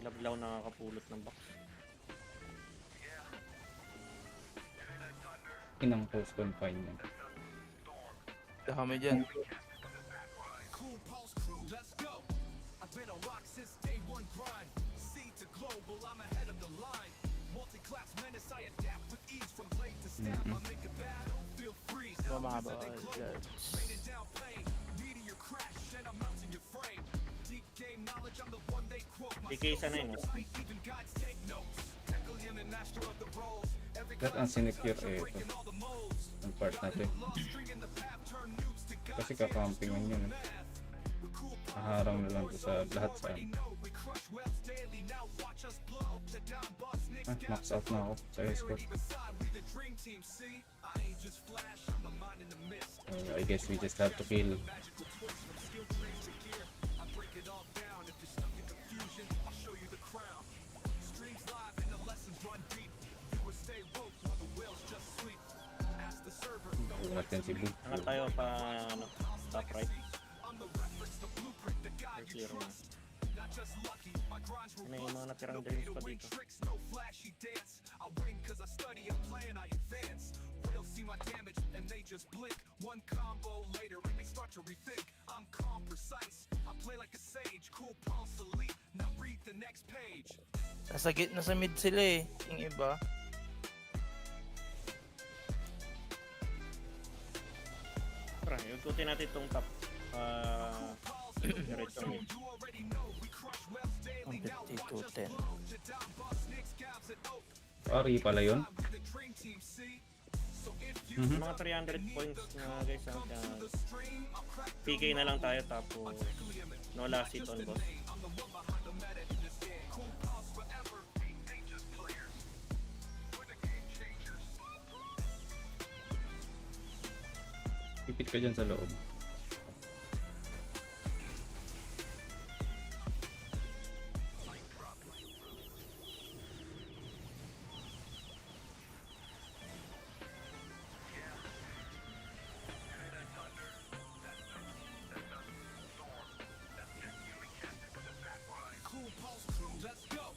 Ilaw nakakapulot ng box. Inang post confinement. Dami dyan. Cool pulse crew, let's go. I've been on ROX since day one grind. Sea to global, I'm ahead of the line. Multi-class menace, I adapt with ease from blade to stab. I make a battlefield freeze. Ito mga boys. Raining down pain, meteor crash, and I'm melting your frame. Deep game knowledge, I'm the one they quote. My DK sana yun, no? sweet, even guides take notes. Tackle him and master of the roles. Every That ang sinecure eh ito. all the molds. Ang part natin. String in the path, turn noobs to gods. Kasi kakampingan yun. Naharang na lang to sa lahat sa max out na ako sa escort. I guess we just have to kill. Natin si Boo. Angat tayo pa ano, top right. Clear na. May mga natirang dreams pa dito. Nasa gitna sa mid sila eh. Yung iba. Tara, ikutin natin itong top. Diretso mid. Ang 52-10. Ari pala yun. Mga 300 points na guys. PK na lang tayo tapos no last hit on boss. Pipit ka dyan sa loob.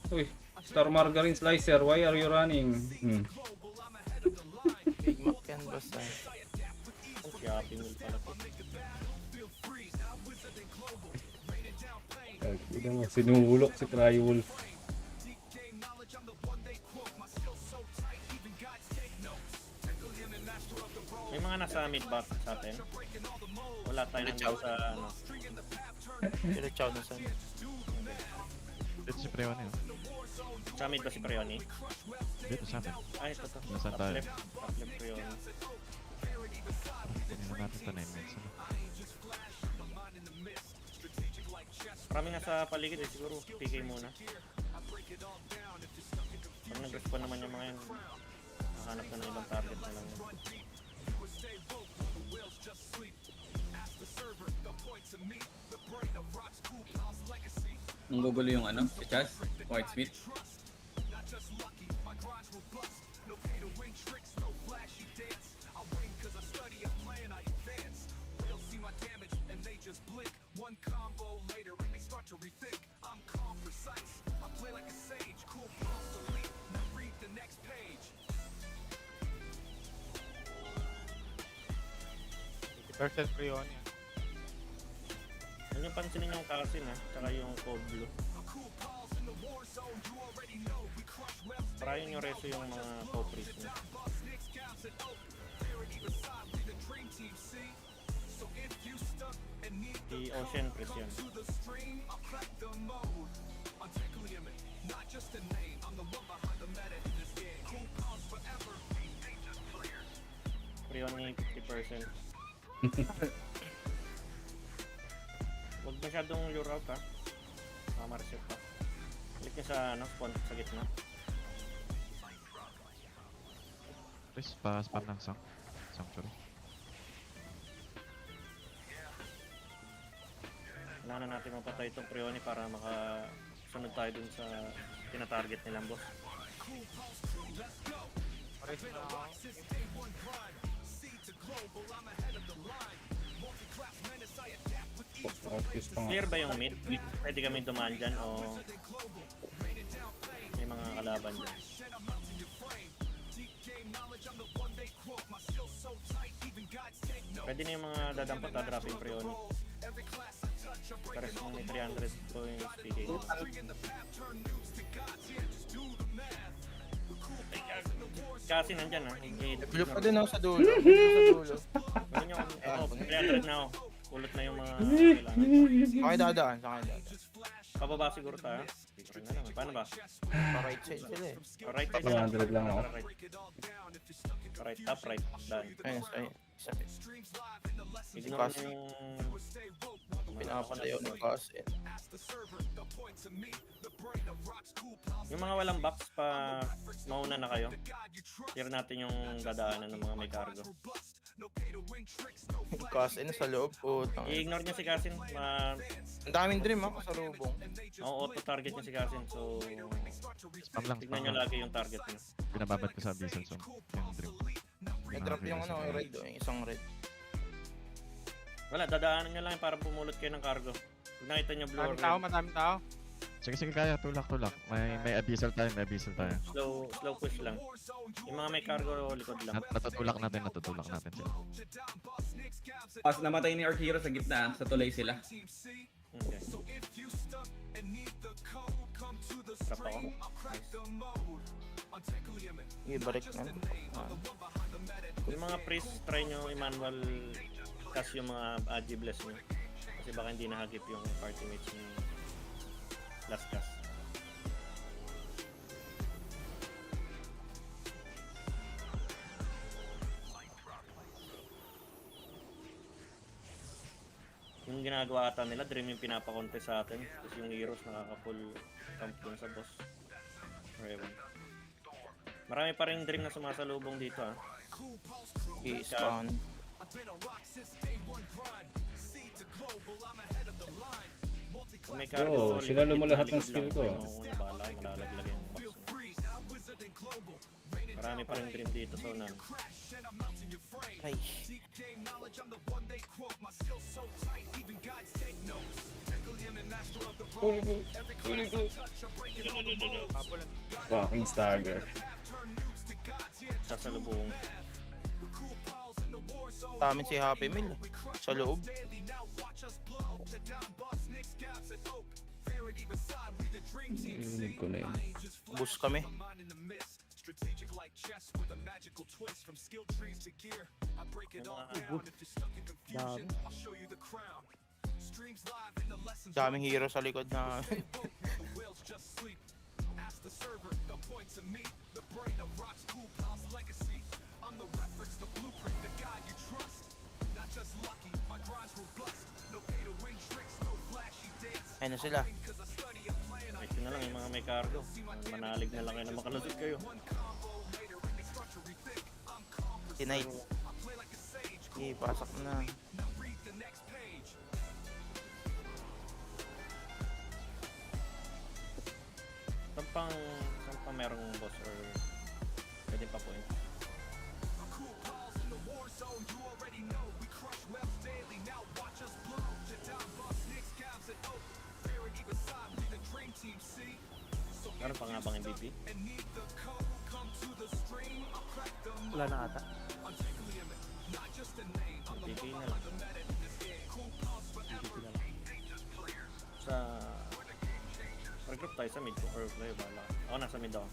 Uy, Star Margarine Slicer, why are you running? Big Mac yan basta. Kaya pinul pala po. Tignan mo, sinuhulok si Crywolf. May mga nasa mid back sa atin. Wala tayo nang sa ano. Sila chow na saan. Dito si Prewan yun. Sa mid ba si Prioni? Dito sa atin. Ay, ito to. Nasaan Top tayo? left. Top left Prioni. Tingnan natin ito 9 minutes. Ano? Marami nga sa paligid eh, siguro PK muna. Pag nag-respawn naman yung mga yun, makahanap na ng ibang target na lang yun. Nung gugulo yung ano, si Chaz, White Smith. Versus Prion yan. Huwag yung pansinin yung Kasin ha, tsaka yung Code Blue. Para yun yung reso yung mga Popris niya. So if you Ocean Press yan. Prion ni 50%. Huwag masyadong lure out ha. Mamareset pa. Click nyo sa ano, spawn sa gitna. Please, pa-spam ng sanctuary. Kailangan natin mapatay itong Prioni para makasunod tayo dun sa tinatarget nilang boss. Pares na ako. Focus pa nga. Clear ba yung mid? Pwede kami dumaan dyan o may mga kalaban dyan? Pwede na yung mga dadampot na drop yung Prioni. Pares mo may 300 points PK. Kasi nandyan ha. Bilo pa din ako sa dulo. Sa dulo. Ganun yung, 300 na ako. Ulot na yung mga kailangan. Okay, dadaan. Sa akin dadaan. Pababa siguro tayo. Tignan na lang. Paano ba? Pa-right side sila eh. Right side 100 lang ako. Right, top right. Daan. Ayun, ayun. Sabi. Ignore mo yung... Pinapatayo ng kasi. Yung mga walang box pa mauna na kayo. Clear natin yung dadaanan ng mga may cargo. Kasi na sa loob. Putang. I-ignore nyo si Kasin. Ang daming dream ako sa lubong. Auto-target nyo si Kasin. So, Spam lang, tignan spam nyo lang. lagi yung target nyo. Binababad ko sa Abyssal Zone. Yung dream. May drop yung ano, red o, yung isang red. Wala, dadaanan nyo lang yung para pumulot kayo ng cargo. Kung nakita nyo blue or Madaming tao. Sige, kaya. Tulak. May Abyssal tayo. slow push lang. Yung mga may cargo, likod lang. Natutulak natin sila. Pas namatay ni Arc Hero sa gitna, sa tulay sila. Okay. Trap ako. Ibalik na. Yung mga priest, try nyo i-manual cast yung mga agi bless nyo. Kasi baka hindi nahagip yung party mates nyo last cast. Yung ginagawa ata nila, dream yung pinapakontest sa atin. Tapos yung heroes nakaka-full camp dun sa boss. Or ewan. Marami pa rin dream na sumasalubong dito ha. I-spawn. Kung may cargo, Sila lumalahat ng skill ko. Malalaglag yung box mo. Marami pa rin dream dito so nan. Ay. Fucking stagger. Sasalubong. Tamin si Happy Meal sa loob. Narinig ko na yun. Boost kami. Daming hero sa likod na. Ayun na sila. Ito na lang yung mga may cargo. Manalig na lang kayo na makalusot kayo. Tonight. Okay, pasok na. Saan pang merong boss or pwede pa point? Meron pa nga bang MVP? Wala na ata. MVP na lang. MVP na lang. Sa... Regroup tayo sa mid ko or player bala. Ako nasa mid ako.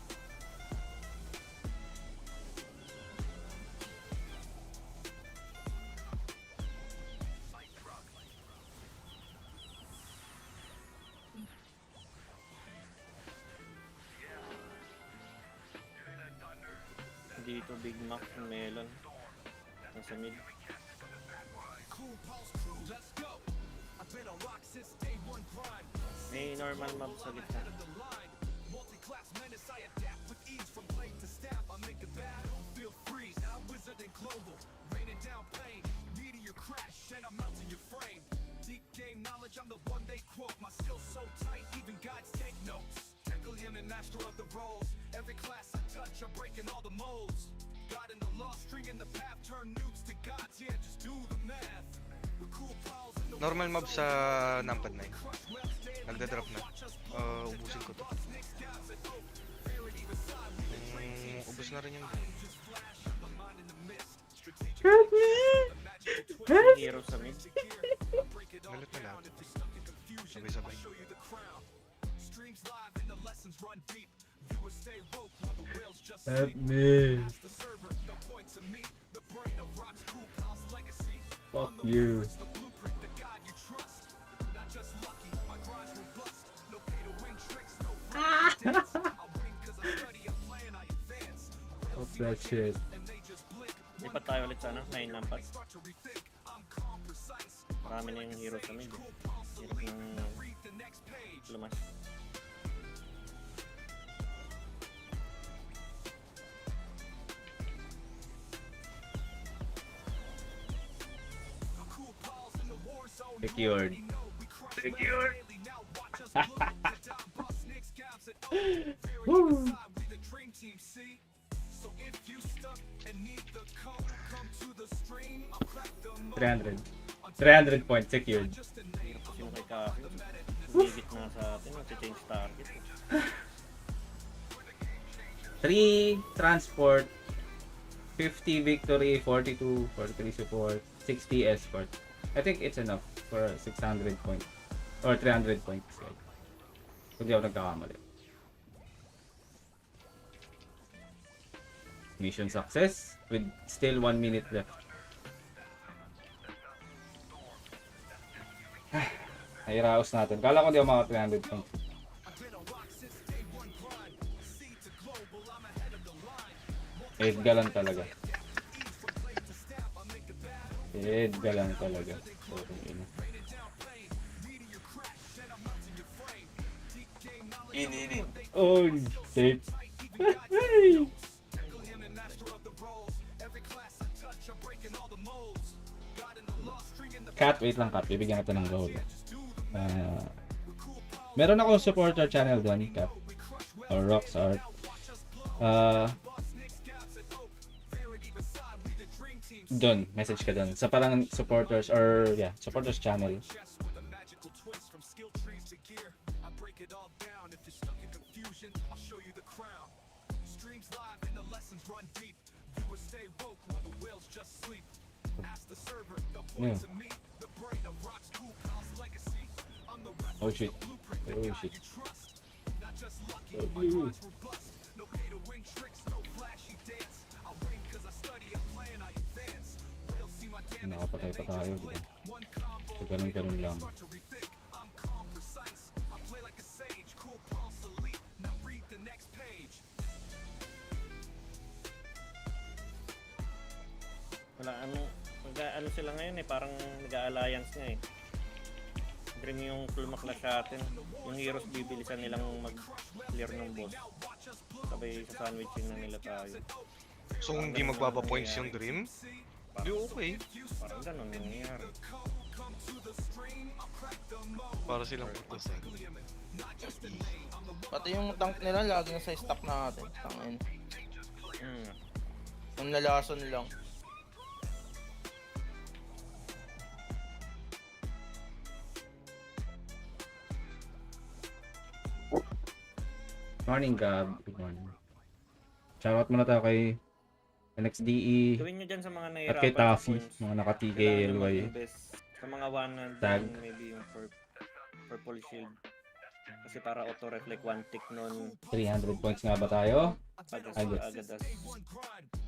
Dito Big Mac, Melon. Nasa mid. May normal mob sa gitna. Normal mob sa numpad 9. Nagda-drop na. Ubusin ko to. Ubus na rin yung Hero sa mid. galit na lahat. Sabay-sabay. Help me. Fuck you. Fuck that shit. Lipat tayo ulit sa 9 lampas. Marami na yung hero sa mid. Hirap ng lumas. Secured. Secured. Woo. 300. 300 points secured. Hirap kasi yung kay Kaki. Umigit na sa atin. Mag-change target. 3 transport, 50 victory, 42, 43 support, 60 escort. I think it's enough for 600 points or 300 points. Kung di ako nagkakamali. Mission success with still 1 minute left. Nairaos natin. Kala ko di ako mga 300 points. Edgar lang talaga. Edgar lang talaga. Oh, shit. Cat, wait lang Cat. Bibigyan kita ng gold. Meron akong supporter channel doon, Cat. Or ROX Art. Doon, message ka doon. Sa parang supporters or yeah, supporters channel. Yeah. Oh shit. Oh shit. Oh, nakapatay pa tayo, diba? So, ganun lang. Wala, ano sila ngayon eh, parang nag-alliance nga eh. Dream yung lumaklas sa atin. Yung heroes bibilisan nilang mag-clear ng boss. Sabay sa sandwiching na nila tayo. So hindi magbaba points yung dream? Di okay. Parang ganun yung nangyayari. Para silang putasan. Pati yung tank nila lagi na sa stock natin. Tangin. Ang lalason lang. Morning, Gab. Good morning. Shoutout muna tayo kay NXDE Gawin nyo dyan sa mga at nahihirapan kay sa Taffy, points. mga naka-TK Kailangan nyo LY. mag-invest sa mga 1 Tag. maybe yung purple shield. Kasi para auto-reflect 1 tick nun 300 points nga ba tayo? agad as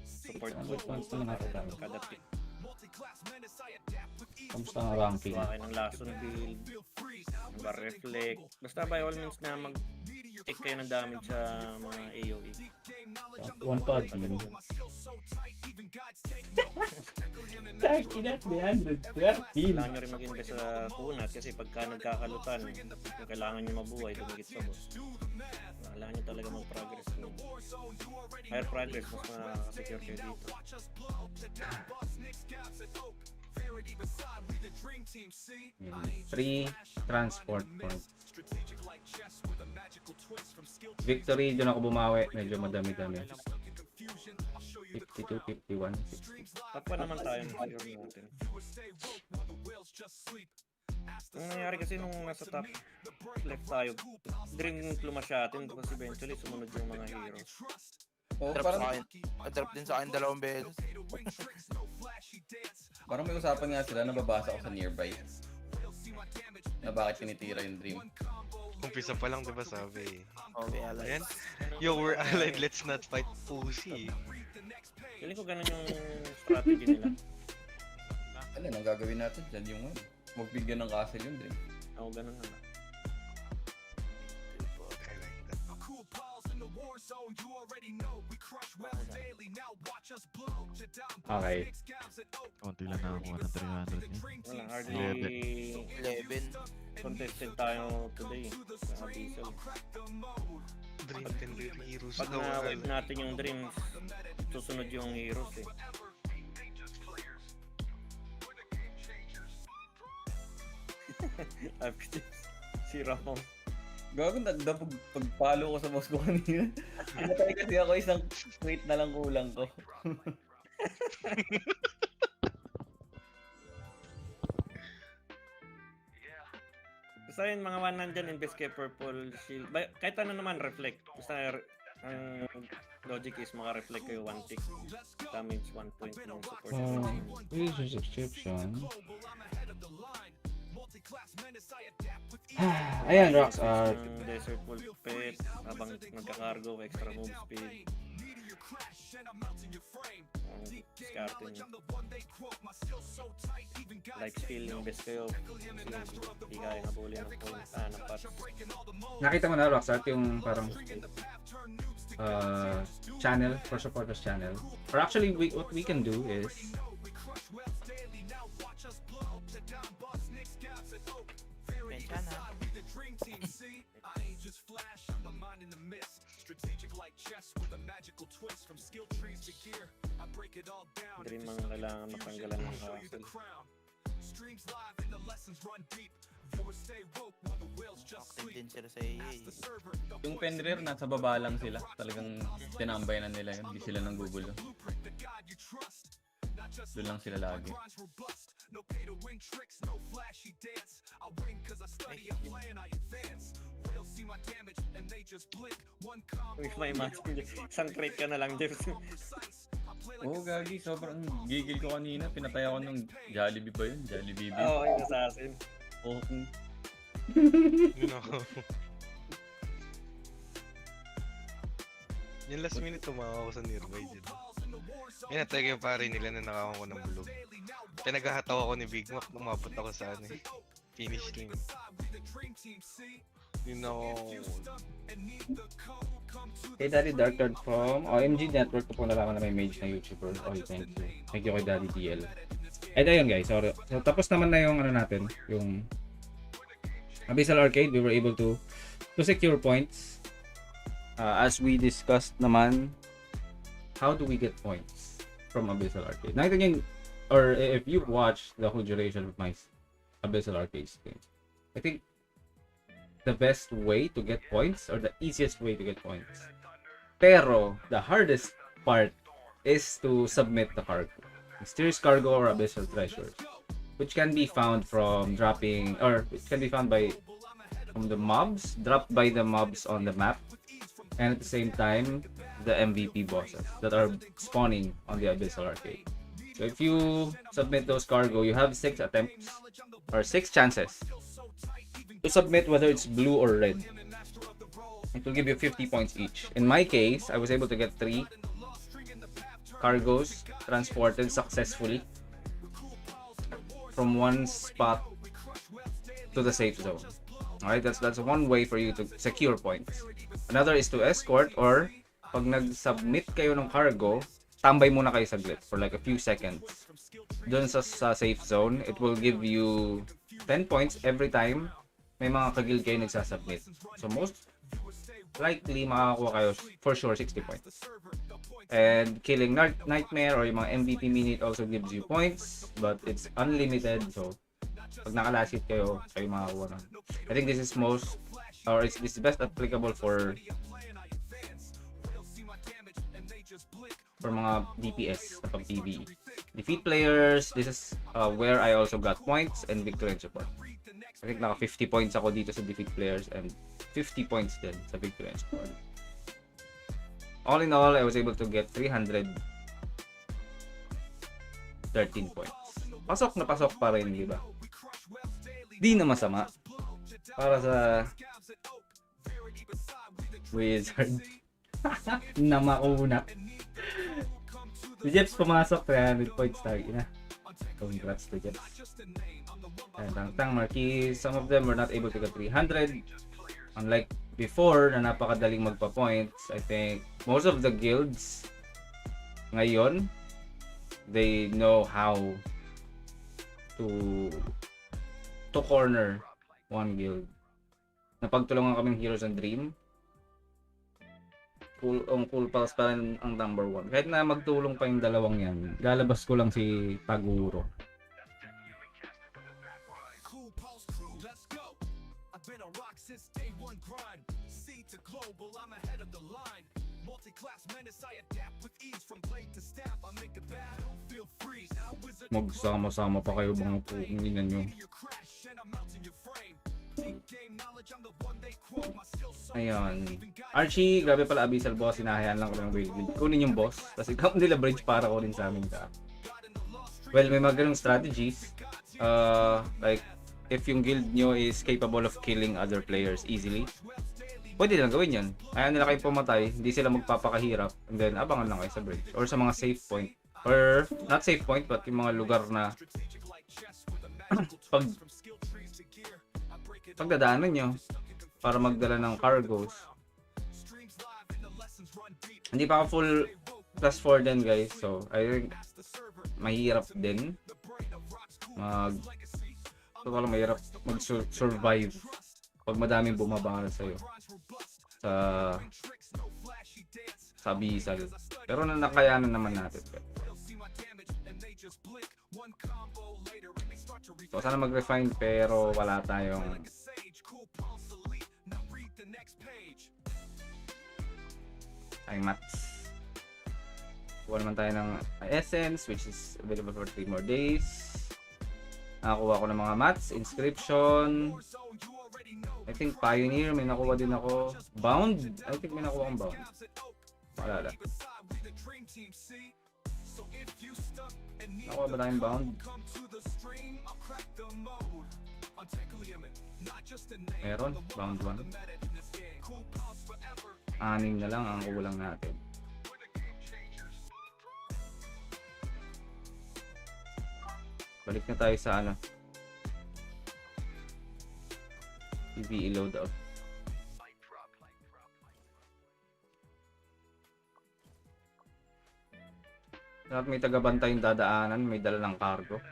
support 300 points na natin tayo. kada tick. Kamusta ang ranking? Gawa kayo ng lason build, ng bar reflect. Basta by all means na take kayo ng damage sa mga AoE. One pod. Taki na, 300. Kailangan nyo rin mag-invest sa kunat kasi pagka nagkakalutan, kung kailangan nyo mabuhay, dumikit sa boss. Kailangan nyo talaga mag-progress. Higher progress, mas makakasecure kayo dito. Free transport points. Victory, doon ako bumawi. Medyo madami-dami. 52, 51, 60. Takpa naman tayo ng secure natin. Ang nangyari kasi nung nasa top left tayo, dream lumasyatin kasi eventually sumunod yung mga heroes. Oh, Drop parang, sa akin. Drop din sa akin 2 beses. parang may usapan nga sila, nababasa ko sa nearby. Na bakit tinitira yung dream. Umpisa pa lang, di ba sabi? Okay, alay. Ayan. Yo, we're allied, let's not fight pussy. Feeling ko ganun yung strategy nila. Ano, ang gagawin natin dyan yung ano. Magbigyan ng castle yung dream. Ako ganun naman. I like that. Okay. Konti lang nakakuha ng 300 niya. Wala, hardly 11. contested tayo today sa Abyssal. Dream can be heroes Pag daw. na-wipe natin yung dreams, susunod yung heroes eh. Si Ramon. Gago na pag-follow ko sa boss ko kanina. Pinatay kasi ako isang wait na lang kulang ko. Basta yung mga 1 nandyan, invest kay Purple Shield. Kahit ano naman, reflect. Basta ang logic is maka-reflect kayo 1 tick. Damage 1 point ng support. User subscription. Ayan, ROX Desert Wolf Pet, habang nagka-cargo, extra move speed. Ang diskarte nyo. Like skill, invest kayo. Kasi hindi kaya nabuli ng points. Ng pass. Nakita mo na, ROX yung parang channel, for supporters channel. Or actually, what we can do is Dream ang kailangan matanggalan ng castle. Active din sila sa AA. Yung Fenrir, nasa baba lang sila. Talagang tinambay na nila yun. Hindi sila nanggugulo. Doon lang sila lagi. With my match, isang crate ka na lang, Jeff. Oo, gagi. Sobrang gigil ko kanina. Pinatay ako ng Jollibee ba yun? Jollibee. Oo, yung assassin. Oo. You know. Yung last minute tumawa ako sa nearby dyan. Yan na talaga yung pare nila na nakakuha ko ng bulog. Pinaghahataw ako ni Big Mac, umabot ako sa ano eh. Finish line. You know. kay Daddy Darkard from OMG Network ko po nalaman na may mage na YouTuber. Oh, thank you. Thank you kay Daddy DL. And ayun guys, sorry. So tapos naman na yung ano natin, yung Abyssal Arcade. We were able to secure points. As we discussed naman, how do we get points from Abyssal Arcade? Nakita niyo, or if you've watched the whole duration of my Abyssal Arcade stream, I think the best way to get points, or the easiest way to get points, pero the hardest part is to submit the cargo, mysterious cargo or abyssal treasures, which can be found from dropping, or it can be found from the mobs, dropped by the mobs on the map, and at the same time the MVP bosses that are spawning on the Abyssal Arcade. So if you submit those cargo, you have 6 attempts or 6 chances to submit, whether it's blue or red. It will give you 50 points each. In my case, I was able to get 3 cargos transported successfully from one spot to the safe zone. Alright, that's one way for you to secure points. Another is to escort, or pag nag-submit kayo ng cargo, tambay muna kayo saglit for like a few seconds. Doon sa safe zone, it will give you 10 points every time may mga kagil kayo nagsasubmit. So most likely makakakuha kayo for sure 60 points. And killing Nightmare or yung mga MVP minute also gives you points, but it's unlimited. So pag nakalasit kayo makakuha na. I think this is this is best applicable for mga DPS na pag PvE. Defeat players, this is where I also got points and victory and support. I think naka 50 points ako dito sa defeat players and 50 points din sa victory and support. All in all, I was able to get 313 points. Pasok na pasok pa rin, di ba? Di na masama para sa wizard na mauna. Si Jeps pumasok 300 points tayo na. Congrats to Jeps. And Tang Marquis, some of them were not able to get 300. Unlike before na napakadaling magpa-points, I think most of the guilds ngayon, they know how to corner one guild. Napagtulungan kaming Heroes and Dream. Full pulse pa rin ang number 1. Kahit na magtulong pa yung dalawang yan, lalabas ko lang si Paguro. I've been on ROX since day one grind. Sea to global, I'm ahead of the line. Multi-class menace, I adapt with ease. From blade to staff, I make a battlefield freeze. Now wizard Magsama-sama pa kayo mga pupunginan nyo. Ayan. Archie, grabe pala Abyssal boss. Sinahayaan lang ko ng whale guild. Kunin yung boss. Tapos ikaw nila bridge para kunin sa amin ka. Well, may mga ganung strategies. Like, if yung guild nyo is capable of killing other players easily, pwede lang gawin yan. Ayaw nila kayo pumatay, hindi sila magpapakahirap, and then abangan lang kayo sa bridge. Or sa mga safe point. Or, not safe point, but yung mga lugar na pagdadaanan nyo para magdala ng cargoes. Hindi pa ako full plus 4 din guys, so I think mahirap din mahirap mag-survive pag madaming bumabara sa'yo sa Abyssal. Pero nakayanan naman natin. So sana mag-refine pero wala tayong mats. Kuha naman tayo ng essence which is available for 3 more days. Nakakuha ko ng mga mats, inscription. I think pioneer, may nakuha din ako. Bound? I think may nakuha akong bound. Wala. Nakuha ba tayong bound? Meron, bound 1. 6 na lang ang kulang natin. Balik na tayo sa PvE loadout. Dapat may tagabantay yung dadaanan, may dala ng cargo.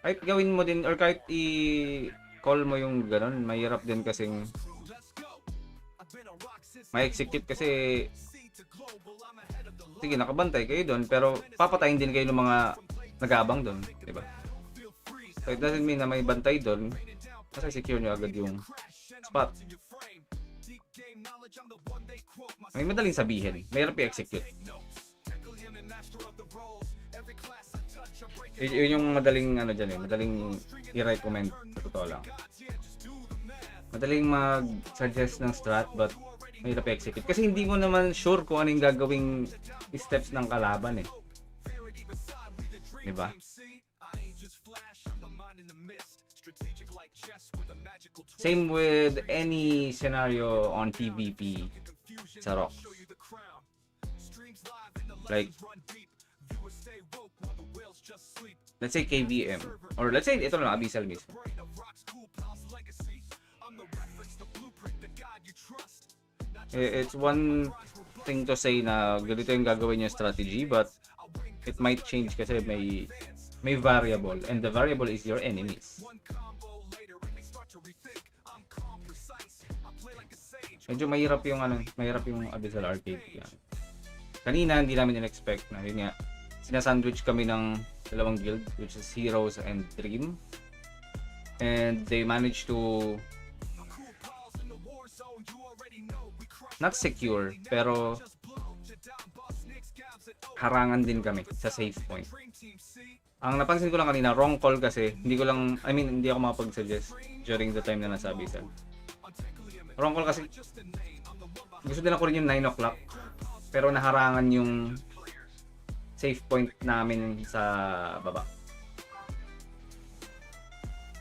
Kahit gawin mo din or kahit i-call mo yung ganun, mahirap din kasing ma-execute kasi sige, nakabantay kayo doon pero papatayin din kayo ng mga nag-aabang doon, di ba? So it doesn't mean na may bantay doon kasi secure nyo agad yung spot. May madaling sabihin, mahirap i-execute. Yun yung madaling madaling i-recommend sa totoo lang. Madaling mag-suggest ng strat but mahirap i-execute kasi hindi mo naman sure kung ano yung gagawing steps ng kalaban eh. Diba? Same with any scenario on PvP sa ROX. Like, let's say KVM or let's say ito lang Abyssal mismo. It's one thing to say na ganito yung gagawin yung strategy, but it might change kasi may variable, and the variable is your enemies. Medyo mahirap yung Abyssal Arcade. Yan. Kanina hindi namin in-expect na yun nga, sinasandwich kami ng dalawang guild, which is Heroes and Dream, and they managed to not secure, pero harangan din kami sa safe point. Ang napansin ko lang kanina, wrong call kasi, hindi ako makapag-suggest during the time na nasa Abyssal. Wrong call kasi, gusto din ako rin yung 9 o'clock, pero naharangan yung safe point namin sa baba.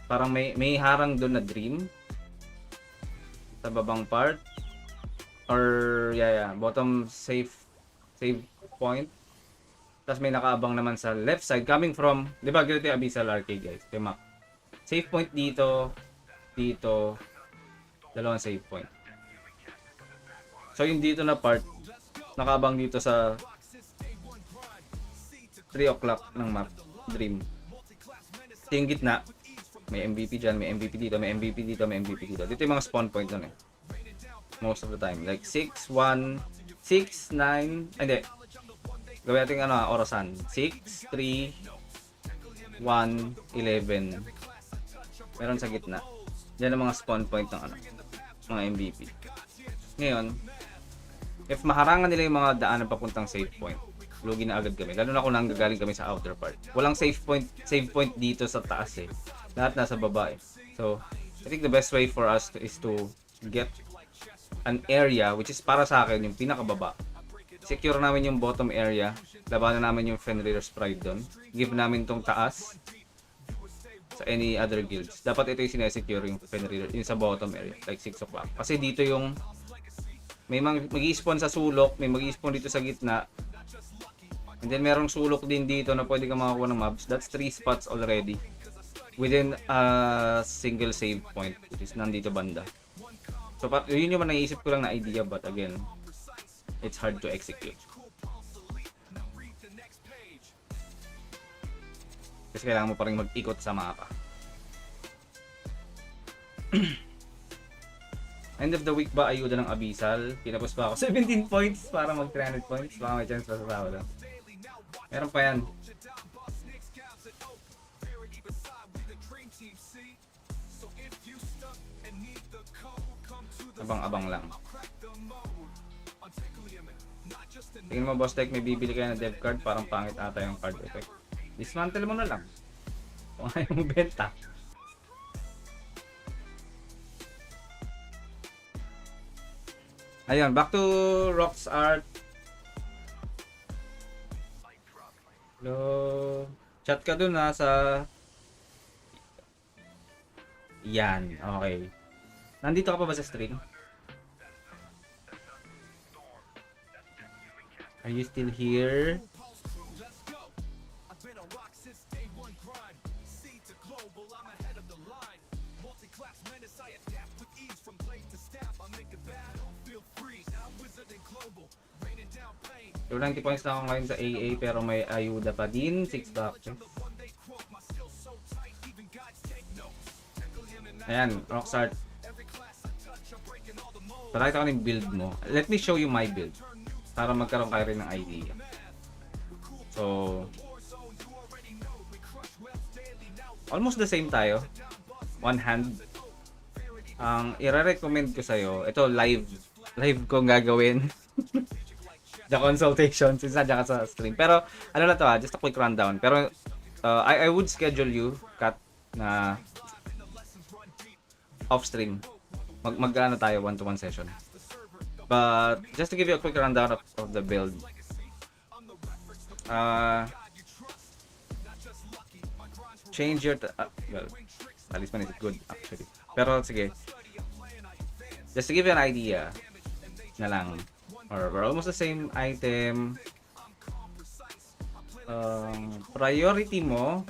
Parang may harang doon na Dream sa babang part, or bottom save point. Tapos may nakaabang naman sa left side coming from, di ba ganito yung Abyssal Arcade guys, yung map. Save point dito, dalawang save point. So yung dito na part, nakaabang dito sa 3 o'clock ng map, Dream. Ito yung gitna, may MVP dyan, may MVP dito, may MVP dito, may MVP dito. Dito yung mga spawn point nun eh. Most of the time. Like 6, 1, 6, 9, hindi. Gawin natin orasan. 6, 3, 1, 11. Meron sa gitna. Yan ang mga spawn point ng mga MVP. Ngayon, if maharangan nila yung mga daanan papuntang save point, lugi na agad kami. Lalo na kung nanggagaling kami sa outer part. Walang save point dito sa taas eh. Lahat nasa baba eh. So, I think the best way for us is to get an area, which is para sa akin yung pinakababa. Secure namin yung bottom area. Labanan namin yung Fenrir's Pride doon. Give namin tong taas sa any other guilds. Dapat ito yung sinesecure yung Fenrir, yung sa bottom area, like 6 o'clock. Kasi dito yung may mag-i-spawn sa sulok, may mag-i-spawn dito sa gitna. And then merong sulok din dito na pwede ka makakuha ng mobs. That's 3 spots already within a single save point, which is nandito banda. So yun yung naisip ko lang na idea, but again, it's hard to execute. Kasi kailangan mo pa rin mag-ikot sa mapa. End of the week ba ayuda ng Abyssal? Kinapos pa ako 17 points para mag 300 points. Baka may chance pa sa Sabado. Meron pa yan. Abang-abang lang. Tingin mo boss tech, may bibili kayo na dev card, parang pangit ata yung card effect. Dismantle mo na lang kung ayaw mo benta. Ayun, back to ROX Art. Hello. Chat ka dun sa yan, okay. Nandito ka pa ba sa stream? Are you still here? So 90 points na ako ngayon sa AA, pero may ayuda pa din, 6 boxes. Ayan, ROX Art. Pakita ko ng build mo. Let me show you my build para magkaroon kayo rin ng idea. So almost the same tayo. One hand. Ang i-recommend ko sa'yo, ito live kong gagawin. The consultation since nandiyan ka sa stream. Pero ano na to just a quick rundown. Pero I would schedule you, Kat, na off stream. Mag-ano tayo, 1-to-1 session. But just to give you a quick rundown of the build. Change your well, talisman is good actually. Pero sige. Just to give you an idea na lang. Or we're almost the same item. Priority mo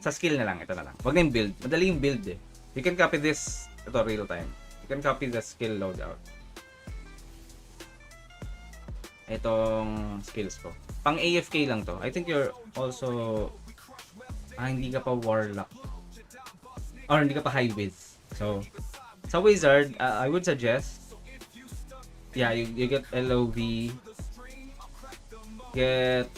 sa skill na lang. Ito na lang. Wag na yung build. Madali yung build eh. You can copy this. Ito real time. You can copy the skill loadout. itong skills ko. Pang AFK lang to. I think you're also hindi ka pa warlock or hindi ka pa high wiz. So sa wizard, I would suggest you get LOV, get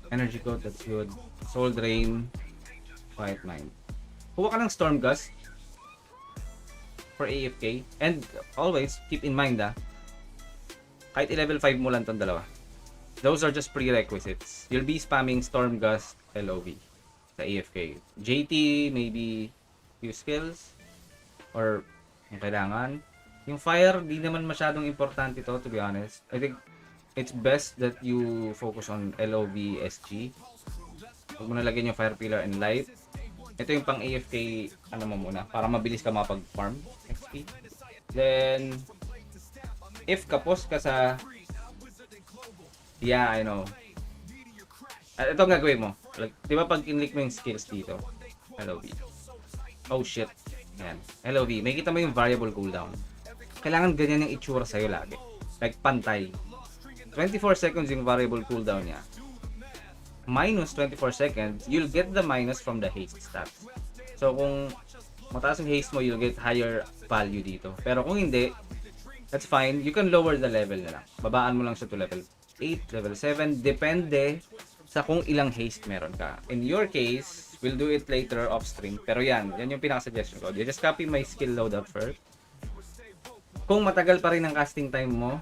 energy coat, that's good. Soul drain, quiet mind. Kuha ka ng storm gust for AFK, and always keep in mind kahit i-level 5 mo lang tong dalawa, those are just prerequisites. You'll be spamming storm gust, LOV sa AFK. JT, maybe few skills or yung kailangan. Yung fire, di naman masyadong importante to be honest. I think it's best that you focus on LOV, SG. Huwag mo nalagyan yung fire pillar and light. Ito yung pang AFK, ano mo muna, para mabilis ka mapag-farm XP. Then, if kapos ka sa, I know. Ito ang gagawin mo. Like, di ba pag in-click mo yung skills dito, LOV. Oh shit. Ayan. LOV. May kita mo yung variable cooldown. Kailangan ganyan yung itsura sa'yo lagi. Like, pantay. 24 seconds yung variable cooldown niya. Minus 24 seconds, you'll get the minus from the haste stats. So, kung mataas yung haste mo, you'll get higher value dito. Pero kung hindi, that's fine. You can lower the level na lang. Babaan mo lang siya to level 8, level 7. Depende sa kung ilang haste meron ka. In your case, we'll do it later off stream. Pero yan yung pinaka-suggestion ko. You just copy my skill loadout first. Kung matagal pa rin ang casting time mo,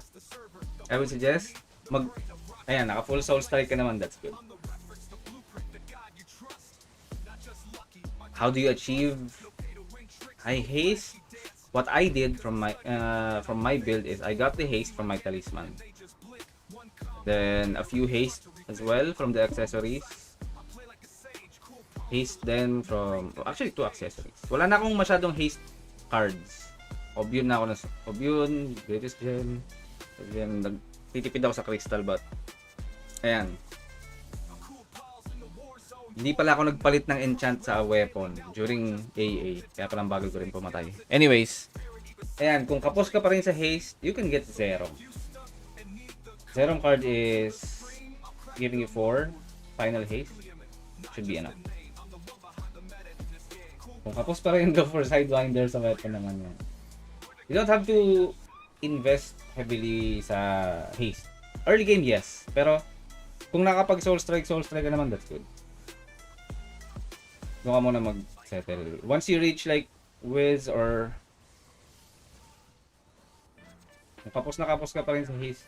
I would suggest, naka full soul strike ka naman, that's good. How do you achieve high haste? What I did from my build is I got the haste from my talisman. Then a few haste as well from the accessories. Haste then from, actually 2 accessories. Wala na akong masyadong haste cards. Obion na ako na Obion, Greatest Gem. Then nagtitipid ako sa crystal but ayan. Hindi pala ako nagpalit ng enchant sa weapon during AA. Kaya palang bagal ko rin pumatay. Anyways, ayan, kung kapos ka pa rin sa haste, you can get Zero. Zero card is giving you 4 final haste. Should be enough. Kung kapos pa rin, go for Sidewinder sa weapon naman yan. You don't have to invest heavily sa haste. Early game, yes. Pero kung nakapag soul strike ka naman, that's good. Doon ka muna mag-settle. Once you reach like Wiz or kapos ka pa rin sa haste.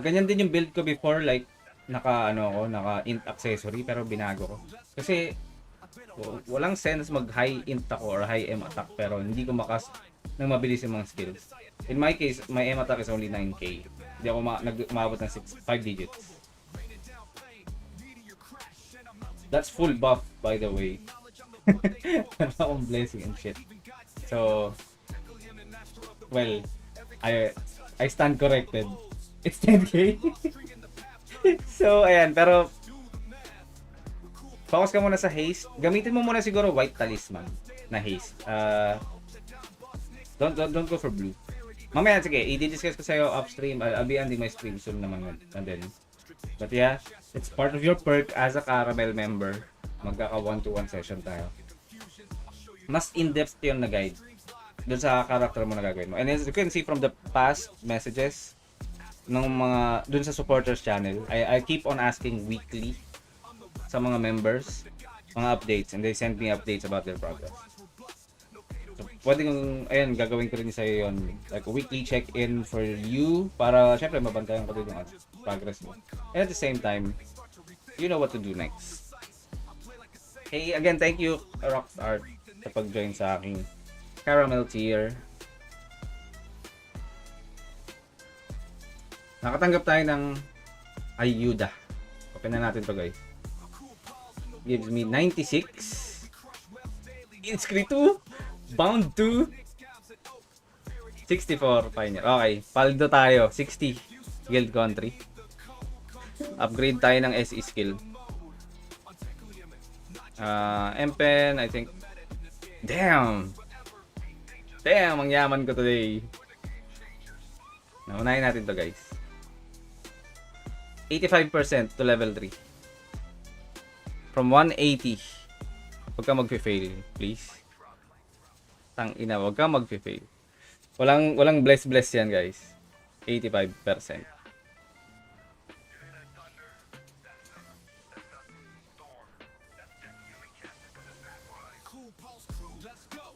Ganyan din yung build ko before, like naka int accessory pero binago ko. Kasi walang sense mag high int ako or high M attack pero hindi ko makas ng mabilis yung mga skills. In my case, my M attack is only 9k. Hindi ako umabot ng 5 digits. That's full buff, by the way. Meron akong blessing and shit. So, well, I stand corrected. It's 10k. So, ayan. Pero, focus ka muna sa haste. Gamitin mo muna siguro white talisman na haste. Don't go for blue. Mamaya, sige, i-discuss ko sa'yo off stream. I'll be ending my stream soon naman. And then, but yeah, it's part of your perk as a Caramel member. Magkaka 1-to-1 session tayo. Mas in-depth yun na guide dun sa character mo na gagawin mo. And as you can see from the past messages ng mga dun sa supporters channel, I keep on asking weekly sa mga members mga updates, and they send me updates about their progress. So, pwede kong, ayan, gagawin ko rin sa'yo yun. Like a weekly check-in for you para syempre mabantayan ko din yung progress mo. And at the same time, you know what to do next. Hey, again, thank you ROX Art sa pag-join sa aking Caramel tier. Nakatanggap tayo ng ayuda. Open na natin to, guys. Gives me 96. Inscrit 2. Bound 2. 64 pioneer. Okay, paldo tayo. 60 guild country. Upgrade tayo ng SE skill. M-Pen, I think. Damn! Damn, ang yaman ko today. Naunahin natin to guys. 85% to level 3. From 180. Huwag ka mag-fail, please. Tang ina, huwag ka mag-fail. Walang bless yan guys. 85%. Cool pulse crew, let's go.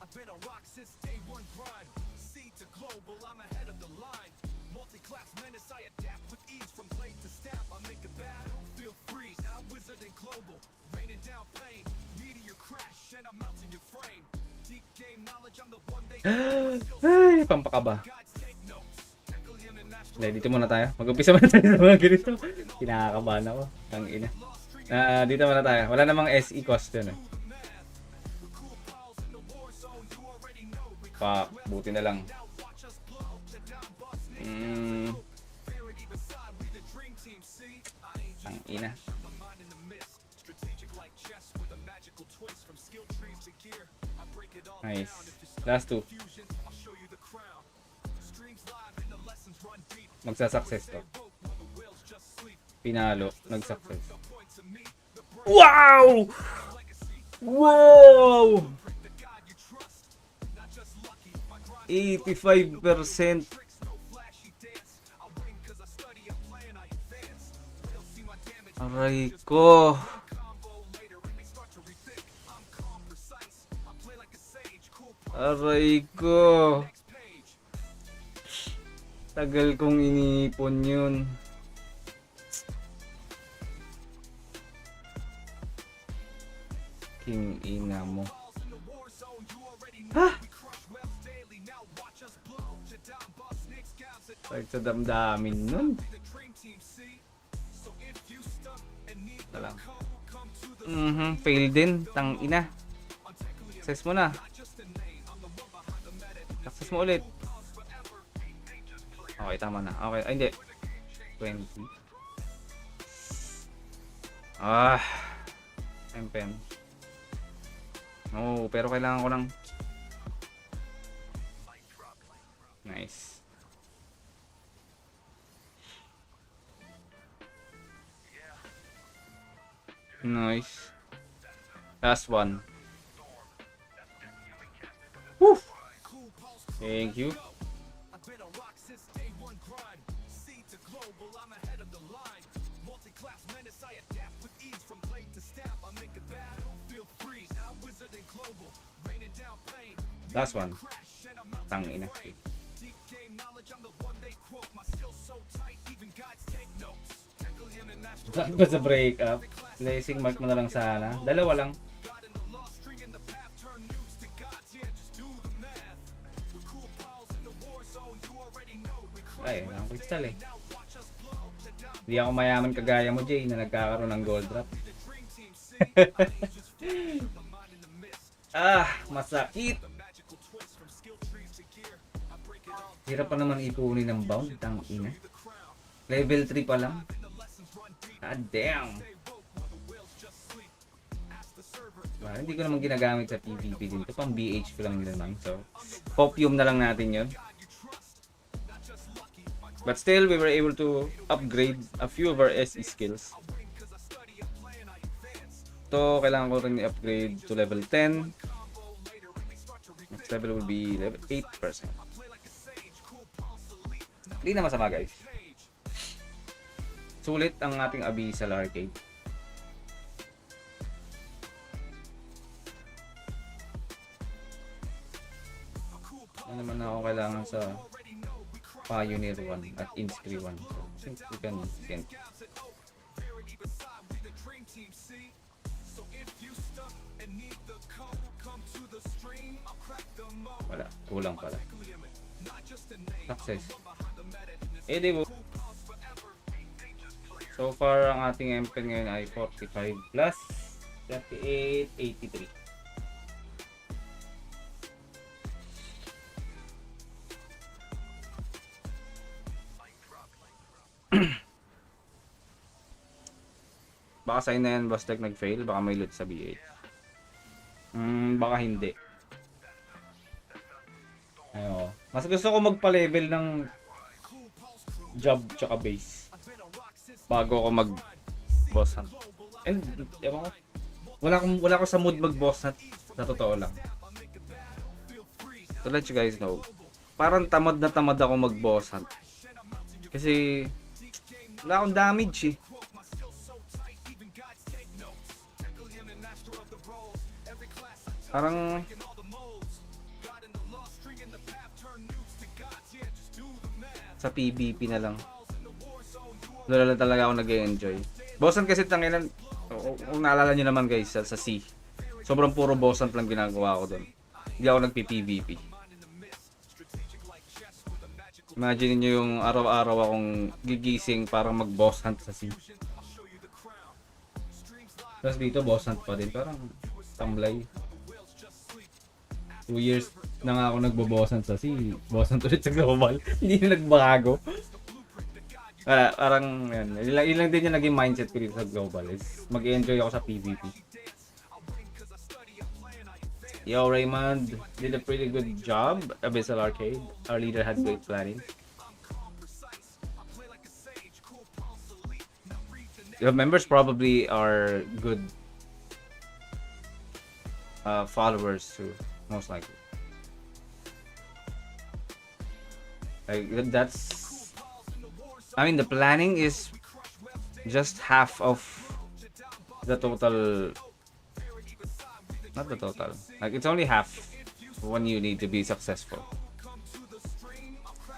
I've been a rock since day one grind. Sea to global, I'm ahead of the line. Multi-class menace, I adapt with ease from blade to staff. I make a battlefield freeze. Now wizard and global, raining down pain. Meteor crash and I'm melting your frame. Deep game knowledge, I'm the one they Ay, pampakaba. guides take notes. Tackle international. Dito muna tayo. Mag-umpisa muna tayo sa mga ganito. Kinakakabahan ako. Ang ina. Dito muna tayo. Wala namang SE question eh. Fuck, buti na lang. Ang ina. Nice. Last two. Magsa-success to. Pinalo, nag-success. Wow! Wow! 85%. Aray ko. Aray ko. Tagal kong iniipon yun. King ina mo. Ha? Kahit sa damdamin nun. Ito lang. Fail din. Tang ina. Success mo na. Success mo ulit. Okay, tama na. Okay, ay hindi. 20. MP. Oh, pero kailangan ko lang. Nice. Nice. Last one. Woo! Thank you. I've been a rock since day one grind. Sea to global, I'm ahead of the line. Multi-class menace, I adapt with ease from blade to staff. I make a battlefield freeze. Now wizard and global, raining down pain. Last one. Tangina. Deep game knowledge, I'm the one they quote. My skills so tight, even guides take notes. Tackle international. Saan ba sa break up? Blessing mark mo na lang sana. Dalawa lang. God in the lost string in the path, turn news to gods. Yeah, just do the math. With cool pals in the war zone, you already know. We Ay, ang crystal eh. now watch us blow. To down Hindi ako mayaman kagaya mo, Jay, na nagkakaroon ng gold drop. dream team, see? I ain't just focused, the mind in the mist. Masakit. The magical twist from skill trees to gear. I break it all. Hirap pa naman ipunin ng bound. Tang ina. Level 3 pa lang. God damn. Hindi ko naman ginagamit sa PvP din. Ito pang BHP lang naman. So, copium na lang natin yun. But still, we were able to upgrade a few of our SE skills. Ito, kailangan ko rin i-upgrade to level 10. Next level will be level 8%. Hindi na masama guys. Sulit ang ating Abyssal Arcade. Ano naman ako kailangan sa Pioneer 1 at Inscri 1. So, since we can send. Wala, kulang pala. Success. Di mo. So far, ang ating MP ngayon ay 45 plus 38, 83. Baka sa'yo na yan, boss, like nag-fail. Baka may loot sa BH. Baka hindi. Mas gusto ko magpa-level ng job tsaka base bago ako mag boss hunt. And ewan ko, wala ko sa mood mag boss hunt, sa totoo lang. To let you guys know, parang tamad na tamad ako mag boss hunt. Kasi wala akong damage eh. Parang sa PvP na lang. Doon lang talaga ako nag-enjoy. Bossan kasi tanginan, kung naalala nyo naman guys, sa SEA. Sobrang puro bossan lang ginagawa ko doon. Hindi ako nagpi-PvP. Imagine niyo yung araw-araw akong gigising para mag-boss hunt sa SEA. Tapos dito boss hunt pa din, parang tamlay. 2 years na nga ako nagbo-boss hunt sa SEA. Boss hunt ulit sa global. Hindi na nagbago. Parang yan. Ilang din yung naging mindset ko dito sa global is mag-enjoy ako sa PvP. Yo, Raymond did a pretty good job. Abyssal Arcade. Our leader had great planning. Your members probably are good followers too, most likely. Like that's. I mean, the planning is just half of the total. Not the total. Like, it's only half when you need to be successful.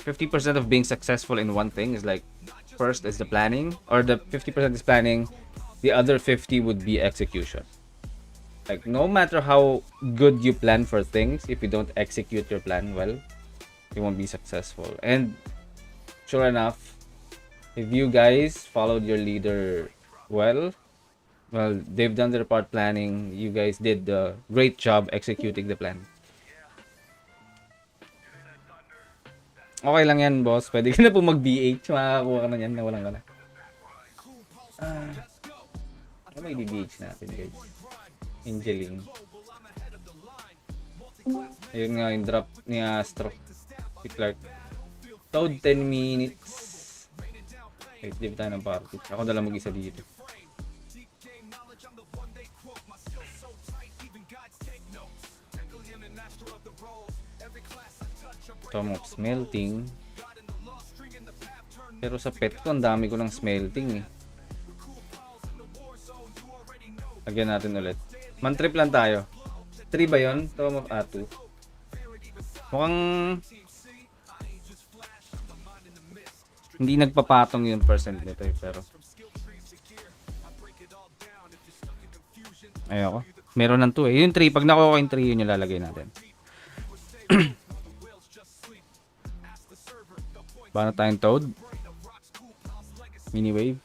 50% of being successful in one thing is like, first is the planning, or the 50% is planning, the other 50 would be execution. Like, no matter how good you plan for things, if you don't execute your plan well, you won't be successful. And sure enough, if you guys followed your leader well, they've done their part planning. You guys did a great job executing the plan. Okay lang yan, boss. Pwede ka na po mag-BH. Makakakuha ka na yan. Nawalan ka na. Ano may BH natin, guys? Angeline. Ayun nga yung drop ni Astro. Si Clark. Toad 10 minutes. Wait, leave tayo ng party. Ako na lang mag-isa dito. Tom of smelting. Pero sa pet ko, ang dami ko ng smelting eh. Lagyan natin ulit. Man-trip lang tayo. 3 ba yun? Tom of 2. Mukhang hindi nagpapatong yung percent nito eh, pero ayoko. Meron ng 2 eh. Yung 3, pag nakuha ko yung 3, yun yung lalagay natin. Paano tayong Toad? Mini wave.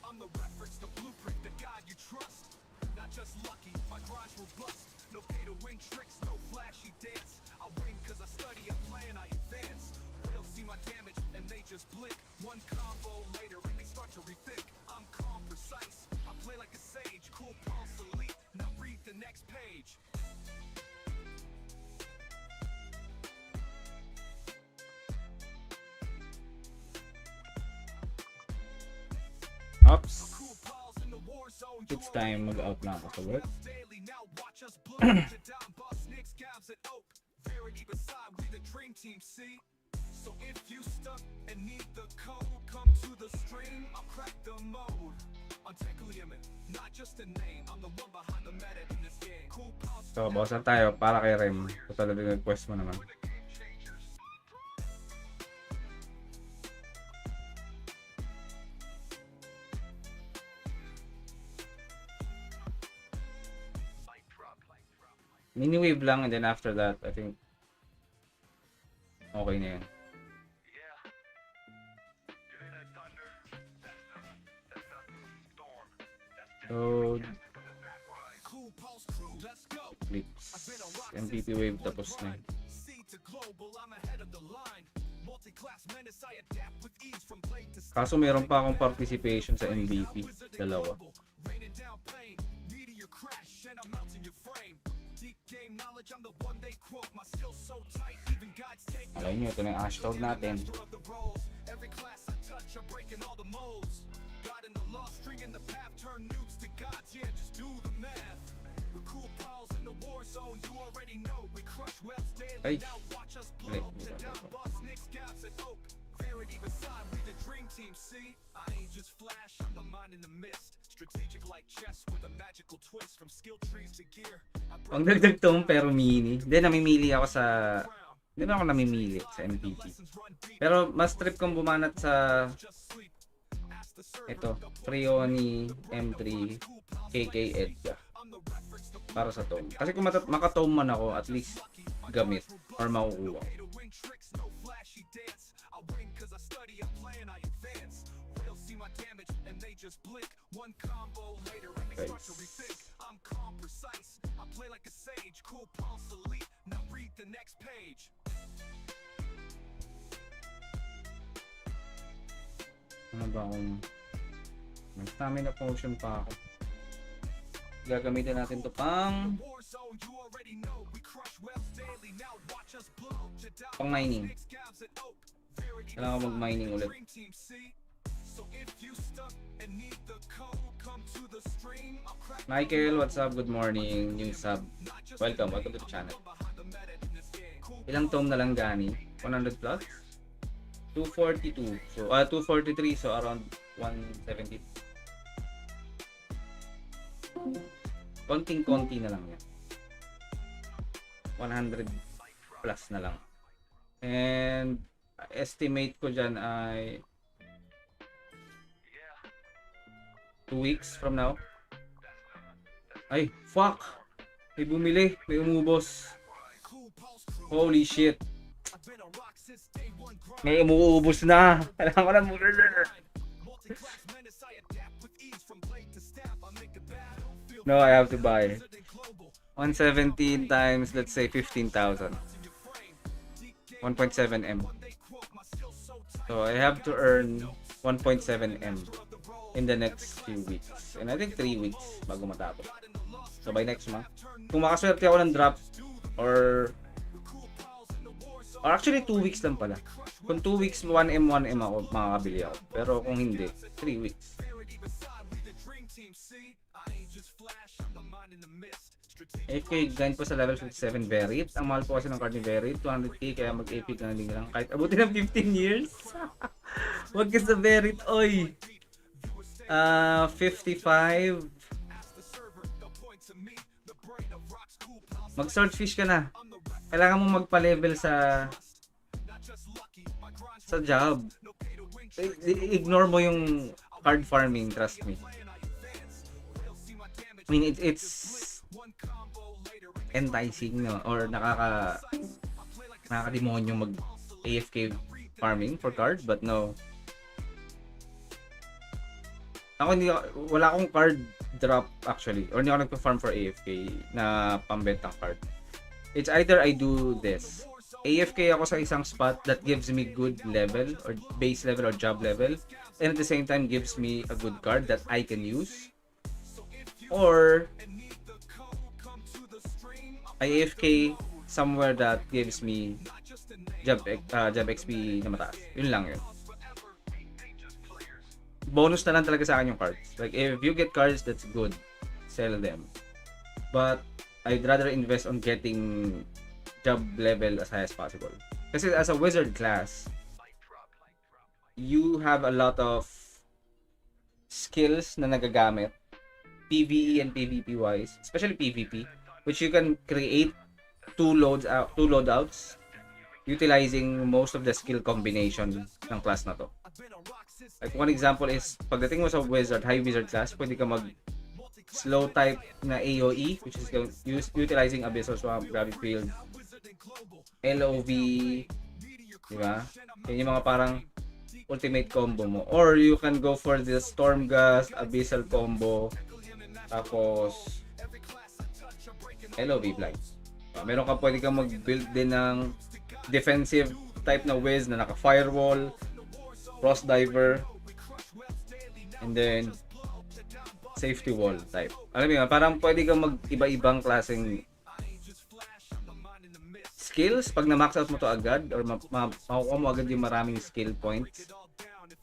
Oops. It's time mag-out na ako sa work. So, bawsan tayo para kay Rem. Total na request mo naman. Mini wave lang, and then after that, I think okay na yun. So, clips. MVP wave tapos na yun. Kaso meron pa akong participation sa MVP. 2. Alam nyo, ito na yung hashtag natin. Ay, mali. Ang dagdag tong pero mini. Hindi, namimili ako sa... Hindi na ako namimili sa MPP. Pero mas trip kong bumanat sa... Ito, Freoni M3 KK Edga. Para sa tone. Kasi kung makatone man ako, at least gamit or makukuha. Ano ba kung may stamina potion pa ako? Gagamitin natin to pang mining. Kailangan ko mag-mining ulit. Michael, what's up? Good morning. New sub. Welcome to the channel. Ilang tome na lang gani? 100 plus? 242. So, 243. So, around 170. Konting-konti na lang yan. 100 plus na lang. And, estimate ko dyan ay 2 weeks from now. Ay, fuck! May bumili. May umubos. Holy shit. May umuubos na. Kailangan ko na muna. No, I have to buy. 117 times, let's say 15,000. 1.7 M. So I have to earn 1.7 M in the next few weeks. And I think 3 weeks bago matapos. So by next month, kung makaswerte ako ng drop or actually 2 weeks lang pala. Kung 2 weeks 1M ako, makakabili ako. Pero kung hindi, 3 weeks. AK grind po sa level 57 Verit. Ang mahal po kasi ng card ni Verit, 200k, kaya mag-AP ka na din lang. Kahit abutin ng 15 years. Wag ka sa Verit, oy. 55. Mag-swordfish ka na. Kailangan mo magpa-level sa job. Ignore mo yung card farming, trust me. I mean, it's enticing, no? Or nakakademonyo mag AFK farming for cards, but no. Wala akong card drop actually, or hindi ako nagpa-farm for AFK na pambentang card. It's either I do this. AFK ako sa isang spot that gives me good level or base level or job level, and at the same time gives me a good card that I can use. Or I AFK somewhere that gives me job XP na mataas. Yun lang yun. Bonus na lang talaga sa akin yung cards. Like, if you get cards, that's good. Sell them. But, I'd rather invest on getting job level as high as possible. Kasi as a wizard class, you have a lot of skills na nagagamit, PvE and PvP wise, especially PvP, which you can create two loadouts utilizing most of the skill combination ng class na to. Like one example is, pagdating mo sa wizard, high wizard class, pwede ka mag slow type na AoE, which is utilizing Abyssal Swamp, Gravity Field, LOV, di ba? Yan yung mga parang ultimate combo mo. Or you can go for the Storm Gust, Abyssal combo, tapos LOV Blind. Meron ka, pwede kang mag-build din ng defensive type na Wiz na naka-firewall, Frost Diver, and then safety wall type. Alam mo yun, parang pwede kang mag-iba-ibang klaseng skills, pag na-max out mo to agad, or makukuha mo agad yung maraming skill points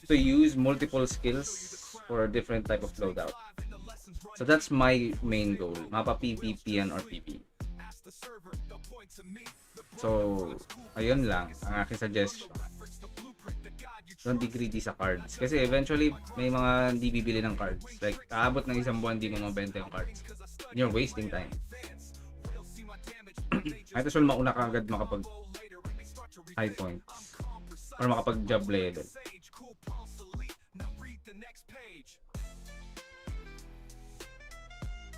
to use multiple skills for different type of loadout. So that's my main goal. Mapa PvP yan or PvP. So, ayun lang ang aking suggestion. Don't be greedy sa cards. Kasi eventually, may mga hindi bibili ng cards. Like, aabot ng isang buwan, di mo mabenta yung cards. And you're wasting time. Kahit as well, mauna ka agad makapag high points. Or makapag job level.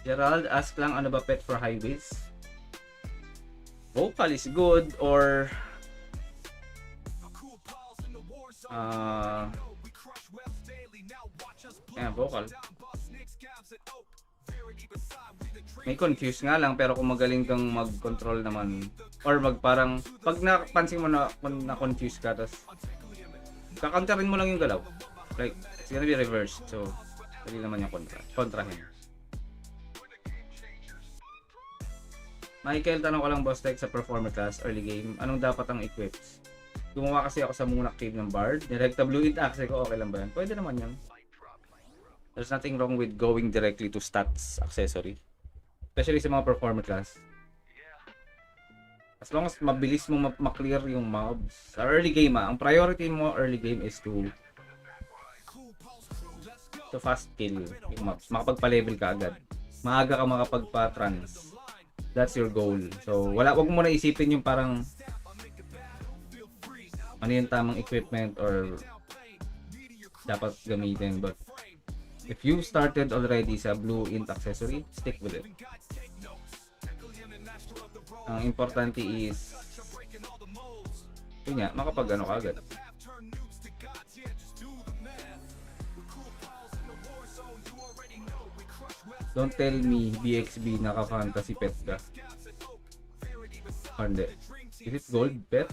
Gerald, ask lang ano ba pet for highways? Vocal is good or vocal. May confuse nga lang pero kung magaling kang mag-control naman or parang pag napansin mo na confuse ka tapos kakantarin mo lang yung galaw. Like it's gonna be reversed. So dali naman yung kontrahin. Michael, tanong ko lang boss tech sa performer class early game, anong dapat ang equips? Gumawa kasi ako sa Muna Cave ng Bard, direkta blue it axe ko, okay lang ba yan? Pwede naman yan. There's nothing wrong with going directly to stats accessory. Especially sa mga performer class. As long as mabilis mo ma-clear yung mobs. Sa early game ang priority mo early game is to fast kill yung mobs. Makapagpa-level ka agad. Maaga ka makapagpa-trans. That's your goal. So, wag mo na isipin yung parang ano yung tamang equipment or dapat gamitin. But if you started already sa blue int accessory, stick with it. Ang importante is yun nga, makapag ano ka agad. Don't tell me BXB naka-fantasy pet ka. Hindi. Is it gold pet?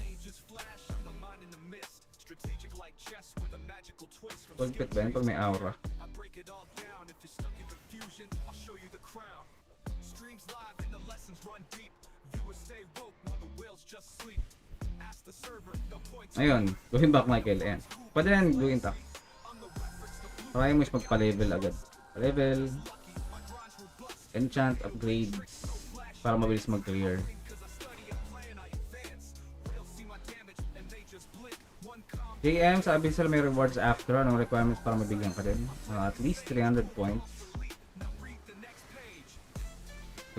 Gold pet ba yun pag may aura? Ayun, going back Michael. Ayan. Pwede yan gawin ta. Try mo is magpa-level agad. Level. Enchant, upgrade para mabilis mag-clear. JM sa Abyssal may rewards after. Anong requirements para mabigyan ka din? At least 300 points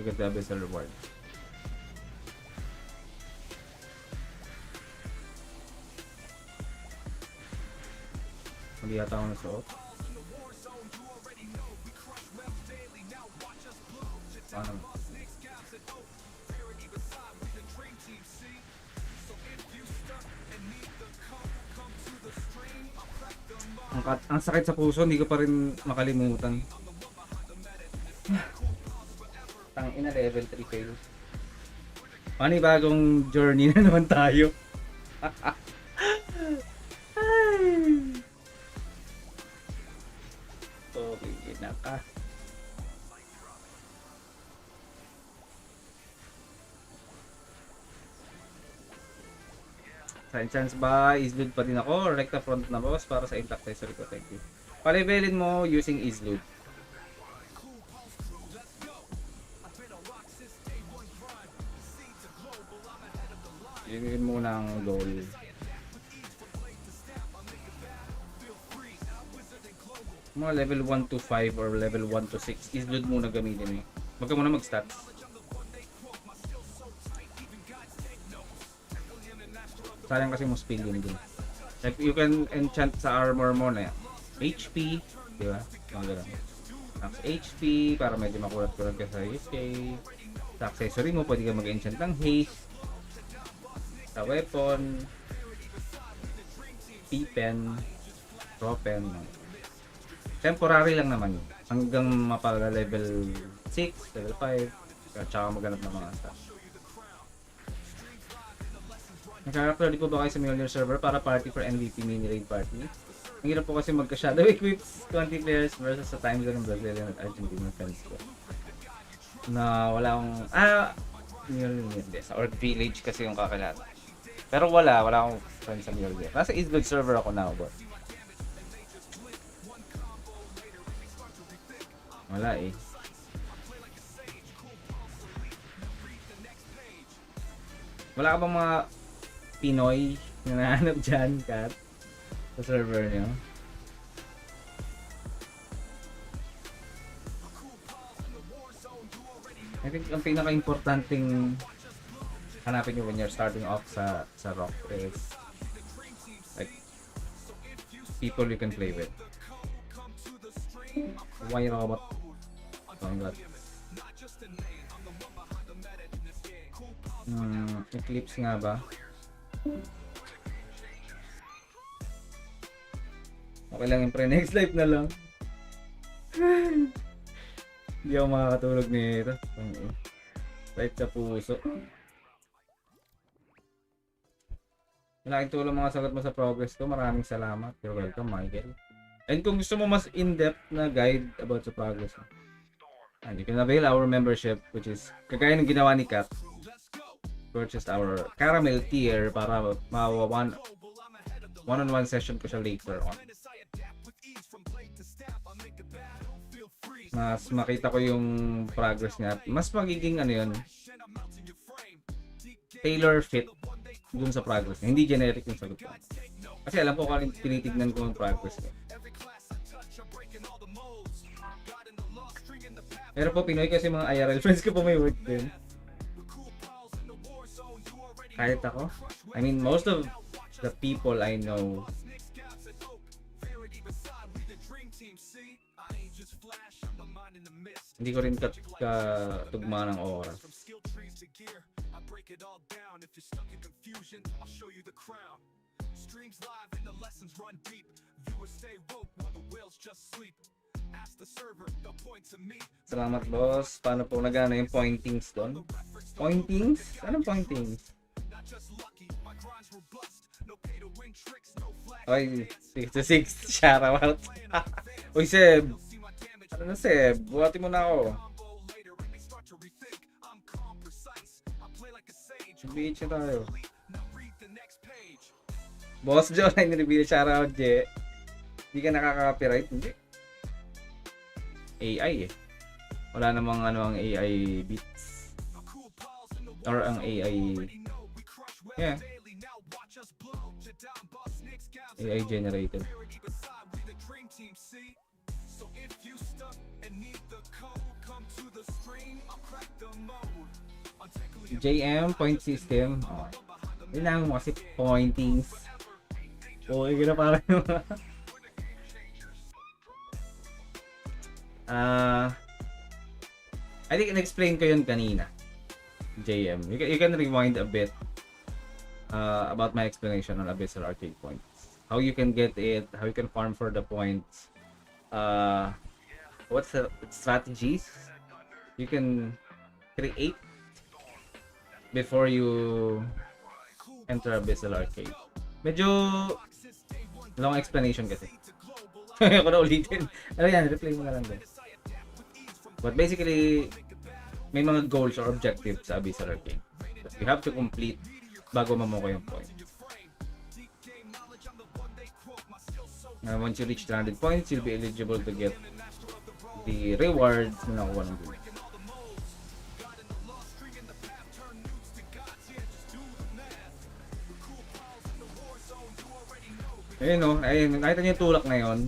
to get the Abyssal reward. Hindi yata ako nasuot. Paano? Ang sakit sa puso, hindi ko pa rin makalimutan. Tangina, level 3 fail. Panibagong journey na naman tayo. Okay, naka. Sign chance ba? Islood pa din ako. Recta front na boss para sa int accessory ko. Thank you. Palevelin mo using Islood. Yun muna ang goal. Mga level 1 to 5 or level 1 to 6. Islood muna gamitin mo. Huwag ka muna mag-stats. Sayang kasi mo spill yun din. Like you can enchant sa armor mo na HP, di ba? Mga ganun. Max HP para medyo makulat-kulat ka sa HP. Sa accessory mo pwede ka mag-enchant ng haste. Sa weapon, P-pen, Pro-pen. Temporary lang naman yun. Hanggang mapala level 6, level 5, at saka maghanap ng mga stats. Nagkakaroon di po ba kayo sa Millionaire server para party for MVP mini raid party? Ang hirap po kasi magka-shadow equips 20 players versus sa time zone ng Brazilian at Argentinian friends ko. Na wala akong Hindi. Sa Orc Village kasi yung kakilala. Pero wala akong friends sa Mule. Nasa Eastwood server ako now, but wala eh. Wala ka bang mga Pinoy na nahanap dyan, Kat? Sa server niyo? I think ang pinaka-importanting hanapin nyo when you're starting off sa ROX is like people you can play with. Why robot? Oh my god. Eclipse nga ba? Okay lang yung pre-next life na lang. Hindi ako makakatulog nito. Right sa puso. Malaking tulong mga sagot mo sa progress ko. Maraming salamat. You're welcome, Michael. And kung gusto mo mas in-depth na guide about sa progress mo, and you can avail our membership, which is kagaya ng ginawa ni Kat. Purchased our caramel tier para mawa one-on-one session ko siya later on. Mas makita ko yung progress niya. Mas magiging ano yun, tailor fit dun sa progress niya. Hindi generic yung sagot ko. Kasi alam ko kung ano tinitignan ko yung progress niya. Pero po Pinoy kasi mga IRL friends ko po may work din. Kahit ako. I mean, most of the people I know hindi ko rin katugma ng oras. Salamat boss. Paano po nagana yung pointings doon? Pointings? Anong pointings? Oy, 6 to 6. Shout out. Uy, Seb. Ano na, Seb? Buhati mo na ako. Beach na tayo. Boss Joe, line reveal. Shout out, Je. Hindi ka nakaka-copyright? Hindi. AI eh. Wala namang ano ang AI beats. Or ang AI... Yeah. AI generated. JM point system. Oh. Kailangan mo kasi pointings. Okay ka na parang I think in-explain ko yun kanina. JM. You can rewind a bit about my explanation on Abyssal Arcade points. How you can get it, how you can farm for the points. What's the strategies you can create before you enter Abyssal Arcade. Medyo long explanation kasi. Ako na ulitin. Ano yan, replay mo na lang din. But basically, may mga goals or objectives sa Abyssal Arcade that you have to complete bago mamuko yung point. Once you reach 300 points, you'll be eligible to get the rewards na nakuha ng goal. Ayun o, ayun, nakita niyo yung tulak na yun.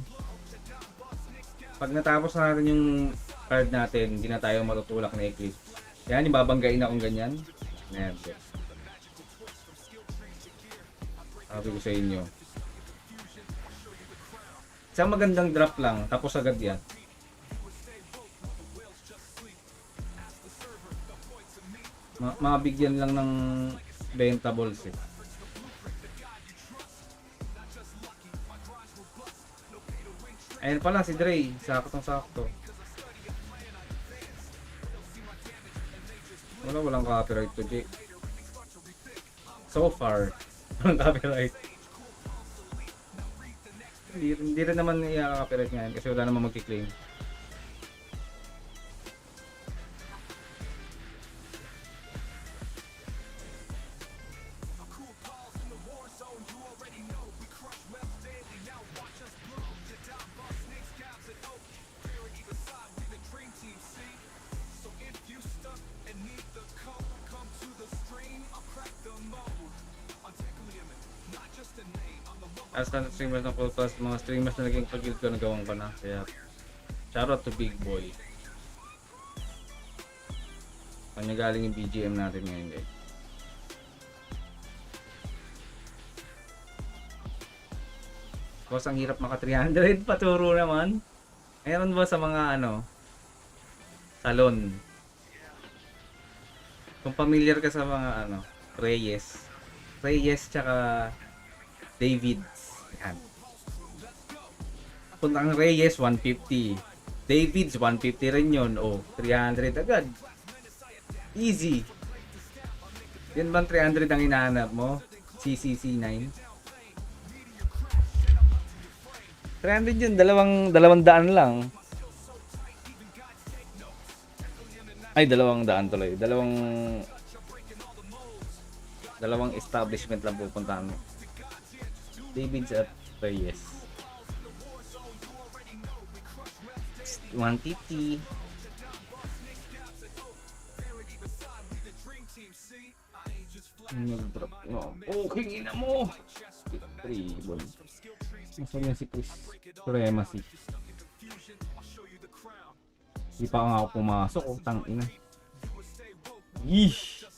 Pag natapos na natin yung card natin, hindi na tayo matutulak na Eclipse. Yan, ibabanggain akong ganyan. Ayan. Sabi ko sa inyo. Isang magandang drop lang, tapos agad yan. Mabigyan lang ng bentables eh. Ayan pala si Dre, saktong-sakto. Walang copyright to J. So far, walang copyright. Hindi rin naman i-copyright ngayon kasi wala naman magki-claim. As ka streamers ng Cool Pals, mga streamers na naging pag-guild ko, nagawang ko na. Kaya, shoutout to Big Boy. Kanya galing yung BGM natin ngayon, guys. Boss, ang hirap maka 300. Paturo naman. Mayroon ba sa mga salon? Kung familiar ka sa mga Reyes tsaka Davids. Yan. Kung ang Reyes 150, Davids 150 rin yun. 300 agad. Easy. Yan bang 300 ang hinahanap mo? CCC9. 300 yun, dalawang daan lang. Ay, 200 tuloy. Dalawang establishment lang pupuntahan mo. David's at Reyes. 150. Nag-drop mo. Okay, ina mo! 3 bon. Masaya si Chris. Supremacy. Hindi pa nga ako pumasok. Tangina. Yeesh!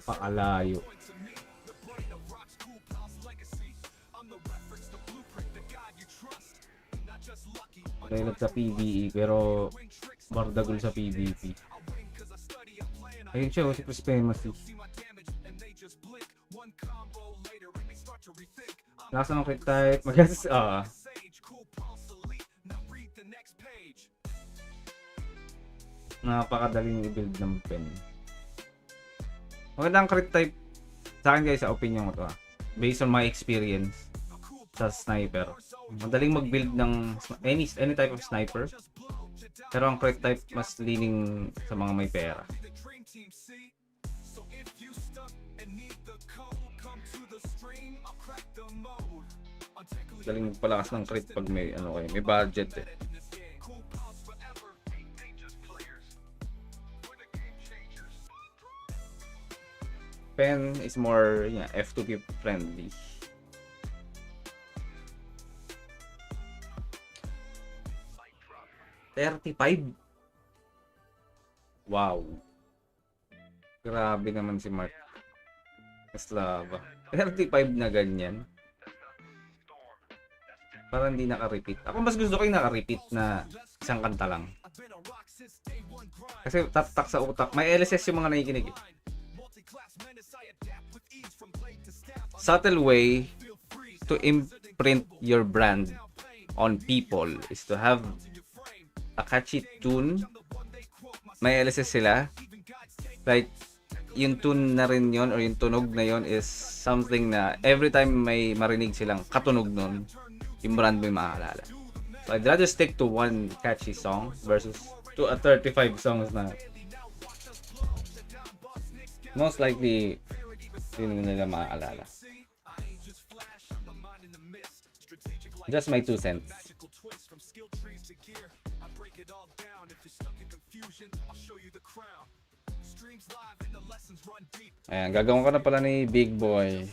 Pakalayo. Dahil sa PvE pero bardagol sa PvP. Ayun siya, si Supremacy. Lasa ng crit type, magas, napakadaling i-build ng pen. Magandang crit type sa akin guys, sa opinion ko to based on my experience sa sniper. Madaling mag-build ng any type of sniper. Pero ang crit type mas leaning sa mga may pera. Daling magpalakas ng crit pag may may budget eh. Pen is more F2P friendly. $35. Wow. Grabe naman si Mark Eslava. 35 na ganyan. Parang hindi naka-repeat. Ako mas gusto ko yung naka-repeat na isang kanta lang. Kasi tatak sa utak. May LSS yung mga nakikinig. Subtle way to imprint your brand on people is to have a catchy tune. May LSS sila. Like, yung tune na rin yon or yung tunog na yon is something na every time may marinig silang katunog nun, yung brand mo yung maaalala. So I'd rather stick to one catchy song versus to a 35 songs na most likely hindi nila maaalala. Just my 2 cents. Ayan, gagawin ko na pala ni Big Boy.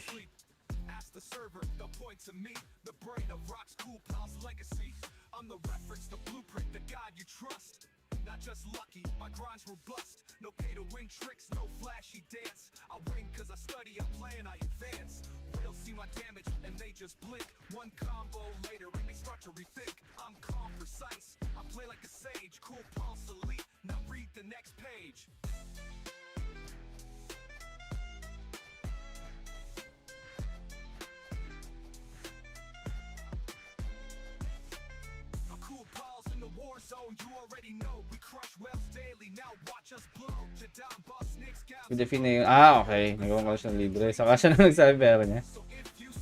I-define na yun. Okay. Nagawa ko siya ng libre. Saka siya na nagsabi pera niya.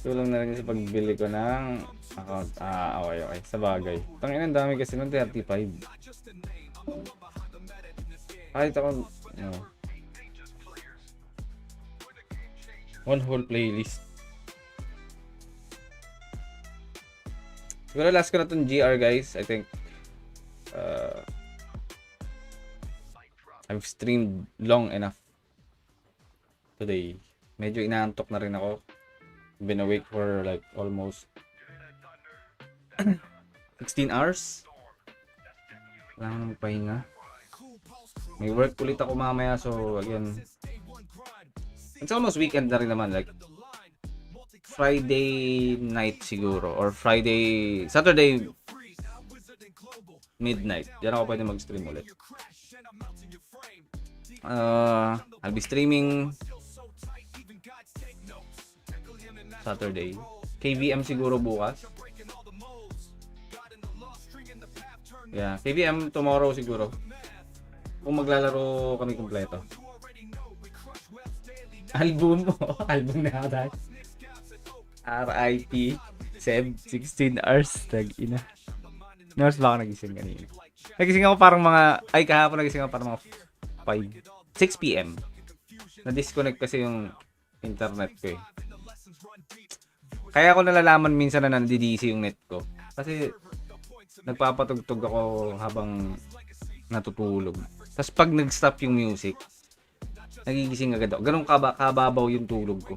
Tulong na rin sa pagbili ko ng account. Okay. Sa bagay. Tangina, ang dami kasi ng 35. Kahit ako, one whole playlist. Siguro last ko na itong GR guys. I think I've streamed long enough today. Medyo inaantok na rin ako. Been awake for like almost 16 hours. Wala nang magpahinga. May work ulit ako mamaya, so again, it's almost weekend na rin naman, like Friday night siguro or Saturday midnight. Diyan ako pwede mag-stream ulit. I'll be streaming Saturday. KVM siguro bukas. Yeah, KVM tomorrow siguro. Kung maglalaro kami kumpleto. Album mo. Album na ata. RIP. Seb, 16 hours. Tag-ina. Nurse ba ako nagising kanina? Nagising ako parang kahapon nagising ako parang mga 6 p.m. Na-disconnect kasi yung internet ko eh. Kaya ako nalalaman minsan na nandi-DC yung net ko. Kasi nagpapatugtog ako habang natutulog. Tapos pag nag-stop yung music, nagigising agad ako. Ganun kababaw yung tulog ko.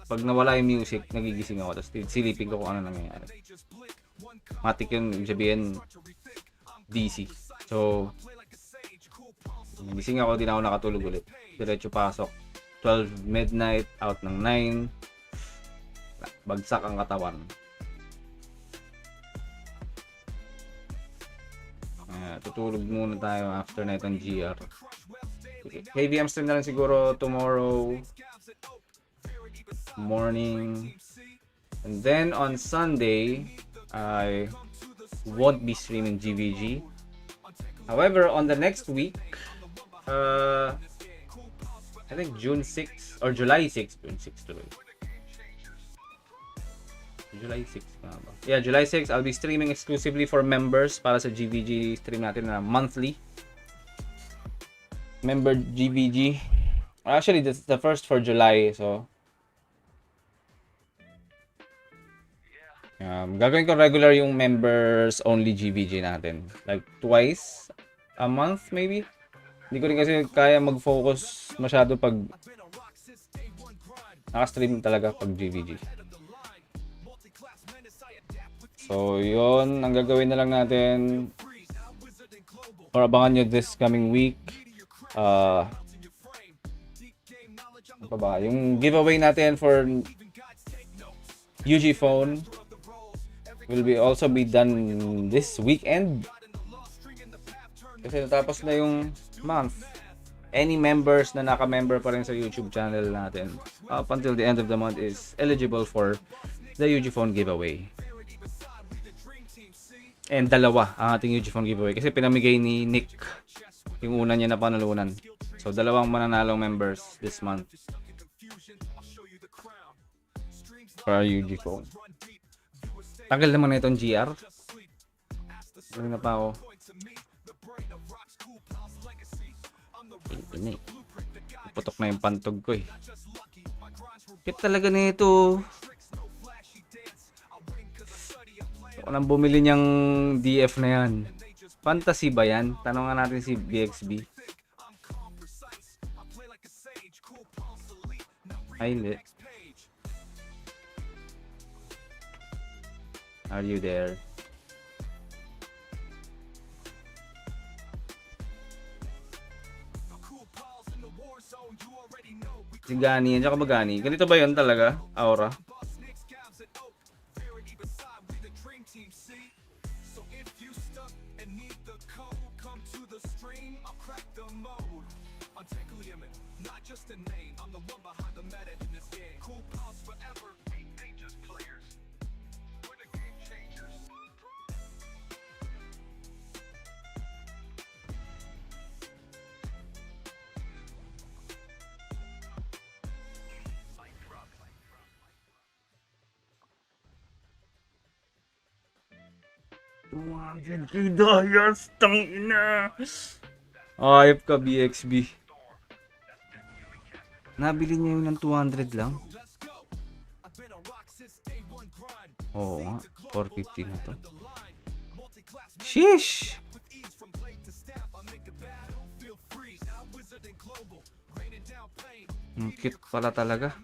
Pag nawala yung music, nagigising ako. Tapos silipin ko kung ano nangyayari. Matik yun, ibig sabihin DC. So, nagising ako, di na ako nakatulog ulit. Diretso pasok. 12 midnight, out ng 9. Bagsak ang katawan. Tutulog muna tayo after na itong GR. KVM stream na lang siguro tomorrow morning. And then on Sunday, I won't be streaming GVG. However, on the next week, I think June 6 or July 6. June 6 tuloy. July 6 nga ba? Yeah, July 6, I'll be streaming exclusively for members para sa GVG stream natin na monthly. Member GVG. Actually, that's the first for July, so gagawin ko regular yung members only GVG natin. Like twice a month maybe. Hindi ko rin kasi kaya mag-focus masyado pag naka-stream talaga pag GVG. So, yun. Ang gagawin na lang natin or abangan nyo this coming week. Ano pa ba? Yung giveaway natin for UG phone will also be done this weekend. Kasi natapos na yung month. Any members na naka-member pa rin sa YouTube channel natin up until the end of the month is eligible for the UG phone giveaway. And dalawa ang ating UG phone giveaway kasi pinamigay ni Nick yung una niya na panalunan. So dalawang mananalong members this month for our UG phone. Tagal naman na itong GR. Galing na pa ako. Ini. Putok na yung pantog ko eh. Kit talaga nito. Ako nang bumili niyang DF na yan. Fantasy ba yan? Tanongan natin si BXB. Ay, hindi. Are you there? Si Gani, yan siya ka ba Gani? Ganito ba yun talaga? Aura? Kidayas, tangina. Ayop ka, BXB. Nabili niya yun ng 200 lang. Oo nga, 450 na to. Sheesh! Ang cute pala talaga.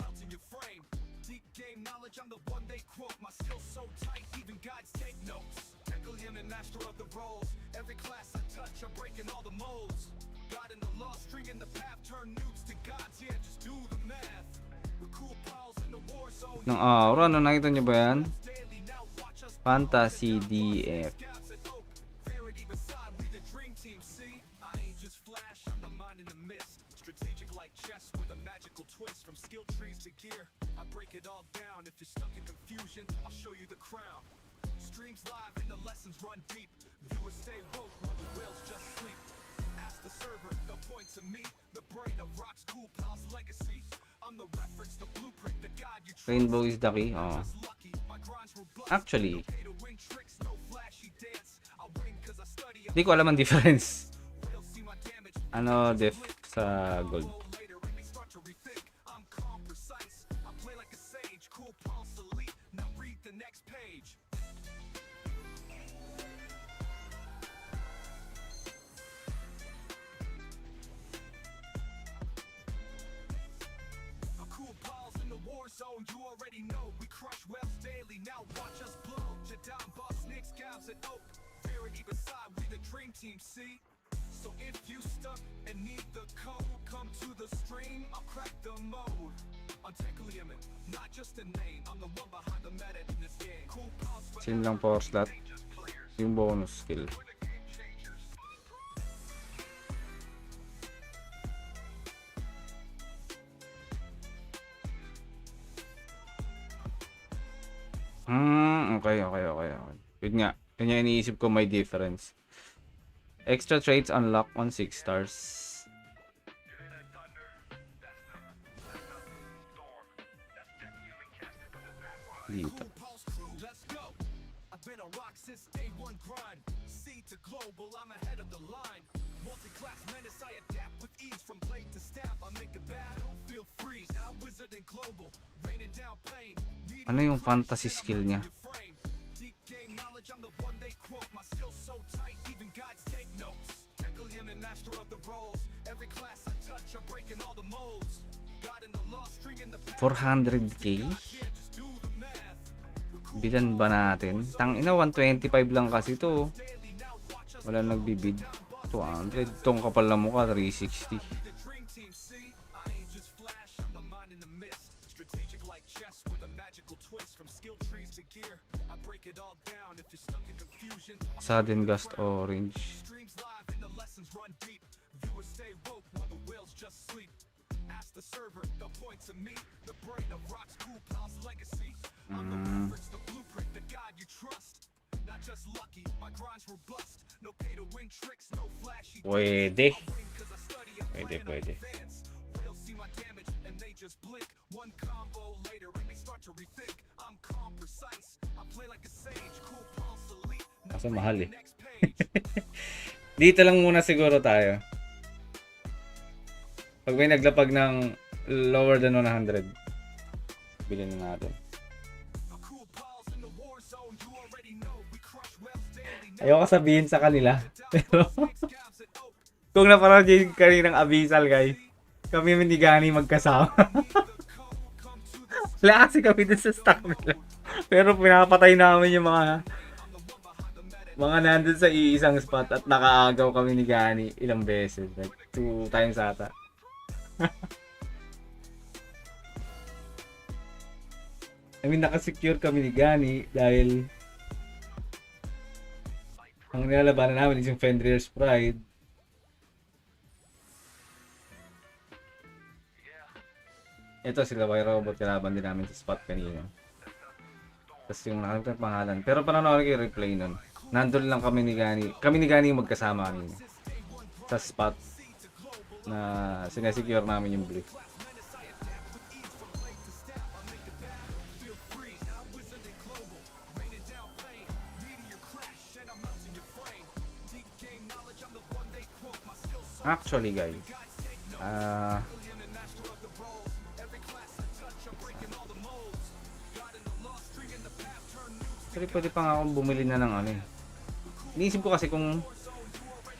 Ng aura, ano nakita nyo ba yan? Fantasy DF. Rainbow is the key. Oh. Actually, di ko alam ang difference. Ano diff sa gold? Sin lang power slot. Yung bonus skill. Okay. Yun nga. Yun yung iniisip ko may difference. Extra traits unlock on 6 stars. Dito. Ano yung fantasy skill niya? $400k? Bilan ba natin? Tangina, 125 lang kasi to. Wala nagbibid. 200. Tong kapal na mukha, 360. Sudden gust orange. Pwede. Kasi mahal eh. Dito lang muna siguro tayo. Pag may naglapag ng lower than 100, bilhin na natin. Ayoko sabihin sa kanila. Pero kung napanood yung kaninang Abyssal, guys, kami ni Gani magkasama. Wala kasi kami dun sa stock nila. Pero pinapatay namin yung mga nandun sa iisang spot at nakaagaw kami ni Gani ilang beses. Like 2 times ata. I mean, nakasecure kami ni Gani dahil ang nilalabanan namin is yung Fenrir's Pride. Ito sila by robot, kalaban din namin sa spot kanina. Tapos yung nakalimutan pangalan. Pero pananood ko yung replay nun. Nandun lang kami ni Gani. Kami ni Gani yung magkasama kanina. Sa spot na sinesecure namin yung blue. Actually guys, actually pwede pa nga akong bumili na ng ano eh. Iniisip ko kasi kung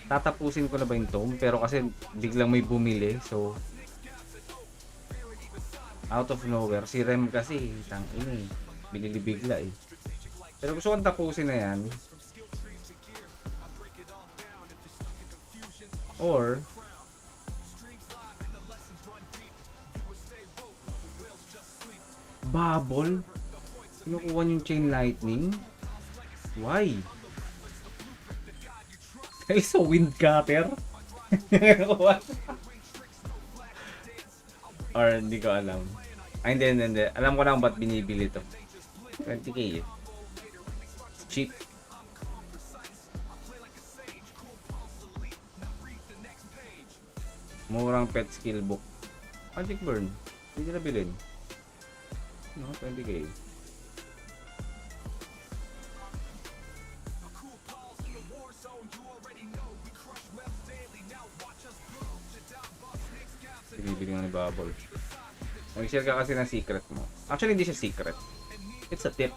tatapusin ko na ba yung tome, pero kasi biglang may bumili, so out of nowhere, si Rem kasi tangina eh, binili bigla eh. Pero gusto kong tapusin na yan Or bubble. Kinukuha yung chain lightning. Why? Is a wind cutter? Or hindi ko alam. Ay, hindi. Alam ko lang ba't binibili to. 20k eh. It's cheap. Murang pet skill book. Magic burn. Hindi na bilhin. No, 20k. Bibili nga ni Bubble. Mag-share ka kasi ng secret mo. Actually, hindi siya secret. It's a tip.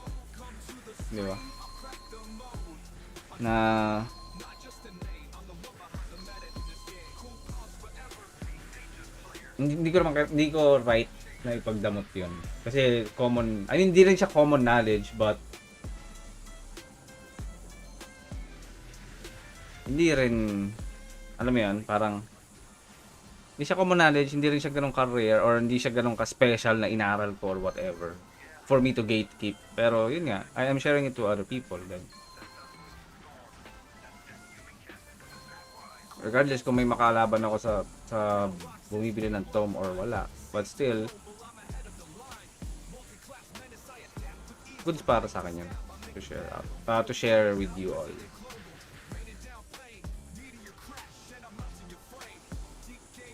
Di ba? Na hindi ko right na ipagdamot 'yon. Kasi common, I mean, hindi rin siya common knowledge, but hindi rin, alam mo 'yan, parang hindi siya common knowledge, hindi rin siya ganun ka-rare or hindi siya ganun ka-special na inaral ko or whatever for me to gatekeep. Pero yun nga, I am sharing it to other people then. Regardless kung may makalaban ako sa bumibili ng tome or wala, but still goods para sa akin yun to share with you all.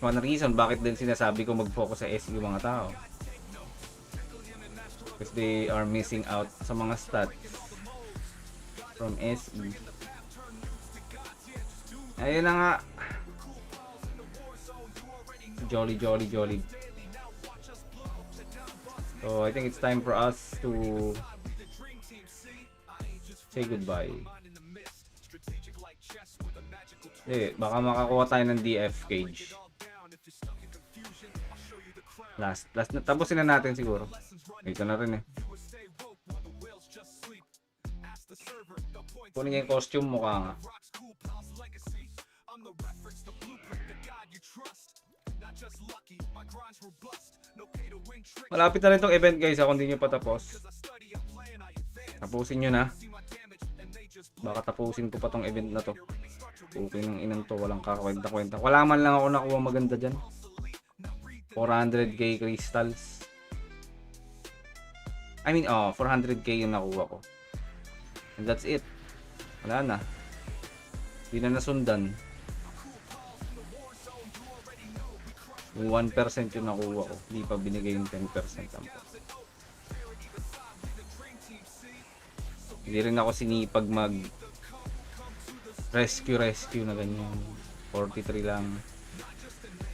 One reason bakit din sinasabi ko mag-focus sa SE yung mga tao. Because they are missing out sa mga stats from SE. Ayun na nga. Jolly. So I think it's time for us to say goodbye. Baka makakuha tayo ng DF cage. Last na, tapusin na natin siguro. Ito na rin eh. Kunin niya yung costume, mukha nga. Malapit na rin tong event guys, kung hindi nyo pa tapos. Tapusin nyo na. Baka tapusin ko pa tong event na to. Okay ng inang to, walang kakakwenta-kwenta. Wala man lang ako nakuha maganda dyan. 400k crystals. I mean, 400k yung nakuha ko. And that's it. Wala na. Hindi na nasundan. Yung 1% yung nakuha ko. Hindi pa binigay yung 10% ang po. Hindi rin ako sinipag mag rescue na ganyan. 43 lang.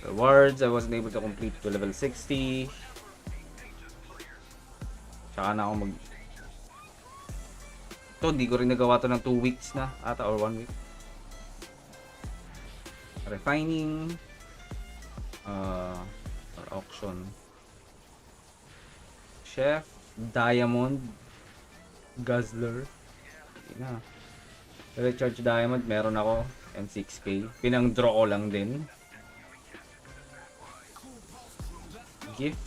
Rewards, I wasn't able to complete to level 60. Tsaka na ako ito, hindi ko rin nagawa to ng 2 weeks na ata or 1 week. Refining or auction. Chef, Diamond, Guzzler. Hindi na. Recharge Diamond, meron ako. And 6k. Pinang-draw ko lang din. Gift.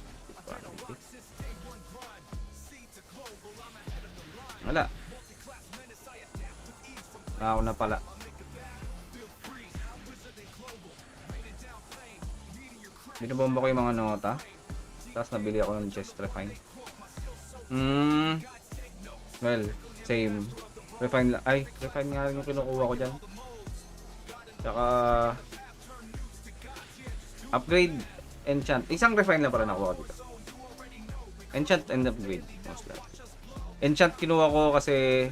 Wala. Ako na pala. Binubomba ko yung mga nota. Tapos nabili ako ng chest refine. Well, same. Refine lang. Ay, refine nga rin yung kinukuha ko dyan. Tsaka upgrade, enchant. Isang refine lang para nakuha ko dito. Enchant and upgrade. Most likely. Enchant kinuha ko kasi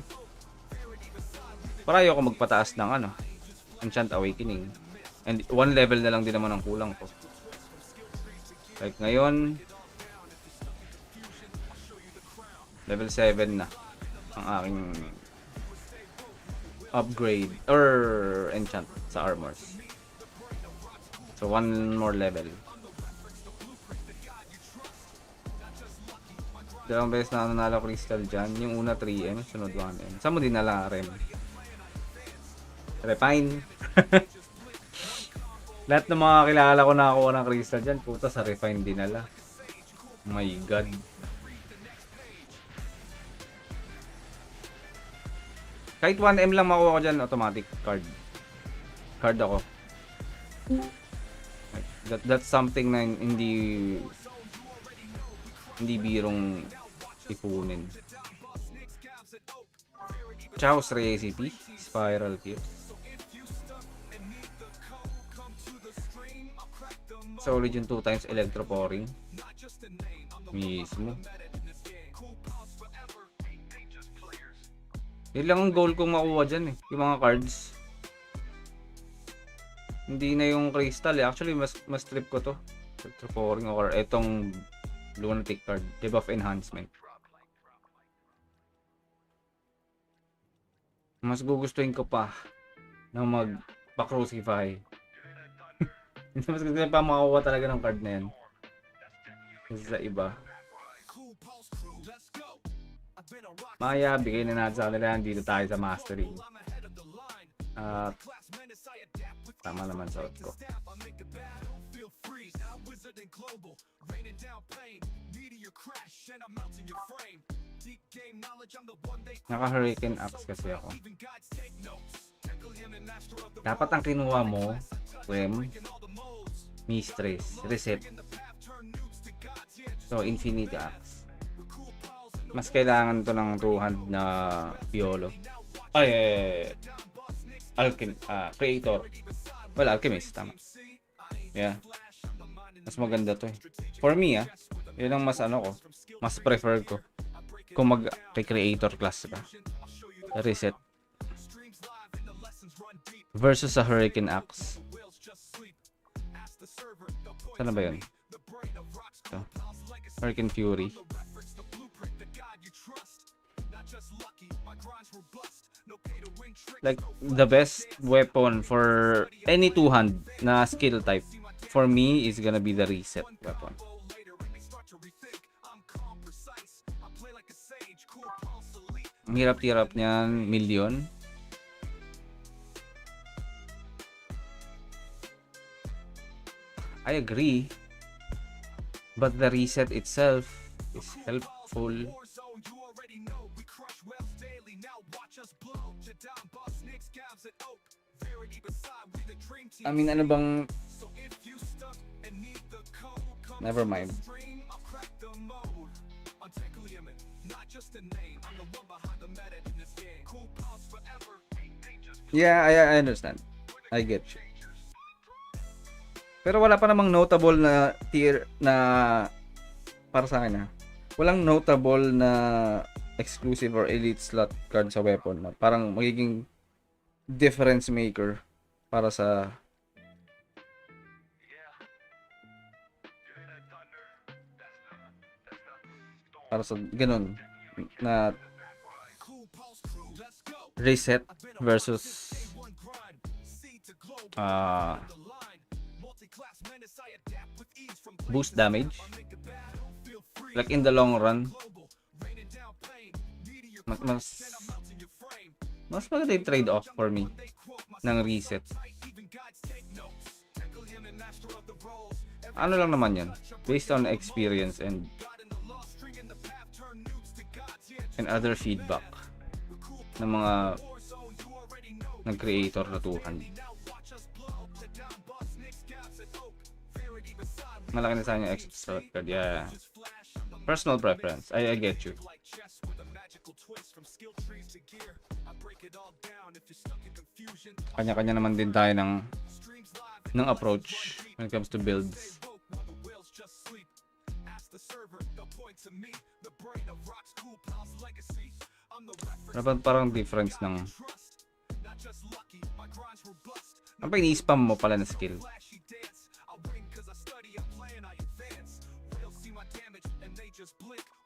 para ayoko magpataas ng Enchant Awakening. And 1 level na lang din naman ang kulang ko. Like ngayon, level 7 na ang aking upgrade or enchant sa armors. So 1 more level. Dalawang beses na nanalo crystal dyan. Yung una 3M, sunod 1M. Saan mo dinala rem? Refine. Lahat ng mga kilala ko nakakuha ng crystal dyan, puta sa refine dinala. My god. Kahit 1M lang makuha ko dyan, automatic card. Card ako. That's something na hindi birong ipunin. Chaos Recipe, Spiral Kills. Solid yung 2 times electropouring. Mismo. Yun lang ang goal kong makuha dyan eh. Yung mga cards. Hindi na yung crystal eh. Actually, mas trip ko to. Electropouring or etong lunatic card. Debuff enhancement. Mas gugustuhin ko pa na magpa-crucify. Mas gusto pa makakuha talaga ng card na yan. Kasi sa iba. Maya, bigay na natin sa kanila. Dito tayo sa mastery. At tama naman sa out ko. Naka-hurricane axe kasi ako. Dapat ang kinuha mo, Mistress, reset. So, Infinity Axe. Mas kailangan to ng 200 na Piolo. Creator. Well, Alchemist, tama. Yeah. Mas maganda to eh. For me, yun ang mas mas prefer ko. Kung mag-creator class ka. Reset. Versus sa Hurricane Axe. Sana ba yun? Ito. Hurricane Fury. Like, the best weapon for any two-hand na skill type for me is gonna be the reset weapon. Ang hirap-hirap niyan, million. I agree. But the reset itself is helpful. I mean, ano bang... Never mind. Yeah, I understand. I get you. Pero wala pa namang notable na tier na para sa akin walang notable na exclusive or elite slot card sa weapon na parang magiging difference maker para sa ganun na reset versus boost damage. Like in the long run, mas maganda yung trade-off for me ng reset. Ano lang naman yan, based on experience and other feedback ng mga nag-creator na tuhan. Malaki na sa akin yung extra card. Yeah. Personal preference. I get you. Kanya-kanya naman din tayo ng approach when it comes to builds. Parang difference ng ang pag-i-spam mo pala na skill.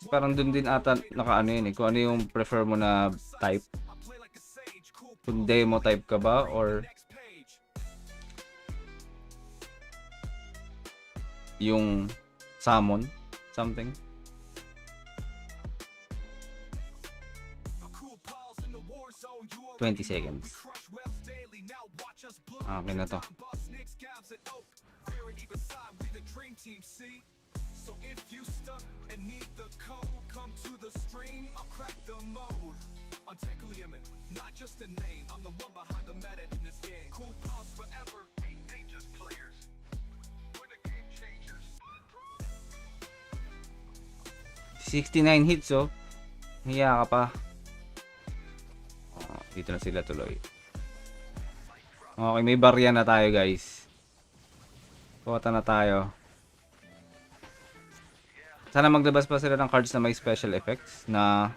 Parang dun din ata nakaano yun kung ano yung prefer mo na type. Kung demo type ka ba or yung summon something. $20 seconds. Okay na to. So if you stuck and need the code, come to the stream, I'll crack the mode. Untackling, not just a name, I'm the one behind the meta in this game. Cool pals forever, ain't dangerous players. We're the game changers. 69 hits, oh. Hiya ka pa. Oh, dito na sila tuloy. Okay, may barya na tayo, guys. Kuwata na tayo. Sana maglabas pa sila ng cards na may special effects na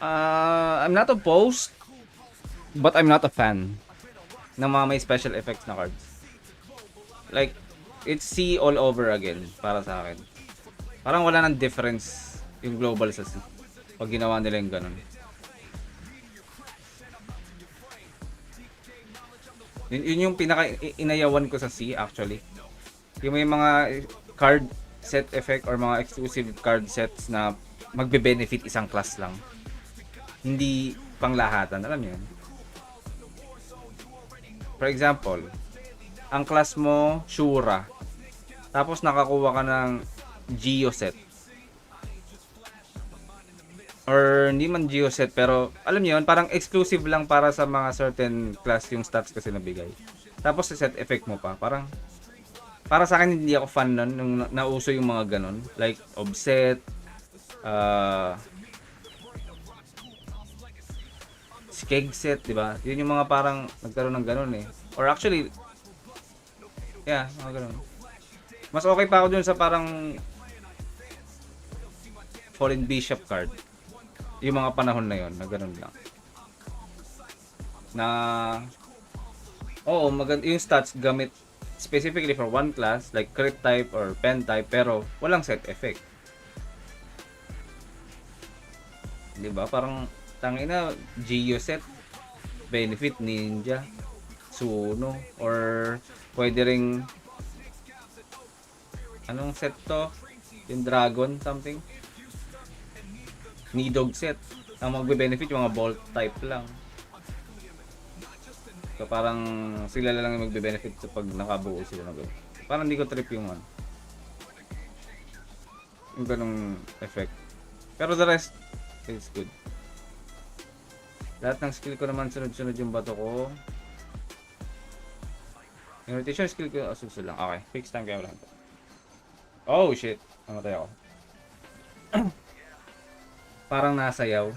I'm not opposed but I'm not a fan ng mga may special effects na cards. Like, it's sea all over again para sa akin. Parang wala nang difference yung global sa sea pag ginawa nila yung ganun. Yun yung pinaka-inayawan ko sa sea actually. Yung may mga card set effect or mga exclusive card sets na magbe-benefit isang class lang. Hindi panglahatan, alam niyo yun? For example, ang class mo, Shura. Tapos nakakuha ka ng Geo set. Or hindi man Geo set, pero alam niyo yun, parang exclusive lang para sa mga certain class yung stats kasi nabigay. Tapos sa set effect mo pa, parang para sa akin hindi ako fan nun nung nauso yung mga ganon. Like, offset, skeg set, diba? Yun yung mga parang nagkaroon ng ganon eh. Or actually, yeah, mga ganon. Mas okay pa ako dun sa parang Fallen Bishop card. Yung mga panahon na yon na ganon lang. Na, oo, maganda yung stats gamit specifically for one class like crit type or pen type pero walang set effect. 'Di ba? Parang tangina Geo set, benefit ninja, Suno or pwede ring anong set to? Yung dragon something. Nidog set. Ang magbe-benefit yung mga bolt type lang. So parang sila lang yung magbe-benefit sa pag nakabuo sila ng gano'n. Parang hindi ko trip yung ano. Yung ganong effect. Pero the rest is good. Lahat ng skill ko naman sunod-sunod yung bato ko. Yung rotation skill ko susunod lang. Okay, fix time kaya lang. Oh shit, namatay ako. Parang nasayaw.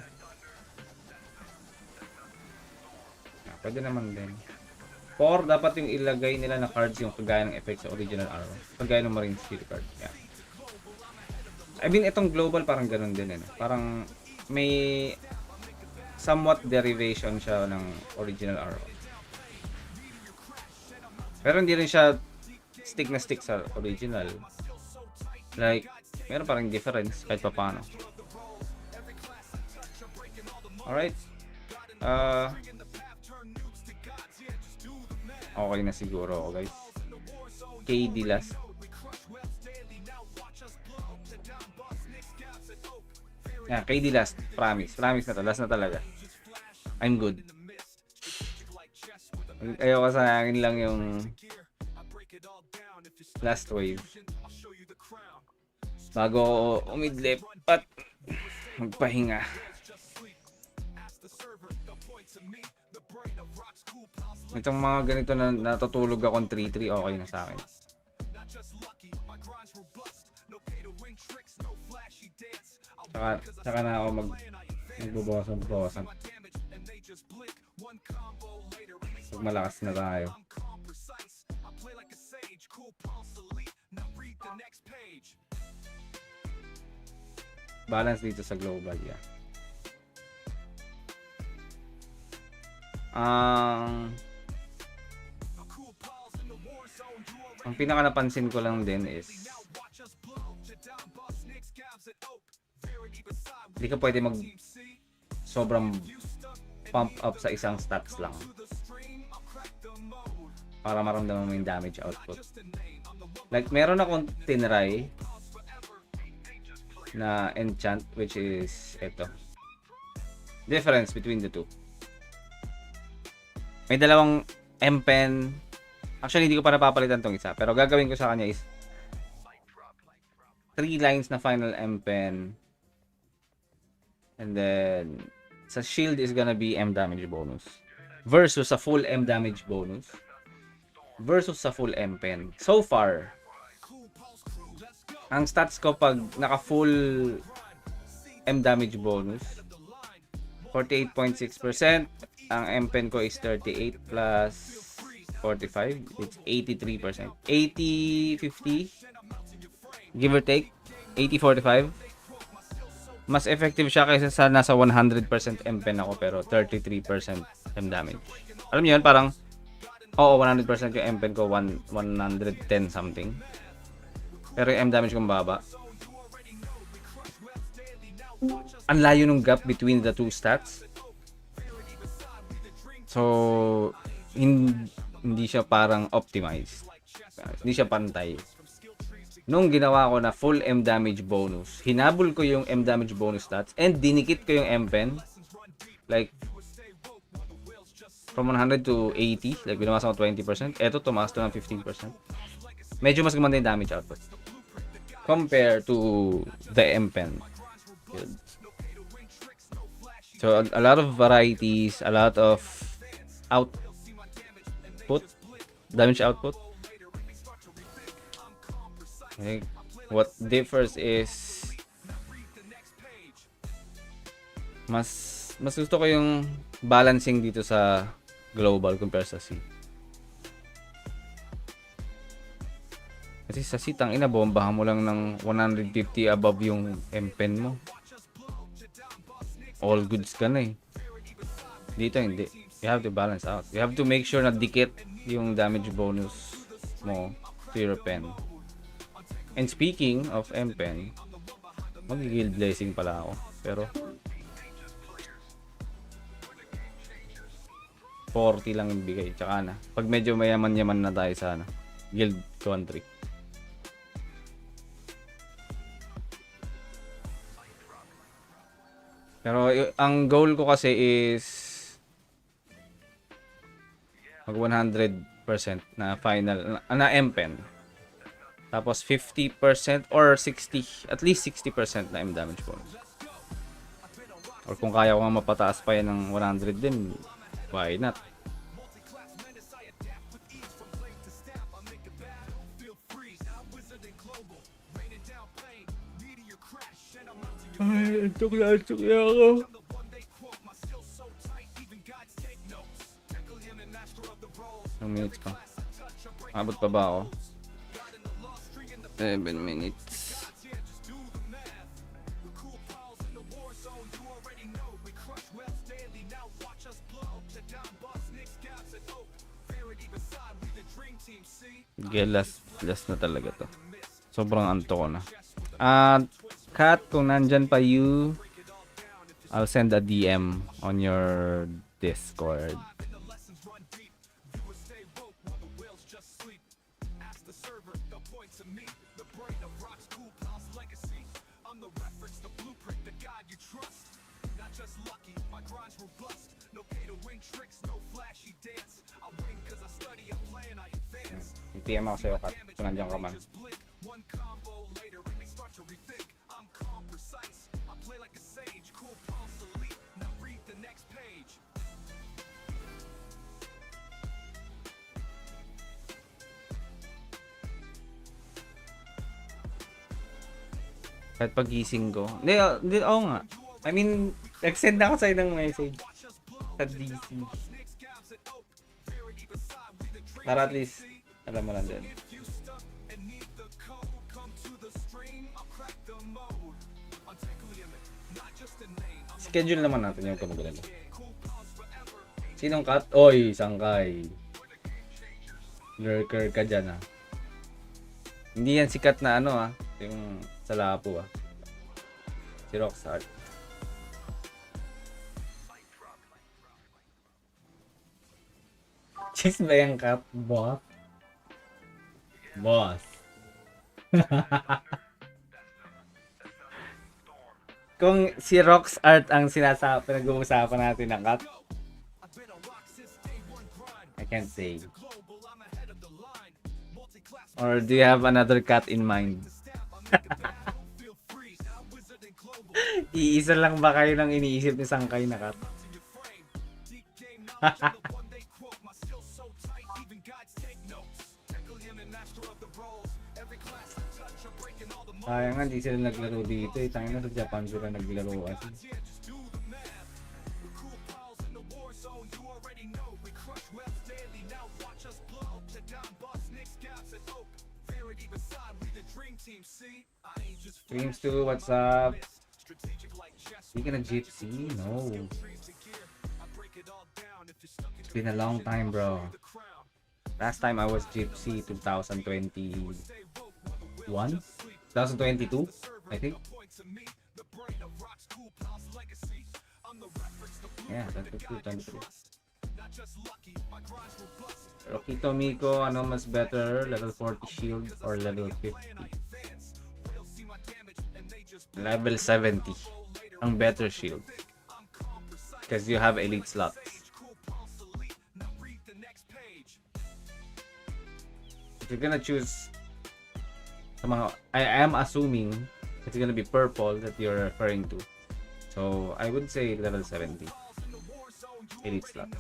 Pwede naman din. 4, dapat yung ilagay nila na cards yung kagaya ng effects sa original arrow. Kagaya ng marine skill card. Yeah. I mean, itong global parang ganun din. Parang may somewhat derivation siya ng original arrow. Pero hindi rin siya stick na stick sa original. Like, meron parang difference kahit pa paano. Alright. Okay na siguro ako guys. KD last. Yeah, KD last. Promise. Promise na to. Last na talaga. I'm good. Ayoko sa akin lang yung last wave. Bago ako umidlip at magpahinga. Itong mga ganito na natutulog akong 3-3, okay na sa akin. Saka na ako magbubawasan. Pag malakas na tayo. Balance dito sa global, yeah. Ang pinaka napansin ko lang din is hindi ka pwede mag sobrang pump up sa isang stats lang para maramdaman mo yung damage output. Like meron akong tinry na enchant which is ito. Difference between the two. May dalawang M-Pen. Actually, hindi ko pa napapalitan tong isa. Pero gagawin ko sa kanya is 3 lines na final M-Pen. And then, sa shield is gonna be M damage bonus. Versus sa full M damage bonus. Versus sa full M-Pen. So far, ang stats ko pag naka-full M damage bonus, 48.6%. Ang M-Pen ko is 38 plus 45. It's 83%. 80-50. Give or take. 80-45. Mas effective siya kaysa sa nasa 100% M-Pen ako pero 33% M damage. Alam niyo yun, parang oo, 100% yung M-Pen ko, 110 something. Pero yung M damage ko mababa. Ang layo nung gap between the two stats. So, hindi siya parang optimized. Hindi siya pantay. Nung ginawa ko na full M damage bonus, hinabol ko yung M damage bonus stats and dinikit ko yung M-Pen. Like, from 100 to 80, like binawasan ko 20%. Eto, tumaas to ng 15%. Medyo mas gumanda yung damage output compared to the M-Pen. So, a lot of varieties, a lot of damage output. I think what differs is mas gusto ko yung balancing dito sa global compared sa sea. Kasi sa sea, tangina, bombahan mo lang ng 150 above yung M-Pen mo. All goods ka na eh. Dito hindi. You have to balance out. You have to make sure na dikit yung damage bonus mo to your pen. And speaking of M-Pen, mag-guild blessing pala ako. Pero 40 lang yung bigay. Tsaka na. Pag medyo mayaman-yaman na tayo sa guild country. Pero ang goal ko kasi is mag 100% na final na M-Pen. Tapos 50% or 60, at least 60% na M damage bonus. Or kung kaya ko nga mapataas pa yan ng 100 din, why not? Ay, antok na ako. Ilang minutes pa? Abot pa ba ako? 7 minutes. Okay, last na talaga to. Sobrang antok ko na. Kat, kung nandyan pa you, I'll send a DM on your Discord. PM ako sa'yo, Kat, kung nandyan ka man. Kahit pagising ko. Hindi, oo nga. I mean, nag-send na ako sa'yo ng message sa DC. Para at least, alam mo lang din. Schedule naman natin yung kamagalan. Sinong cut? Oy, sangkay. Lurker ka dyan, ha. Hindi yan sikat na ano, ha. Yung sa Lapu, ha. Si ROX SEA. Cheese ba yung cut, boss? Boss. Kung si ROX SEA ang pinag-uusapan natin ng cut, I Can't say. Or do you have another cat in mind? Iisa lang ba kayo ng iniisip ni Sangkay na cat? Kaya nga, hindi sila naglaro dito eh. Tangina sa Japan sila naglaro kasi. Streams 2, what's up? You gonna gypsy? No. It's been a long time, bro. Last time I was gypsy 2021? 2022, I think. Yeah, 2022, 23. Rokito Miko, ano mas better? Level 40 shield or level 50? Level 70. Ang better shield. Because you have elite slots. If you're gonna choose I am assuming it's gonna be purple that you're referring to. So I would say level 70. Elite slots.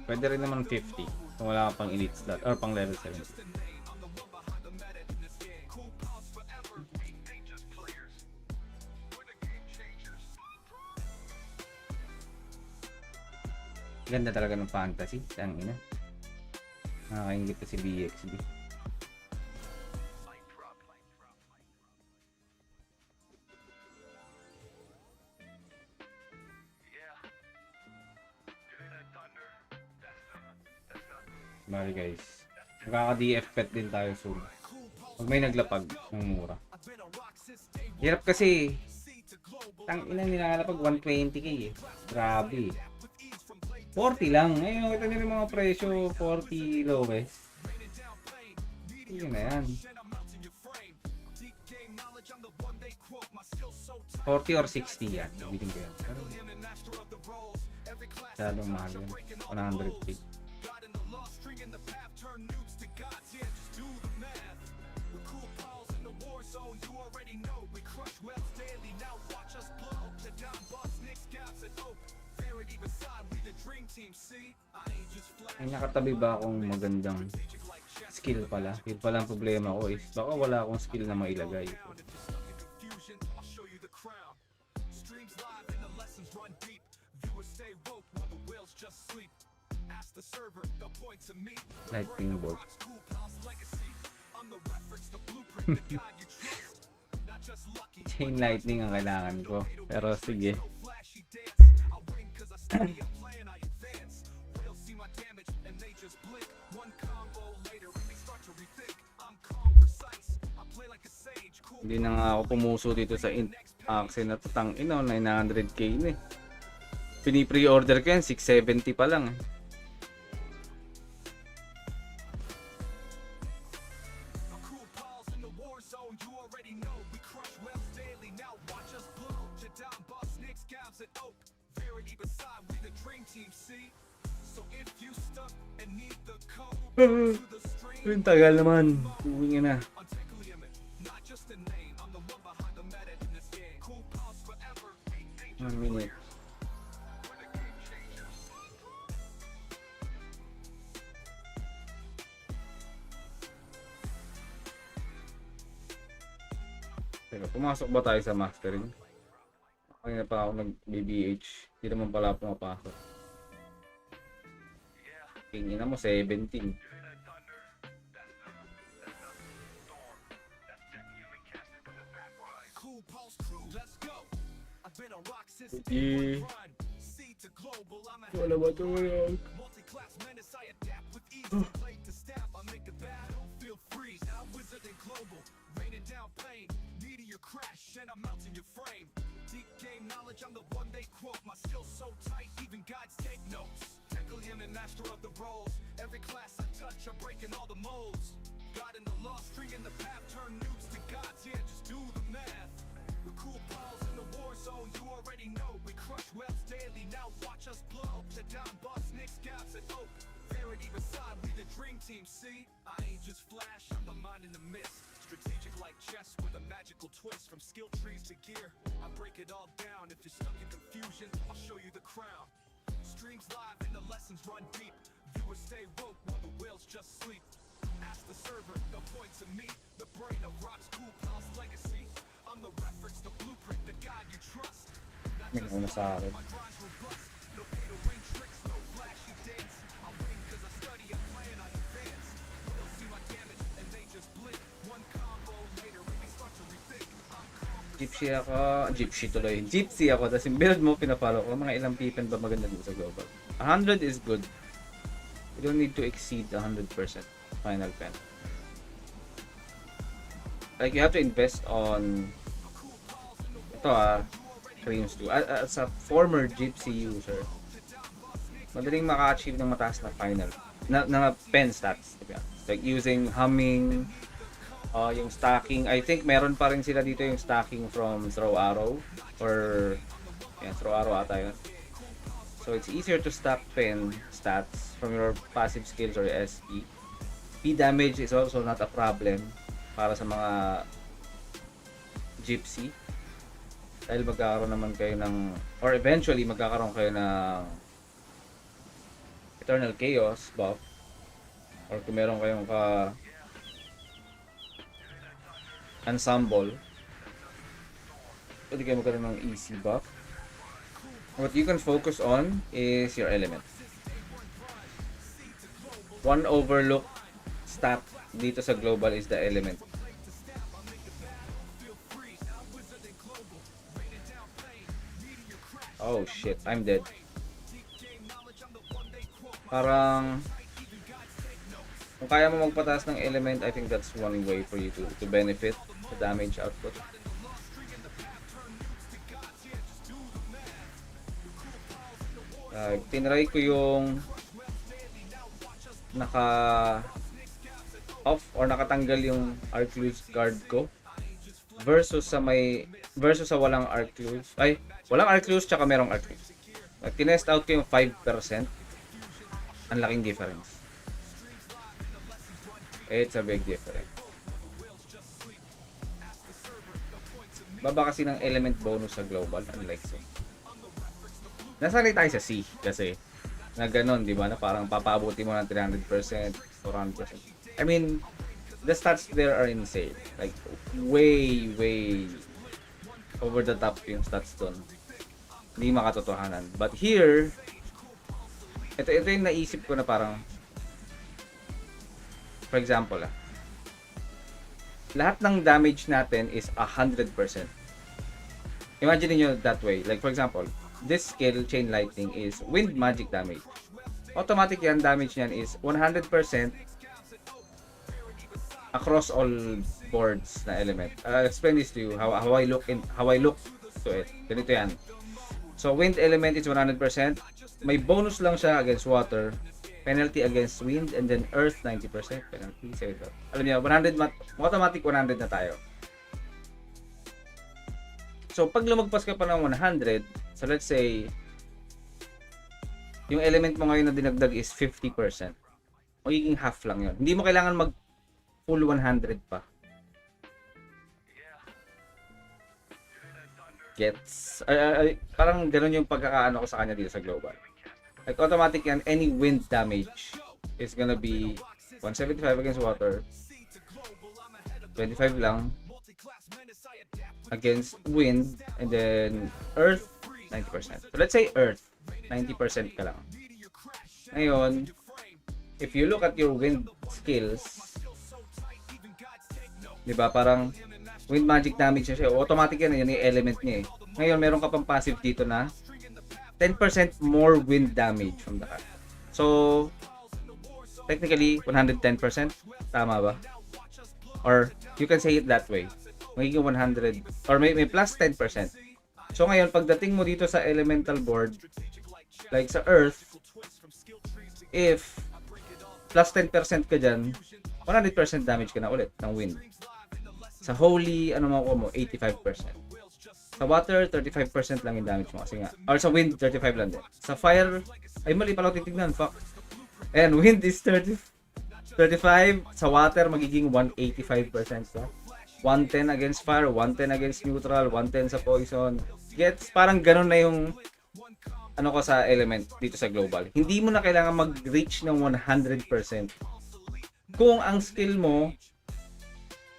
Pwede rin naman 50 kung wala ka pang elite slot or pang level 70. Ganda talaga ng fantasy. Tangina. Nakakaingit na si BXB. Bali guys, magkaka-DF pet din tayo soon. Pag may naglapag ng mura. Hirap kasi. Tangina nilalapag 120k eh. Grabe. 40 lang. Ngayon, kita nyo yung mga presyo. 40 lowest. Yun na yan. 40 or 60 yan. Bibiling ko yan. Masyadong mahal yan. 100k. May nakatabi ba akong magandang skill pala? Yun pala ang problema ko is baka wala akong skill na mailagay. Lightning bolt. Chain lightning ang kailangan ko. Pero sige. Hindi na nga ako pumuso dito sa Axie na to. Tang ino, 900k na eh. Pini-pre-order ko yan, 670 pa lang eh. Yung tagal naman. Uwing na. 1 minute. Pero pumasok ba tayo sa mastering? Kanina pa ako nag-BBH. Hindi naman pala pumapasok. Tingin mo 17. Wala ba ito yun? God in the law, string in the path, turn nukes to gods, yeah, just do the math. The cool pals in the war zone, you already know. We crush webs daily, now watch us blow. The down bus, Nick scabs and oak. Verity beside, we the dream team, see? I ain't just flash, I'm the mind in the mist. Strategic like chess with a magical twist. From skill trees to gear, I break it all down. If you're stuck in confusion, I'll show you the crown. Streams live and the lessons run deep. Viewers stay woke while the whales just sleep. Ask the server, the point to me. The brain of ROX Cool Pals legacy. I'm the reference, the blueprint, the guide you trust. Not May just nauna sa akin. my grind's robust. No pay to win tricks, no flashy dance. I win cause I study and plan, I advance. They'll see my damage and they just blink. One combo later when we start to rethink. I'm Gypsy ako, tapos yung build mo, pinafollow ko, mga ilang pipen ba maganda dito sa global? 100 is good. You don't need to exceed 100% final pen. Like, you have to invest on ito creams too. As a former Gypsy user, madaling maka-achieve ng mataas na final na pen stats, diba? Like using humming, yung stacking. I think meron pa rin sila dito yung stacking from throw arrow or throw arrow ata yun. So it's easier to stack pen stats from your passive skills or SE. P damage is also not a problem para sa mga Gypsy. Dahil magkakaroon naman kayo ng, or eventually magkakaroon kayo ng Eternal Chaos buff, or kung meron kayong ensemble, pwede kayo magkaroon ng easy buff. What you can focus on is your element. One overlook stat dito sa global is the element. Oh shit, I'm dead. Parang kung kaya mo magpataas ng element, I think that's one way for you to benefit the damage output. Tinry ko yung naka off or nakatanggal yung Arcluse guard ko versus sa walang Arcluse. Ay, walang Arcluse tsaka merong Arcluse. Tinest out ko yung 5%. Ang laking difference. It's a big difference. Baba kasi ng element bonus sa global, unlike so. Nasanay tayo sa C kasi na ganun, di ba? Na parang papabuti mo ng 300%, 400%. I mean, the stats there are insane. Like, way over the top yung stats doon. Hindi makatotohanan. But here, ito yung naisip ko na parang, for example, lahat ng damage natin is 100%. Imagine niyo that way. Like, for example, this skill, Chain Lightning, is wind magic damage. Automatic yan, damage niyan is 100% across all boards na element. I'll explain this to you, how I look to it. Ganito yan. So, wind element is 100%. May bonus lang siya against water, penalty against wind, and then earth 90% penalty. So, ito. Alam niyo, 100 automatic 100 na tayo. So, pag lumagpas ka pa ng 100, so let's say, yung element mo ngayon na dinagdag is 50%. Magiging half lang yun. Hindi mo kailangan mag full 100 pa. Gets? Parang ganun yung pagkakaano ko sa kanya dito sa global. Like, automatic yan, any wind damage is gonna be 175 against water, 25 lang against wind, and then earth 90%. So let's say earth 90% ka lang. Ngayon, if you look at your wind skills, di ba, parang wind magic damage siya, automatic yan yung element niya eh. Ngayon, meron ka pang passive dito na 10% more wind damage from the card. So, technically, 110%. Tama ba? Or, you can say it that way. Magiging 100, or may plus 10%. So, ngayon, pagdating mo dito sa elemental board, like sa earth, if plus 10% ka dyan, 100% damage ka na ulit ng wind. Sa holy, ano makukuha mo, 85%. Sa water, 35% lang yung damage mo kasi nga. Or sa wind, 35 lang din. Sa fire, ay mali pala ako titignan, fuck. And wind is 35. Sa water, magiging 185% pa. 110 against fire, 110 against neutral, 110 sa poison. Gets, parang ganun na yung ano ko sa element dito sa global. Hindi mo na kailangan mag-reach ng 100%. Kung ang skill mo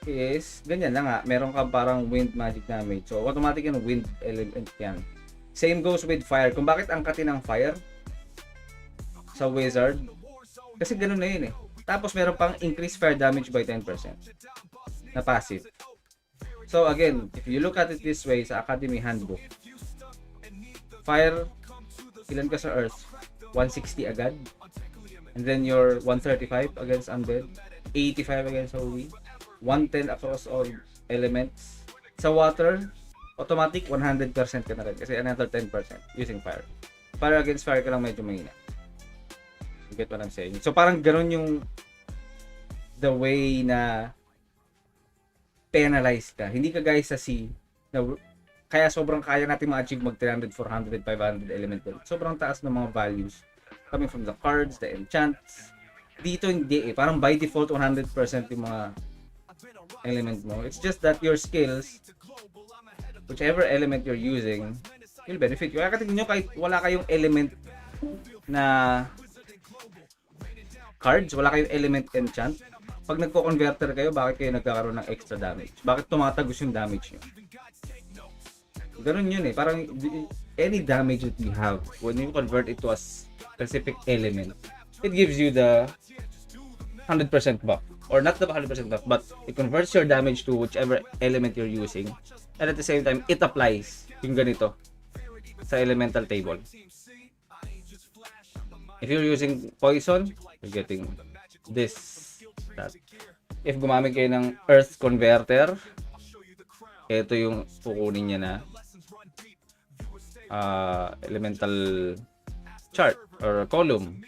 is, ganyan na nga, meron ka parang wind magic damage. So, automatic yung wind element yan. Same goes with fire. Kung bakit angkatin ng fire sa wizard, kasi ganun na yun eh. Tapos, meron pang increase fire damage by 10% na passive. So, again, if you look at it this way sa Academy Handbook, fire, ilan ka sa earth? 160 agad. And then your 135 against undead, 85 against holy, 110 across all elements. Sa water, automatic 100% ka na rin kasi another 10% using fire. Fire against fire ka lang medyo mahina. You get what I'm saying? So parang ganun yung the way na penalize ka. Hindi ka guys sa sea na kaya sobrang kaya natin ma-achieve mag 300, 400, 500 element build. Sobrang taas ng mga values coming from the cards, the enchants. Dito hindi eh. Parang by default 100% yung mga element mo. It's just that your skills, whichever element you're using, will benefit you. Kaya katingin nyo kahit wala kayong element na cards, wala kayong element enchant, pag nagko-converter kayo, bakit kayo nagkakaroon ng extra damage? Bakit tumatagos yung damage nyo? Ganun yun eh. Parang any damage that you have, when you convert it to a specific element, it gives you the 100% buff. Or not the 100% buff, but it converts your damage to whichever element you're using. And at the same time, it applies yung ganito sa elemental table. If you're using poison, you're getting this, that. If gumamit kayo ng earth converter, ito yung kukunin niya na elemental chart or column.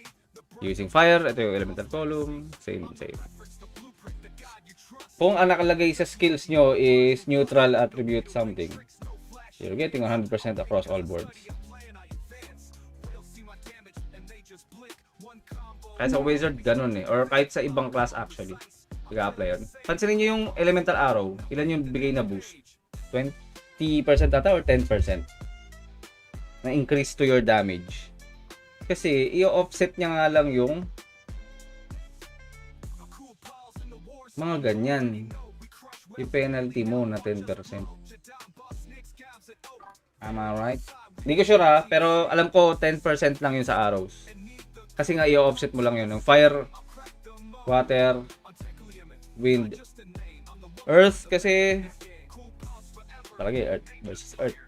Using fire, ito yung elemental column, same. Kung ang nakalagay sa skills nyo is neutral attribute something, you're getting 100% across all boards. Kaya sa wizard, ganun eh. Or kahit sa ibang class actually, nag-a-apply yun. Pansinin nyo yung elemental arrow, ilan yung bigay na boost? 20% ata or 10% na increase to your damage. Kasi i-offset niya nga lang yung mga ganyan. Yung penalty mo na 10%. Am I right? Hindi ko sure ha, pero alam ko 10% lang yun sa arrows. Kasi nga i-offset mo lang yun. Yung fire, water, wind, earth kasi talaga earth versus earth.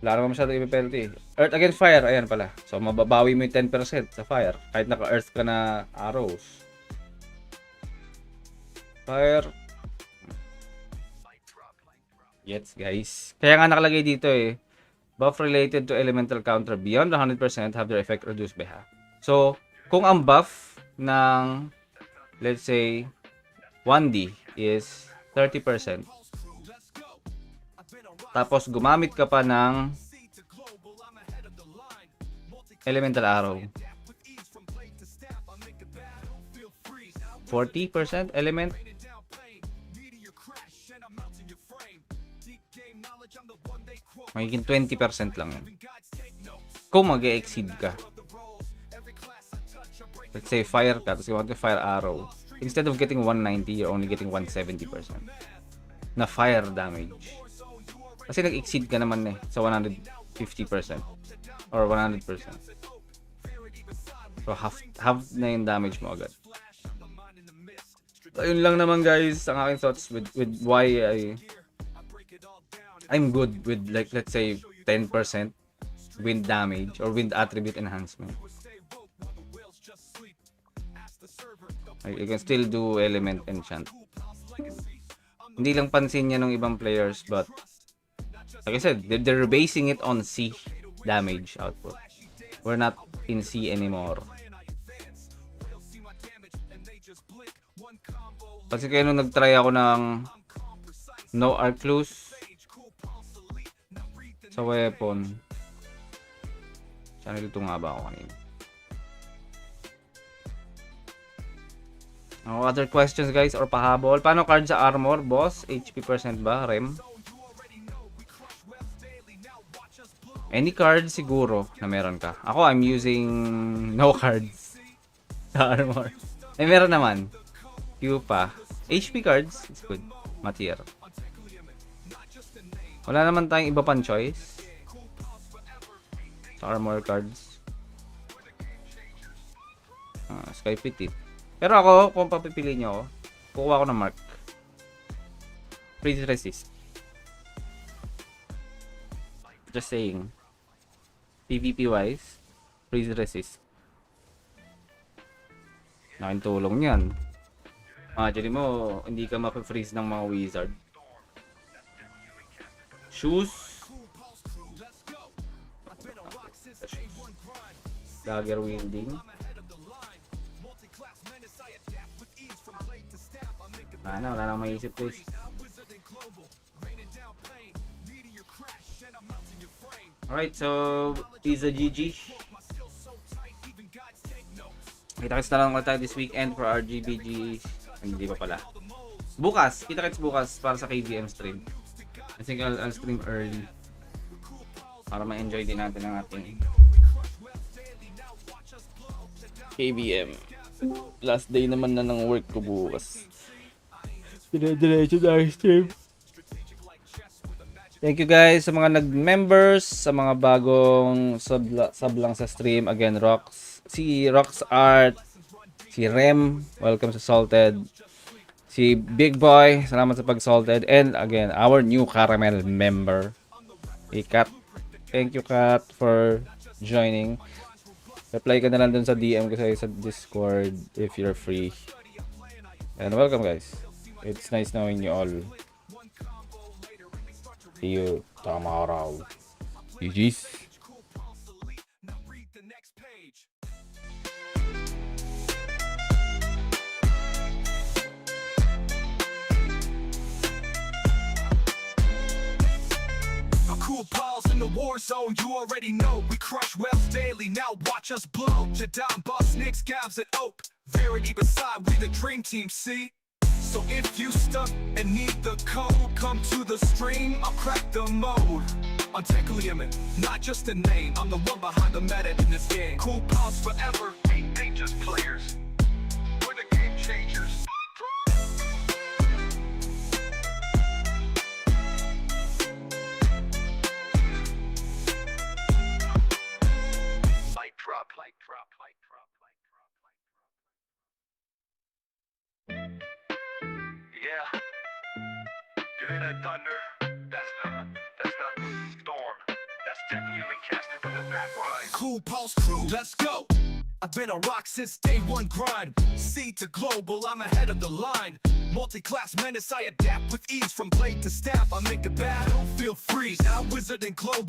Wala naman masyado yung penalty. Earth against fire, ayan pala. So mababawi mo yung 10% sa fire kahit naka-earth ka na arrows. Fire. Yes, guys. Kaya nga nakalagay dito eh. Buff related to elemental counter beyond 100% have their effect reduced by half. So, kung ang buff ng, let's say, 1D is 30%. Tapos, gumamit ka pa ng elemental arrow. 40% element. Magiging 20% lang yun. Kung mag-exceed ka. Let's say fire ka, tapos you want to fire arrow. Instead of getting 190, you're only getting 170% na fire damage. Kasi nag-exceed ka naman eh sa 150% or 100%. So half na yung damage mo agad. Ayun lang naman guys ang aking thoughts with why I'm good with like let's say 10% wind damage or wind attribute enhancement. You can still do element enchant. Hindi lang pansin niya ng ibang players but like I said, they're basing it on C damage output. We're not in C anymore. Kasi kaya nung nag-try ako ng no arc loose sa weapon. Channel 2 nga ba ako kanina? Other questions guys or pahabol? Paano card sa armor, boss? HP percent ba? Rem? Any card siguro na meron ka. Ako, I'm using no cards sa armor. Eh, meron naman. Q pa. HP cards, it's good. Matier. Wala naman tayong iba pang choice sa armor cards. Sky Petit. Pero ako, kung papipili nyo ako, kukuha ko ng mark. Freeze resist. Just saying. PvP wise, freeze resist. Laking tulong yan. Actually mo, hindi ka mapifreeze ng mga wizard. Shoes. Dagger wielding. Wala na maisip guys. Alright, so Pizza GG. Kita-kits na lang tayo this weekend for our GBG. Hindi pa pala. Bukas, kita-kits bukas para sa KVM stream. I think I'll stream early para ma-enjoy din natin ang ating KVM. Last day naman na ng work ko bukas. Dire-diretso na ang stream. Thank you guys sa mga nag-members, sa mga bagong sub lang sa stream. Again, si ROX Art, si Rem, welcome sa Salted. Si Big Boy, salamat sa pag-salted. And again, our new Caramel member, Kat. Thank you, Kat, for joining. Reply ka na lang dun sa DM ko sa Discord if you're free. And welcome guys. It's nice knowing you all. See you tomorrow. GG's. Cool pals in the war zone, you already know. We crush wells daily, now watch us blow. Jadam, boss, Nicks, Gabs, and Oak. Verity beside, we the dream team, see? So if you stuck and need the code, come to the stream, I'll crack the mode. Unticklium, not just a name, I'm the one behind the meta in this game. Cool pals forever, ain't just players. We're the game changers. Light drop, light drop, light drop, light drop, light drop. Yeah. You hear that thunder? That's not storm. That's technically casted from the back line. Cool pulse crew, let's go. I've been on rock since day one grind. Sea to global, I'm ahead of the line. Multi-class menace, I adapt with ease. From blade to staff, I make the battlefield freeze. Now wizard and global.